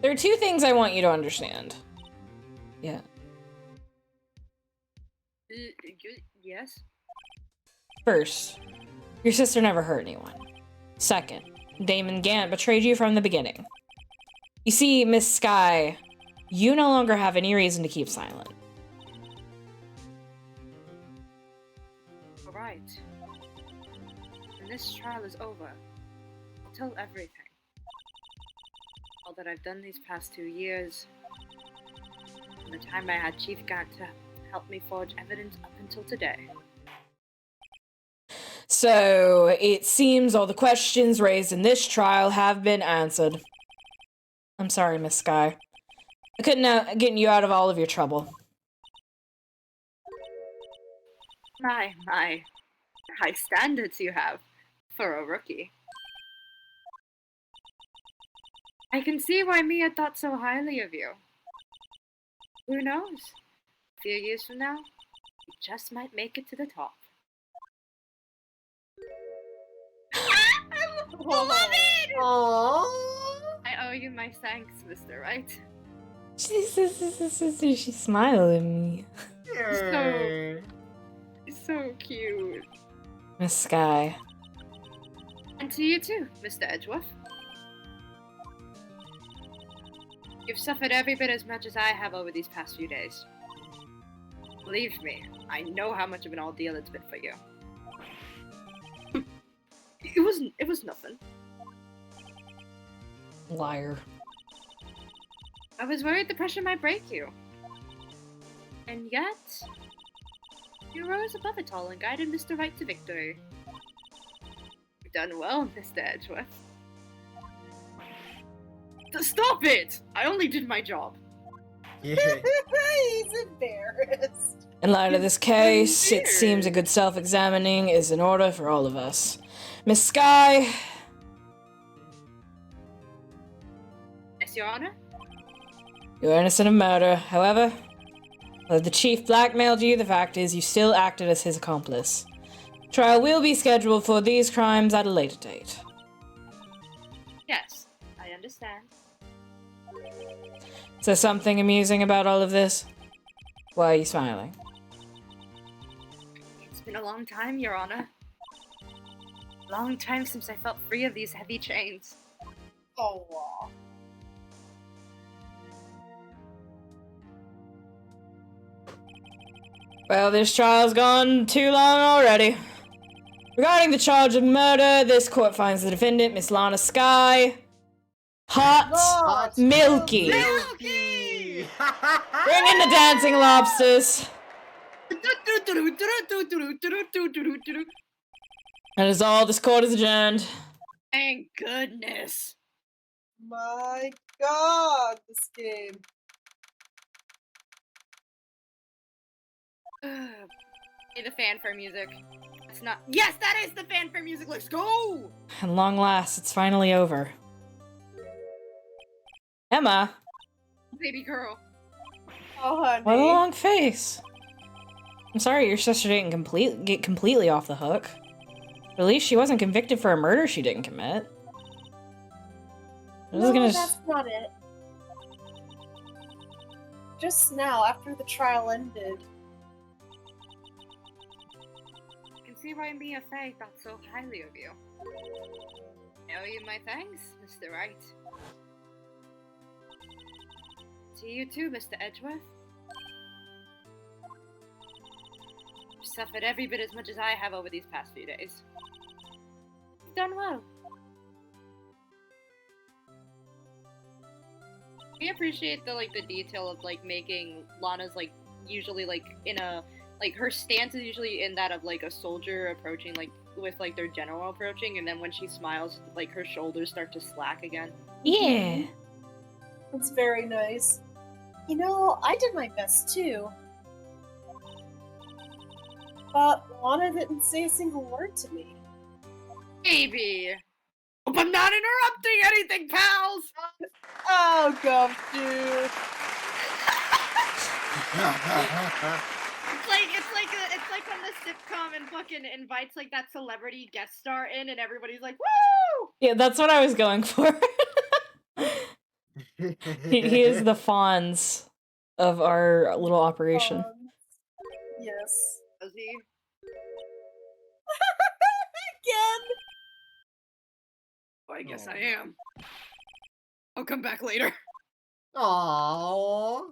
There are two things I want you to understand. Yeah. Yes? First, your sister never hurt anyone. Second, Damon Gant betrayed you from the beginning. You see, Miss Sky, you no longer have any reason to keep silent. Alright. When this trial is over, I'll tell everything. All that I've done these past 2 years. And the time I had Chief Gant to help me forge evidence up until today. So, it seems all the questions raised in this trial have been answered. I'm sorry, Miss Sky. I couldn't get you out of all of your trouble. My high standards you have for a rookie. I can see why Mia thought so highly of you. Who knows? A few years from now, you just might make it to the top. I love it! Aww. I owe you my thanks, Mr. Wright. She's smiling at me. So cute. Miss Sky. And to you too, Mr. Edgeworth. You've suffered every bit as much as I have over these past few days. Believe me, I know how much of an ordeal it's been for you. It was nothing. Liar. I was worried the pressure might break you. And yet, You rose above it all and guided Mr. Wright to victory. You've done well, Mr. Edgeworth. Stop it! I only did my job. Yeah. He's embarrassed. In light of this case, it seems a good self-examining is in order for all of us. Miss Sky, Yes, Your Honor? you're innocent of murder. However, though the chief blackmailed you, the fact is you still acted as his accomplice. Trial will be scheduled for these crimes at a later date. Yes, I understand. Is there something amusing about all of this? Why are you smiling? It's been a long time, Your Honor. Long time since I felt free of these heavy chains. Oh, wow. Well, this trial's gone too long already. Regarding the charge of murder, this court finds the defendant, Miss Lana Sky, hot, milky. Milky! Bring in the dancing lobsters. That is all. This court is adjourned. Thank goodness. My god, this game. Hey, the fanfare music. It's not. Yes, that is the fanfare music. Let's go. At long last, it's finally over. Emma, Baby girl. Oh, honey. what a long face. I'm sorry your sister didn't get completely off the hook. At least she wasn't convicted for a murder she didn't commit. No, that's not it. Just now, after the trial ended. I can see why me and Faye thought so highly of you. I owe you my thanks, Mr. Wright. To you too, Mr. Edgeworth. You've suffered every bit as much as I have over these past few days. You've done well. We appreciate the detail of making Lana's usually in a her stance is usually in that of a soldier approaching with their general approaching, and then when she smiles her shoulders start to slack again. Yeah. It's very nice. You know, I did my best too. But Lana didn't say a single word to me. Baby! Hope I'm not interrupting anything, pals! Oh, go, dude. It's like when the sitcom and fucking invites that celebrity guest star in and everybody's like, woo! Yeah, that's what I was going for. he is the Fonz of our little operation. Yes. Does he? Again! Well, I guess I am. I'll come back later. Aww.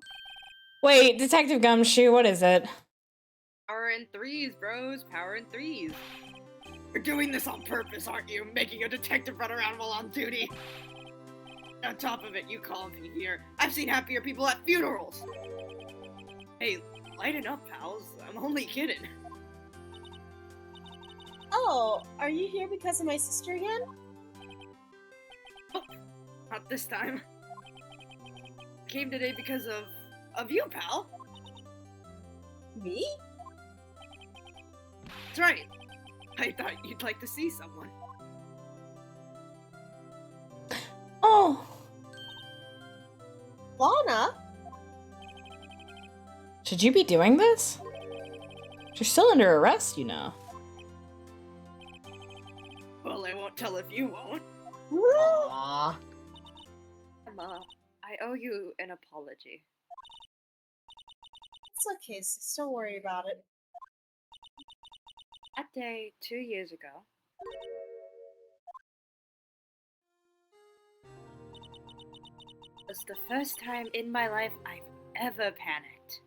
Wait, Detective Gumshoe, what is it? Power in threes, bros. Power in threes. You're doing this on purpose, aren't you? Making a detective run around while on duty. On top of it, you call me here. I've seen happier people at funerals. Hey, lighten up, pals. I'm only kidding. Oh, are you here because of my sister again? Oh, not this time. Came today because of you, pal. Me? That's right. I thought you'd like to see someone. Oh, Lana? should you be doing this? You're still under arrest, you know. Well, I won't tell if you won't. Aww. Emma, I owe you an apology. It's okay, sis. Don't worry about it. That day, 2 years ago, was the first time in my life I've ever panicked.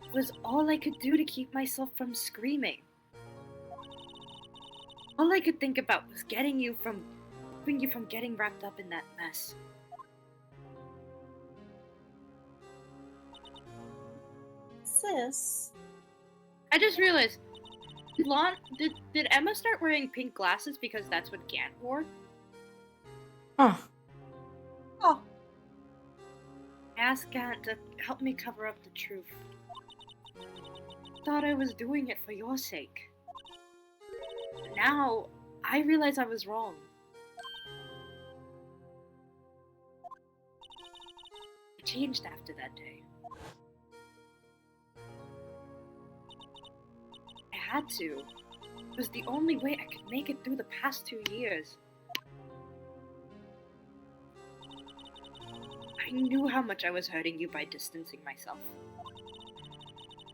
It was all I could do to keep myself from screaming. All I could think about was keeping you from getting wrapped up in that mess. Sis. I just realized, did Emma start wearing pink glasses because that's what Gant wore? Huh. Oh, I asked Gant to help me cover up the truth. Thought I was doing it for your sake. Now, I realize I was wrong. I changed after that day. I had to. It was the only way I could make it through the past 2 years. I knew how much I was hurting you by distancing myself.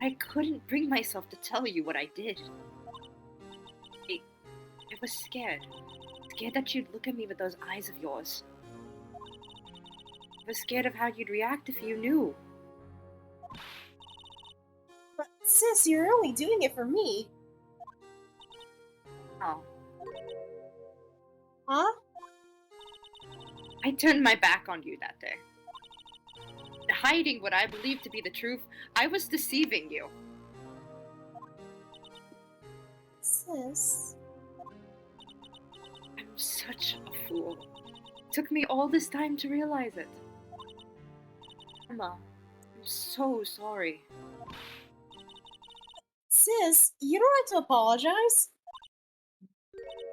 I couldn't bring myself to tell you what I did. I was scared. Scared that you'd look at me with those eyes of yours. I was scared of how you'd react if you knew. but sis, you're only doing it for me. Oh. Huh? I turned my back on you that day. Hiding what I believed to be the truth, I was deceiving you. Sis. I'm such a fool. It took me all this time to realize it. Emma, I'm so sorry. Sis, you don't have to apologize.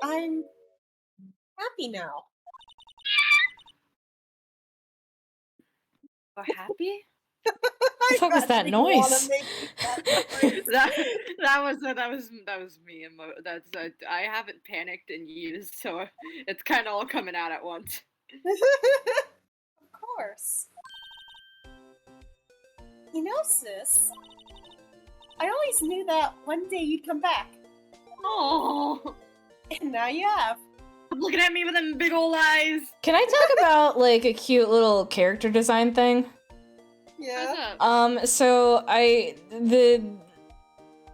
I'm happy now. You're happy? The fuck was that actually wanna noise? make that that was me. I haven't panicked in years, so it's kind of all coming out at once. Of course. You know, sis, I always knew that one day you'd come back. Oh, And now you have. looking at me with them big old eyes. Can I talk about like a cute little character design thing? Yeah. What's up? So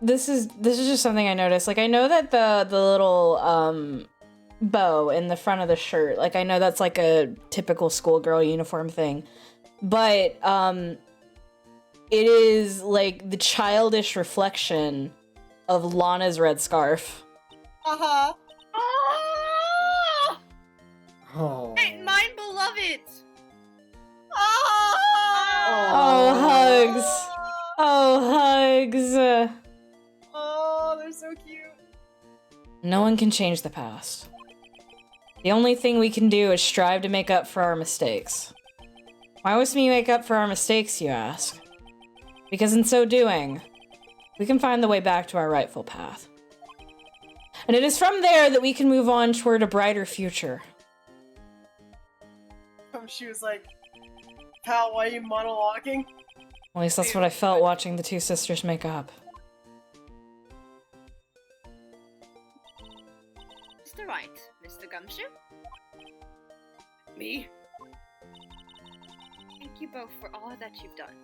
this is just something I noticed. Like I know that the little bow in the front of the shirt, like I know that's like a typical schoolgirl uniform thing. But it is like the childish reflection of Lana's red scarf. Uh-huh. Oh, Oh. hey, mine beloved. Oh, hugs. Oh, hugs. Oh, they're so cute. No one can change the past. The only thing we can do is strive to make up for our mistakes. Why must we make up for our mistakes, you ask? Because in so doing, we can find the way back to our rightful path. And it is from there that we can move on toward a brighter future. She was like, pal, why are you monologuing? At least that's what I felt watching the two sisters make up. Mr. Wright, Mr. Gumshoe? Me? Thank you both for all that you've done.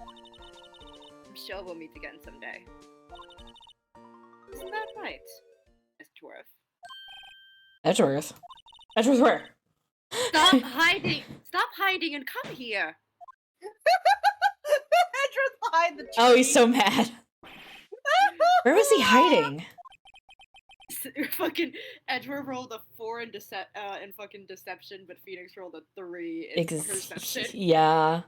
I'm sure we'll meet again someday. Isn't that right, Edgeworth? Edgeworth? Edgeworth where? Stop hiding! Stop hiding and come here! Edward behind the tree. Oh, he's so mad. Where was he hiding? Fucking Edgeworth rolled a 4 in fucking deception, but Phoenix rolled a 3 in perception. Yeah.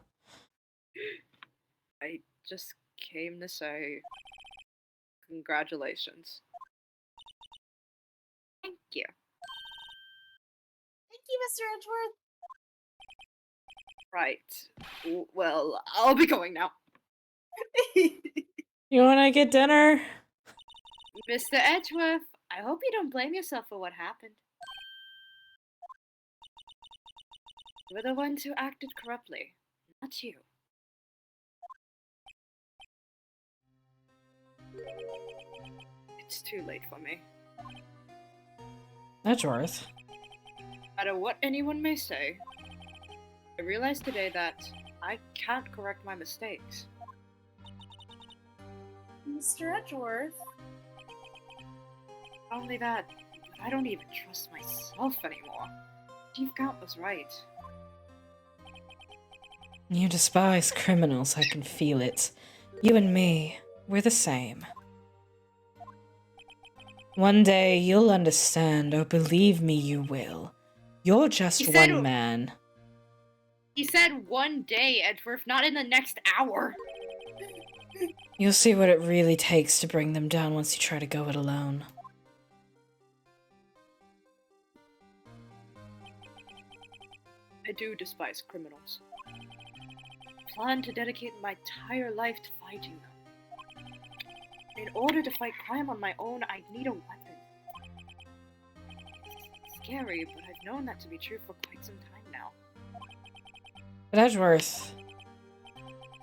I just came to say congratulations. Thank you. Thank you, Mr. Edgeworth. Right. Well, I'll be going now. You wanna get dinner? Mr. Edgeworth, I hope you don't blame yourself for what happened. You were the ones who acted corruptly, not you. It's too late for me. Edgeworth. No matter what anyone may say, I realized today that I can't correct my mistakes. Mr. Edgeworth. Not only that, but I don't even trust myself anymore. Chief Count was right. You despise criminals, I can feel it. You and me, we're the same. One day you'll understand, or believe me, you will. You're just He said- one man. He said one day, Edgeworth, not in the next hour. You'll see what it really takes to bring them down once you try to go it alone. I do despise criminals. I plan to dedicate my entire life to fighting them. In order to fight crime on my own, I need a weapon. It's scary, but I've known that to be true for quite some time now. But Edgeworth,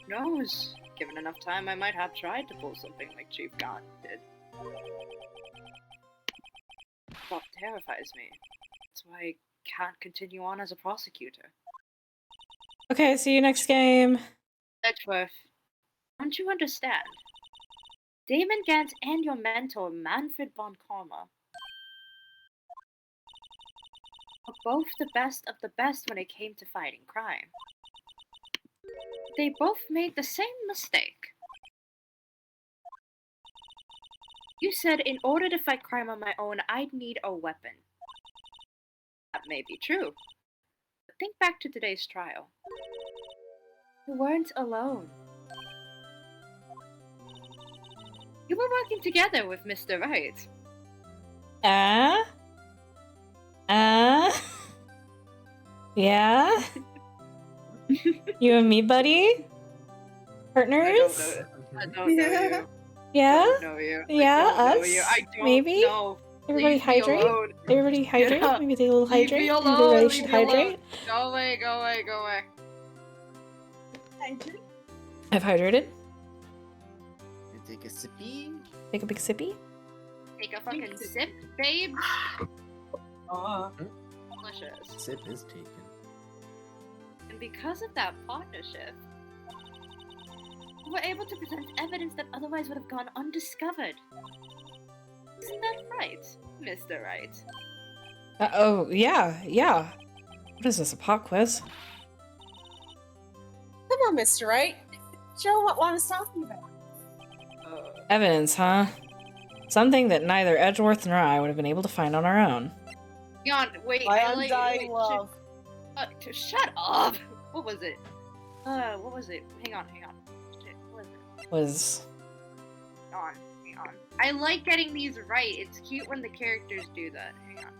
Who knows? Given enough time, I might have tried to pull something like Chief Gaunt did. Thought terrifies me. That's why I can't continue on as a prosecutor. okay, see you next game. Edgeworth, don't you understand? Damon Gant and your mentor, Manfred von Karma, are both the best of the best when it came to fighting crime. They both made the same mistake. You said in order to fight crime on my own, I'd need a weapon. That may be true. But think back to today's trial. You weren't alone. You were working together with Mr. Wright. Yeah? You and me, buddy? Partners? I don't know you. Yeah? I don't know you. Yeah, I don't know us? you. I don't Maybe? know. Everybody Leave me hydrate? alone. Everybody hydrate? Yeah. Maybe take a little Leave hydrate? me Maybe alone. everybody Leave should me alone. hydrate? Go away, go away, go away. I've hydrated. Take a sippy. Take a big sippy. Take a fucking sip, babe. Delicious. Sip is taken. And because of that partnership, we were able to present evidence that otherwise would have gone undiscovered. Isn't that right, Mr. Wright? Oh, yeah. What is this, a pop quiz? Come on, Mr. Wright. Show what one is talking about. Evidence, huh? Something that neither Edgeworth nor I would have been able to find on our own. Hang on, wait. My I undying love. Shut up! What was it? What was it? Hang on. Shit, what was it? Hang on. I like getting these right. It's cute when the characters do that. Hang on.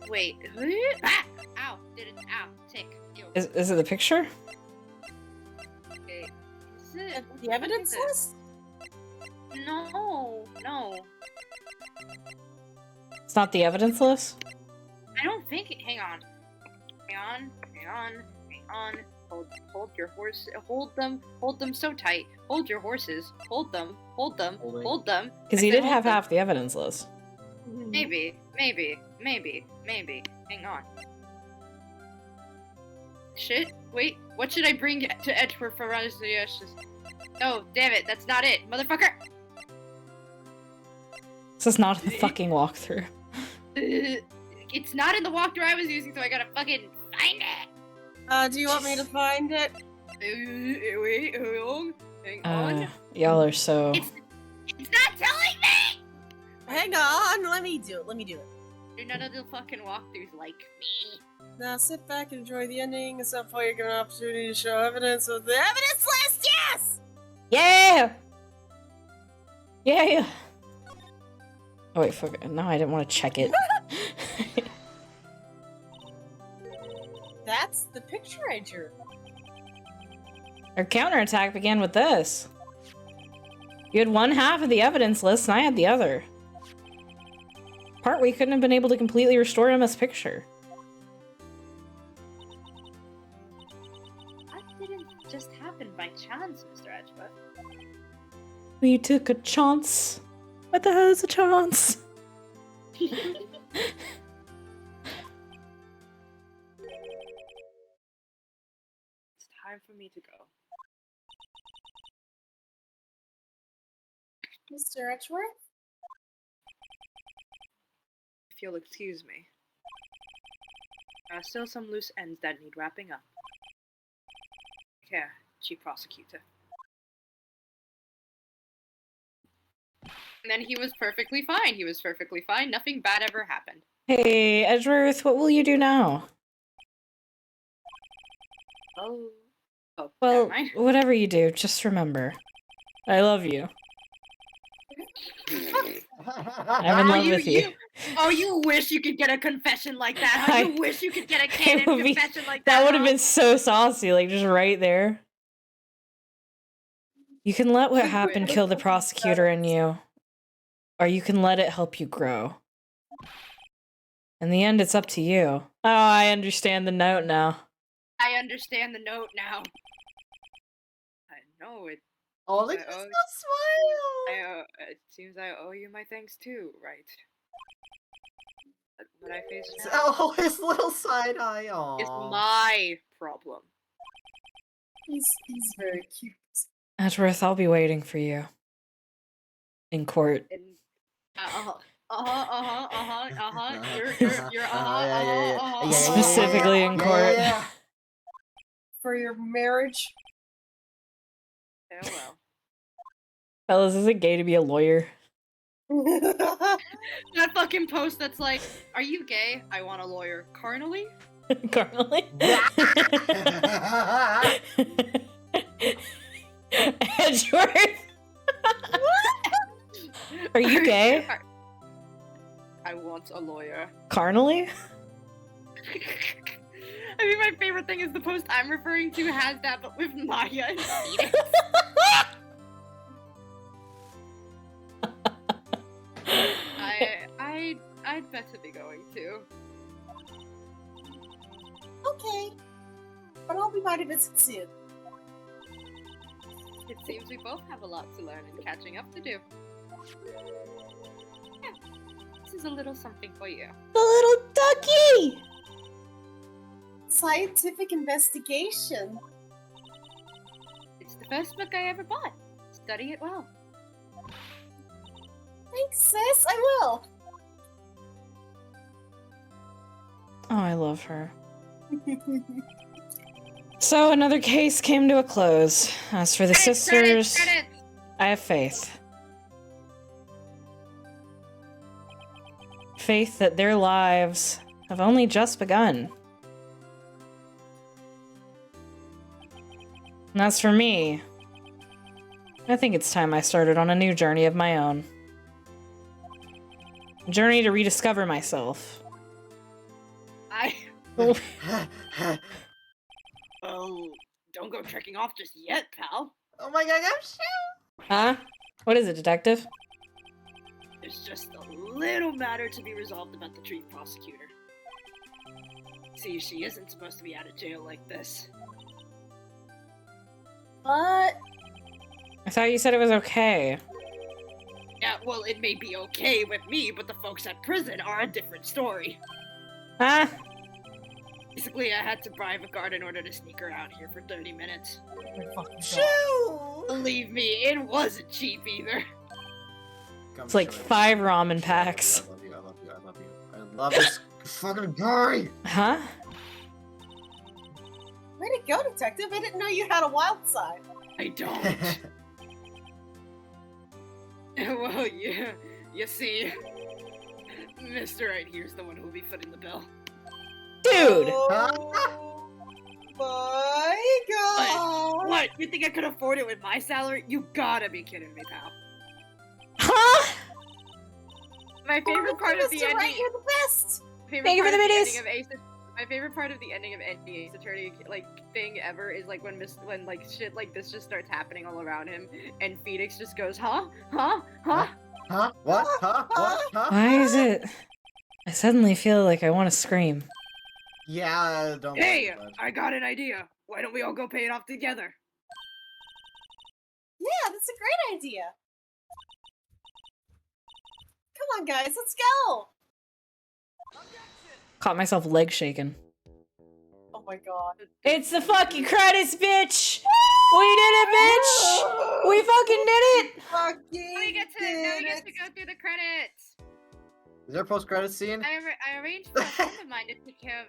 Wait. Ah! Ow! Ow! Tick. Ew. Is it the picture? Okay. Is it? The evidence What is list? it? No. It's not the evidence list? I don't think it. Hang on. Hold your horse. Hold them so tight. Hold your horses. Hold them. Hold them. Because he did have half the evidence list. Maybe. Hang on. Shit. Wait. What should I bring to Edgeworth for Rise the Ashes? No, damn it. That's not it, motherfucker. This is not the fucking walkthrough. It's not in the walkthrough I was using, so I gotta fucking find it. Do you want me to find it? Wait, hang on. Y'all are so... It's not telling me! Hang on, let me do it. None of the fucking walkthroughs like me. Now sit back and enjoy the ending. At some point, you're given an opportunity to show evidence of the evidence list. Yes. Yeah! Oh wait, fuck it. No, I didn't want to check it. That's the picture I drew. Our counterattack began with this. You had one half of the evidence list, and I had the other. Part we couldn't have been able to completely restore Emma's picture. That didn't just happen by chance, Mr. Edgeworth. We took a chance. What the hell is a chance? It's time for me to go. Mr. Edgeworth? If you'll excuse me. There are still some loose ends that need wrapping up. care, Chief Prosecutor. And then he was perfectly fine. He was perfectly fine. Nothing bad ever happened. Hey, Edgeworth, what will you do now? Oh, never Well, mind. whatever you do, just remember, I love you. I'm in love with you. Oh, you wish you could get a confession like that. Huh? You wish you could get a canon confession like that. That would have huh? been so saucy, like just right there. You can let what happened kill the prosecutor in you, or you can let it help you grow. In the end, it's up to you. Oh, I understand the note now. I understand the note now. I know it. Oh, look at this little smile! It seems I owe you my thanks too, right? What I face now Oh, his little side eye. Aww. is my problem. He's very cute. Edgeworth, I'll be waiting for you. In court. And, You're Specifically in court. For your marriage. Oh well. Fellas, is it gay to be a lawyer? That fucking post that's like, are you gay? I want a lawyer. Carnally? Carnally? Edgeworth? Are you gay? I want a lawyer. Carnally? I mean, my favorite thing is the post I'm referring to has that, but with Maya and Phoenix. I'd better be going to. Okay. But I'll be mighty bit soon. It seems we both have a lot to learn and catching up to do. Yeah, this is a little something for you. The little ducky! Scientific investigation. It's the first book I ever bought. Study it well. Thanks, sis. I will. Oh, I love her. So another case came to a close. As for the sisters, Credits. I have faith. Faith that their lives have only just begun. And as for me, I think it's time I started on a new journey of my own. A journey to rediscover myself. Oh, don't go trekking off just yet, pal. Oh my god, I'm sure. Huh? What is it, detective? There's just a little matter to be resolved about the chief prosecutor. See, she isn't supposed to be out of jail like this. What? I thought you said it was okay. Yeah, well, it may be okay with me, but the folks at prison are a different story. Huh? Basically, I had to bribe a guard in order to sneak her out here for 30 minutes. Shoo! Believe me, it wasn't cheap either. It's like 5 ramen packs. I love you, I love you, I love you. I love this fucking guy! Huh? Way to go, detective. I didn't know you had a wild side. I don't. Well, you see, Mr. Right here's the one who'll be footing the bill. Dude! Oh my god! What? You think I could afford it with my salary? You gotta be kidding me, pal. Huh? My favorite part of the Mr. Wright, ending. you're the best. Thank you for the biddies. My favorite part of the ending of any Ace Attorney thing ever is like when shit like this just starts happening all around him, and Phoenix just goes, huh? Huh? What? Huh? What? Huh? Why is it... I suddenly feel like I want to scream. Yeah, don't Hey, worry, bud. I got an idea. Why don't we all go pay it off together? Yeah, that's a great idea. Come on, guys, let's go. Caught myself leg shaking. Oh my god. It's the fucking credits, bitch! We did it, bitch! We fucking did it! Fucking Now we get to go through the credits. Is there a post-credit scene? I arranged for a friend of mine to take care of.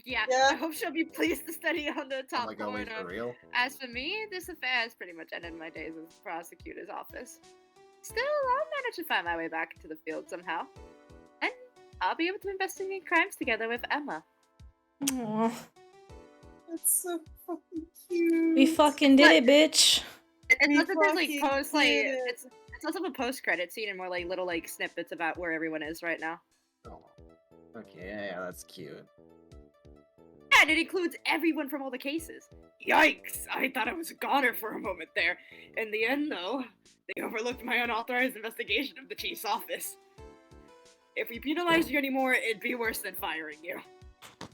Yeah, Yeah. I hope she'll be pleased to study on the top Like, are we corner. for real? As for me, this affair has pretty much ended my days in the prosecutor's office. Still, I'll manage to find my way back into the field somehow. And I'll be able to investigate crimes together with Emma. Aw. That's so fucking cute. We fucking did it, bitch. It's We not that there's like fucking post like did it. it's less of a post credit scene and more like little like snippets about where everyone is right now. Oh. Okay, yeah, that's cute. Yeah, and it includes everyone from all the cases. Yikes! I thought I was a goner for a moment there. In the end, though, they overlooked my unauthorized investigation of the chief's office. If we penalize you anymore, it'd be worse than firing you.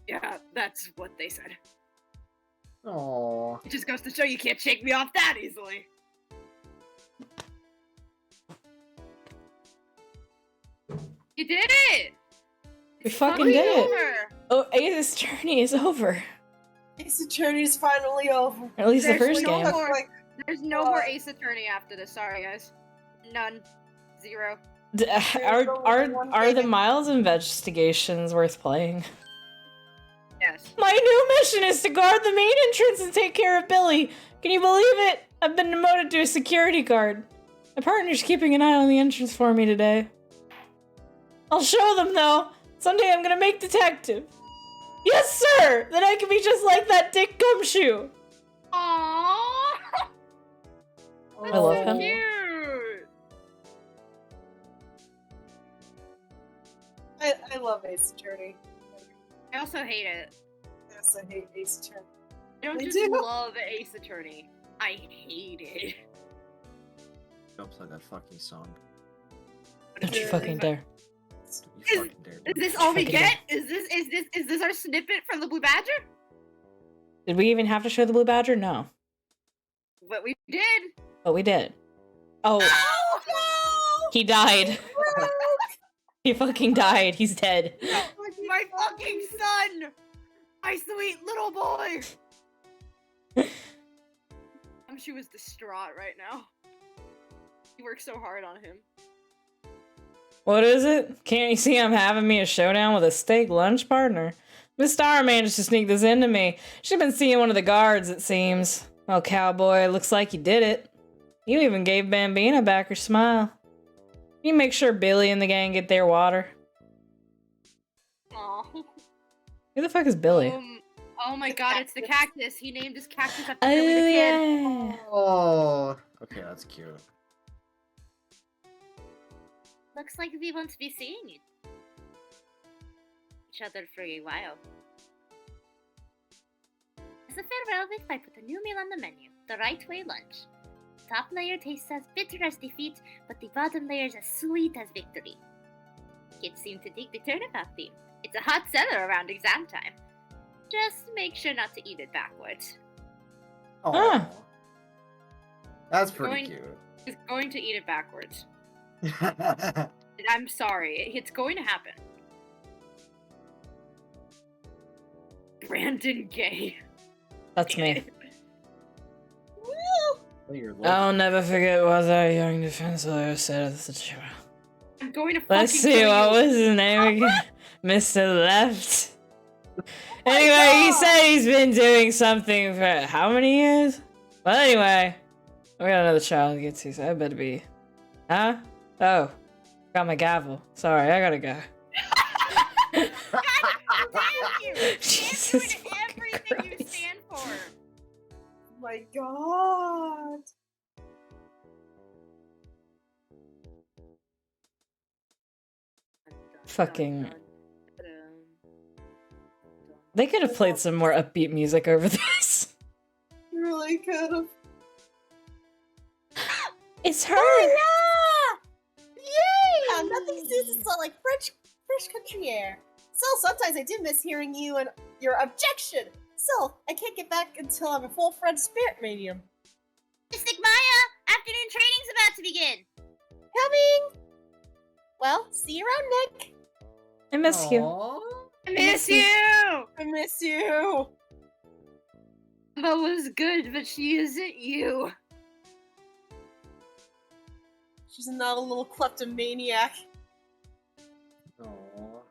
Yeah, that's what they said. Oh. It just goes to show you can't shake me off that easily. You did it! We It's fucking finally did it. over. Oh, Ace's journey is over. Ace Attorney's finally over. Or at least the There's first no game. more. Like, There's no more Ace Attorney after this. Sorry, guys. None. Zero. Are the Miles investigations worth playing? Yes. My new mission is to guard the main entrance and take care of Billy. Can you believe it? I've been demoted to a security guard. My partner's keeping an eye on the entrance for me today. I'll show them, though. Someday I'm gonna make detective. Yes, sir! Then I can be just like that Dick Gumshoe. Aww. I love him. Cute. I love Ace Attorney. I also hate it. Yes, I hate Ace Attorney. I don't Me just too. love Ace Attorney. I hate it. Don't play that fucking song. Don't you fucking dare. You fucking dare. Is this all we Fucking get? Is this our snippet from the Blue Badger? Did we even have to show the Blue Badger? No. But we did. But we did. Oh, Oh he died. He fucking died. He's dead. no! My fucking son! My sweet little boy! She was distraught right now. He worked so hard on him. What is it? Can't you see I'm having me a showdown with a steak lunch partner? Miss Star managed to sneak this into me. She's been seeing one of the guards, it seems. Oh, cowboy, looks like you did it. You even gave Bambina back her smile. You make sure Billy and the gang get their water. Aw. Who the fuck is Billy? Oh my god, it's the cactus. He named his cactus after Oh, Billy the Kid. yeah. Oh. Okay, that's cute. Looks like we won't be seeing each other for a while. As a farewell gift, I put a new meal on the menu, the Right Way lunch. The top layer tastes as bitter as defeat, but the bottom layer is as sweet as victory. Kids seem to dig the turnabout theme. It's a hot seller around exam time. Just make sure not to eat it backwards. Oh. Ah. That's pretty He's going to eat it backwards. cute. I'm sorry, it's going to happen. Brandon Gay. That's me. You're I'll never forget what that young defense lawyer said at the trial. I'm going to Let's fucking see, kill what you. was his name again? Mr. Left. Anyway, he said he's been doing something for how many years? Well, anyway, we got another child to get to, so I better be. Huh? Oh, got my gavel. Sorry, I gotta go. God damn you! Jesus Damn you and fucking everything you Christ. stand for. Oh my god. Fucking. They could have played some more upbeat music over this. You really could have. It's her! Yay! Nothing seems to smell like fresh country air. So sometimes I do miss hearing you and your objection. So I can't get back until I'm a full-fledged spirit medium. Mystic Maya, afternoon training's about to begin. Coming! Well, see you around, Nick. I miss you. I miss you! I miss you. Emma was good, but she isn't you. She's not a little kleptomaniac. Aww.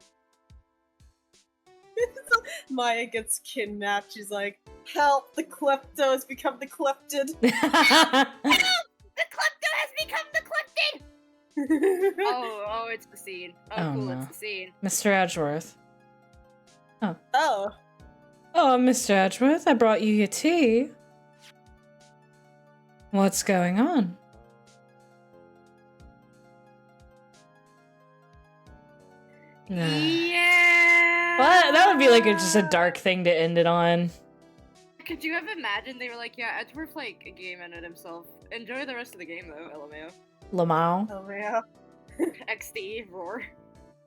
Maya gets kidnapped, she's like, help, the kleptos become the klepted. The klepto has become the klepted! Oh, it's the scene. Oh, cool, no. it's the scene. Mr. Edgeworth. Oh. Oh, Mr. Edgeworth, I brought you your tea. What's going on? Yeah. Well, that would be like just a dark thing to end it on. Could you have imagined they were like, yeah, Edgeworth like a game ended himself. Enjoy the rest of the game though, LMAO. Lamau. Oh, yeah. XD, roar.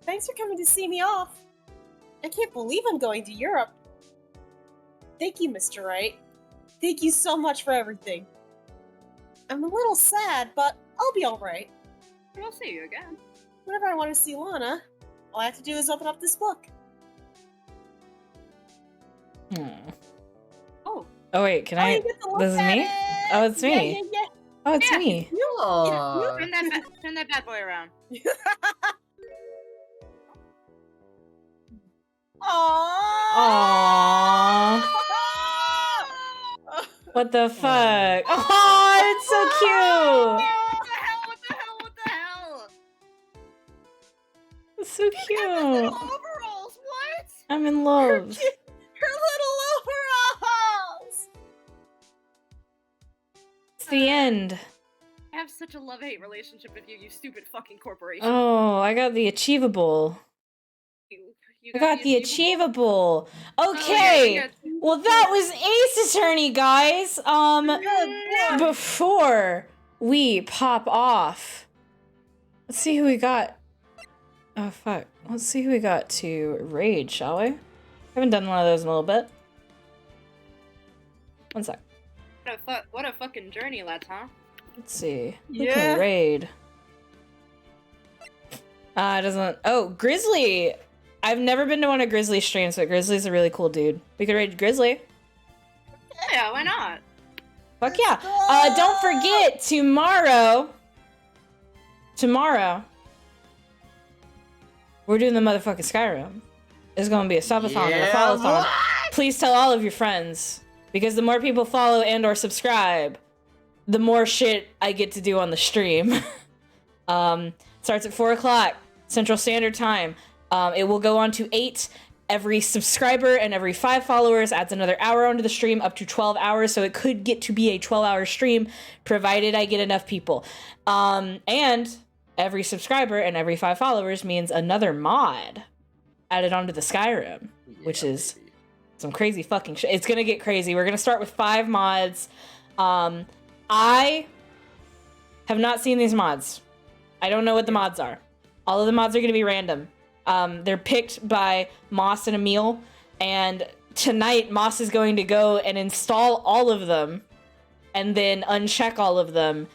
Thanks for coming to see me off. I can't believe I'm going to Europe. Thank you, Mr. Wright. Thank you so much for everything. I'm a little sad, but I'll be alright. We'll see you again. Whenever I want to see Lana, all I have to do is open up this book. Oh. Oh wait, can Oh, I? you get to look This is at me? it! Oh, it's me. Yeah. Oh, it's Yeah. me. Aw. Turn that bad boy around. Aww. What the fuck? Oh, it's so cute. What the hell? What the hell? What the hell? It's so Little cute. overalls, what? I'm in love. Her little overalls! It's the end. I have such a love-hate relationship with you, you stupid fucking corporation. Oh, I got the achievable. You I got the achievable. Oh, Okay. yeah, Well, that was Ace Attorney, guys. Before we pop off, let's see who we got. Oh, fuck. Let's see who we got to raid, shall we? Haven't done one of those in a little bit. One sec. What a fucking journey, lads, huh? Let's see. Who Yeah. can we raid? It doesn't. Oh, Grizzly. I've never been to one of Grizzly's streams, but Grizzly's a really cool dude. We could raid Grizzly. Yeah, why not? Fuck yeah. Don't forget, tomorrow, we're doing the motherfucking Skyrim. It's gonna be a subathon and a follow-thon. Please tell all of your friends, because the more people follow and or subscribe, the more shit I get to do on the stream. Starts at 4 o'clock Central Standard Time. It will go on to 8. Every subscriber and every 5 followers adds another hour onto the stream, up to 12 hours. So it could get to be a 12-hour stream, provided I get enough people. And every subscriber and every 5 followers means another mod added onto the Skyrim, which is some crazy fucking shit. It's gonna get crazy. We're gonna start with 5 mods. I have not seen these mods. I don't know what the mods are. All of the mods are gonna be random. They're picked by Moss and Emil, and tonight Moss is going to go and install all of them and then uncheck all of them,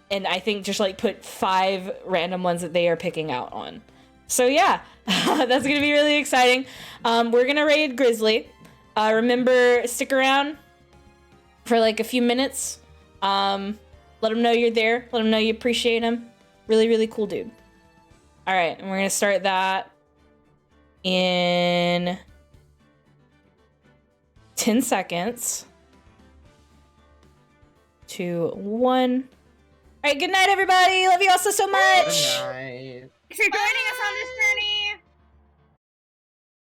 and I think just like put 5 random ones that they are picking out on. So yeah, that's gonna be really exciting. We're gonna raid Grizzly. Remember, stick around for like a few minutes. Let him know you're there. Let him know you appreciate him. Really, really cool dude. All right, and we're gonna start that in 10 seconds. 2, 1. All right, good night, everybody. Love you all so much. Good night. Thanks for joining us on this journey.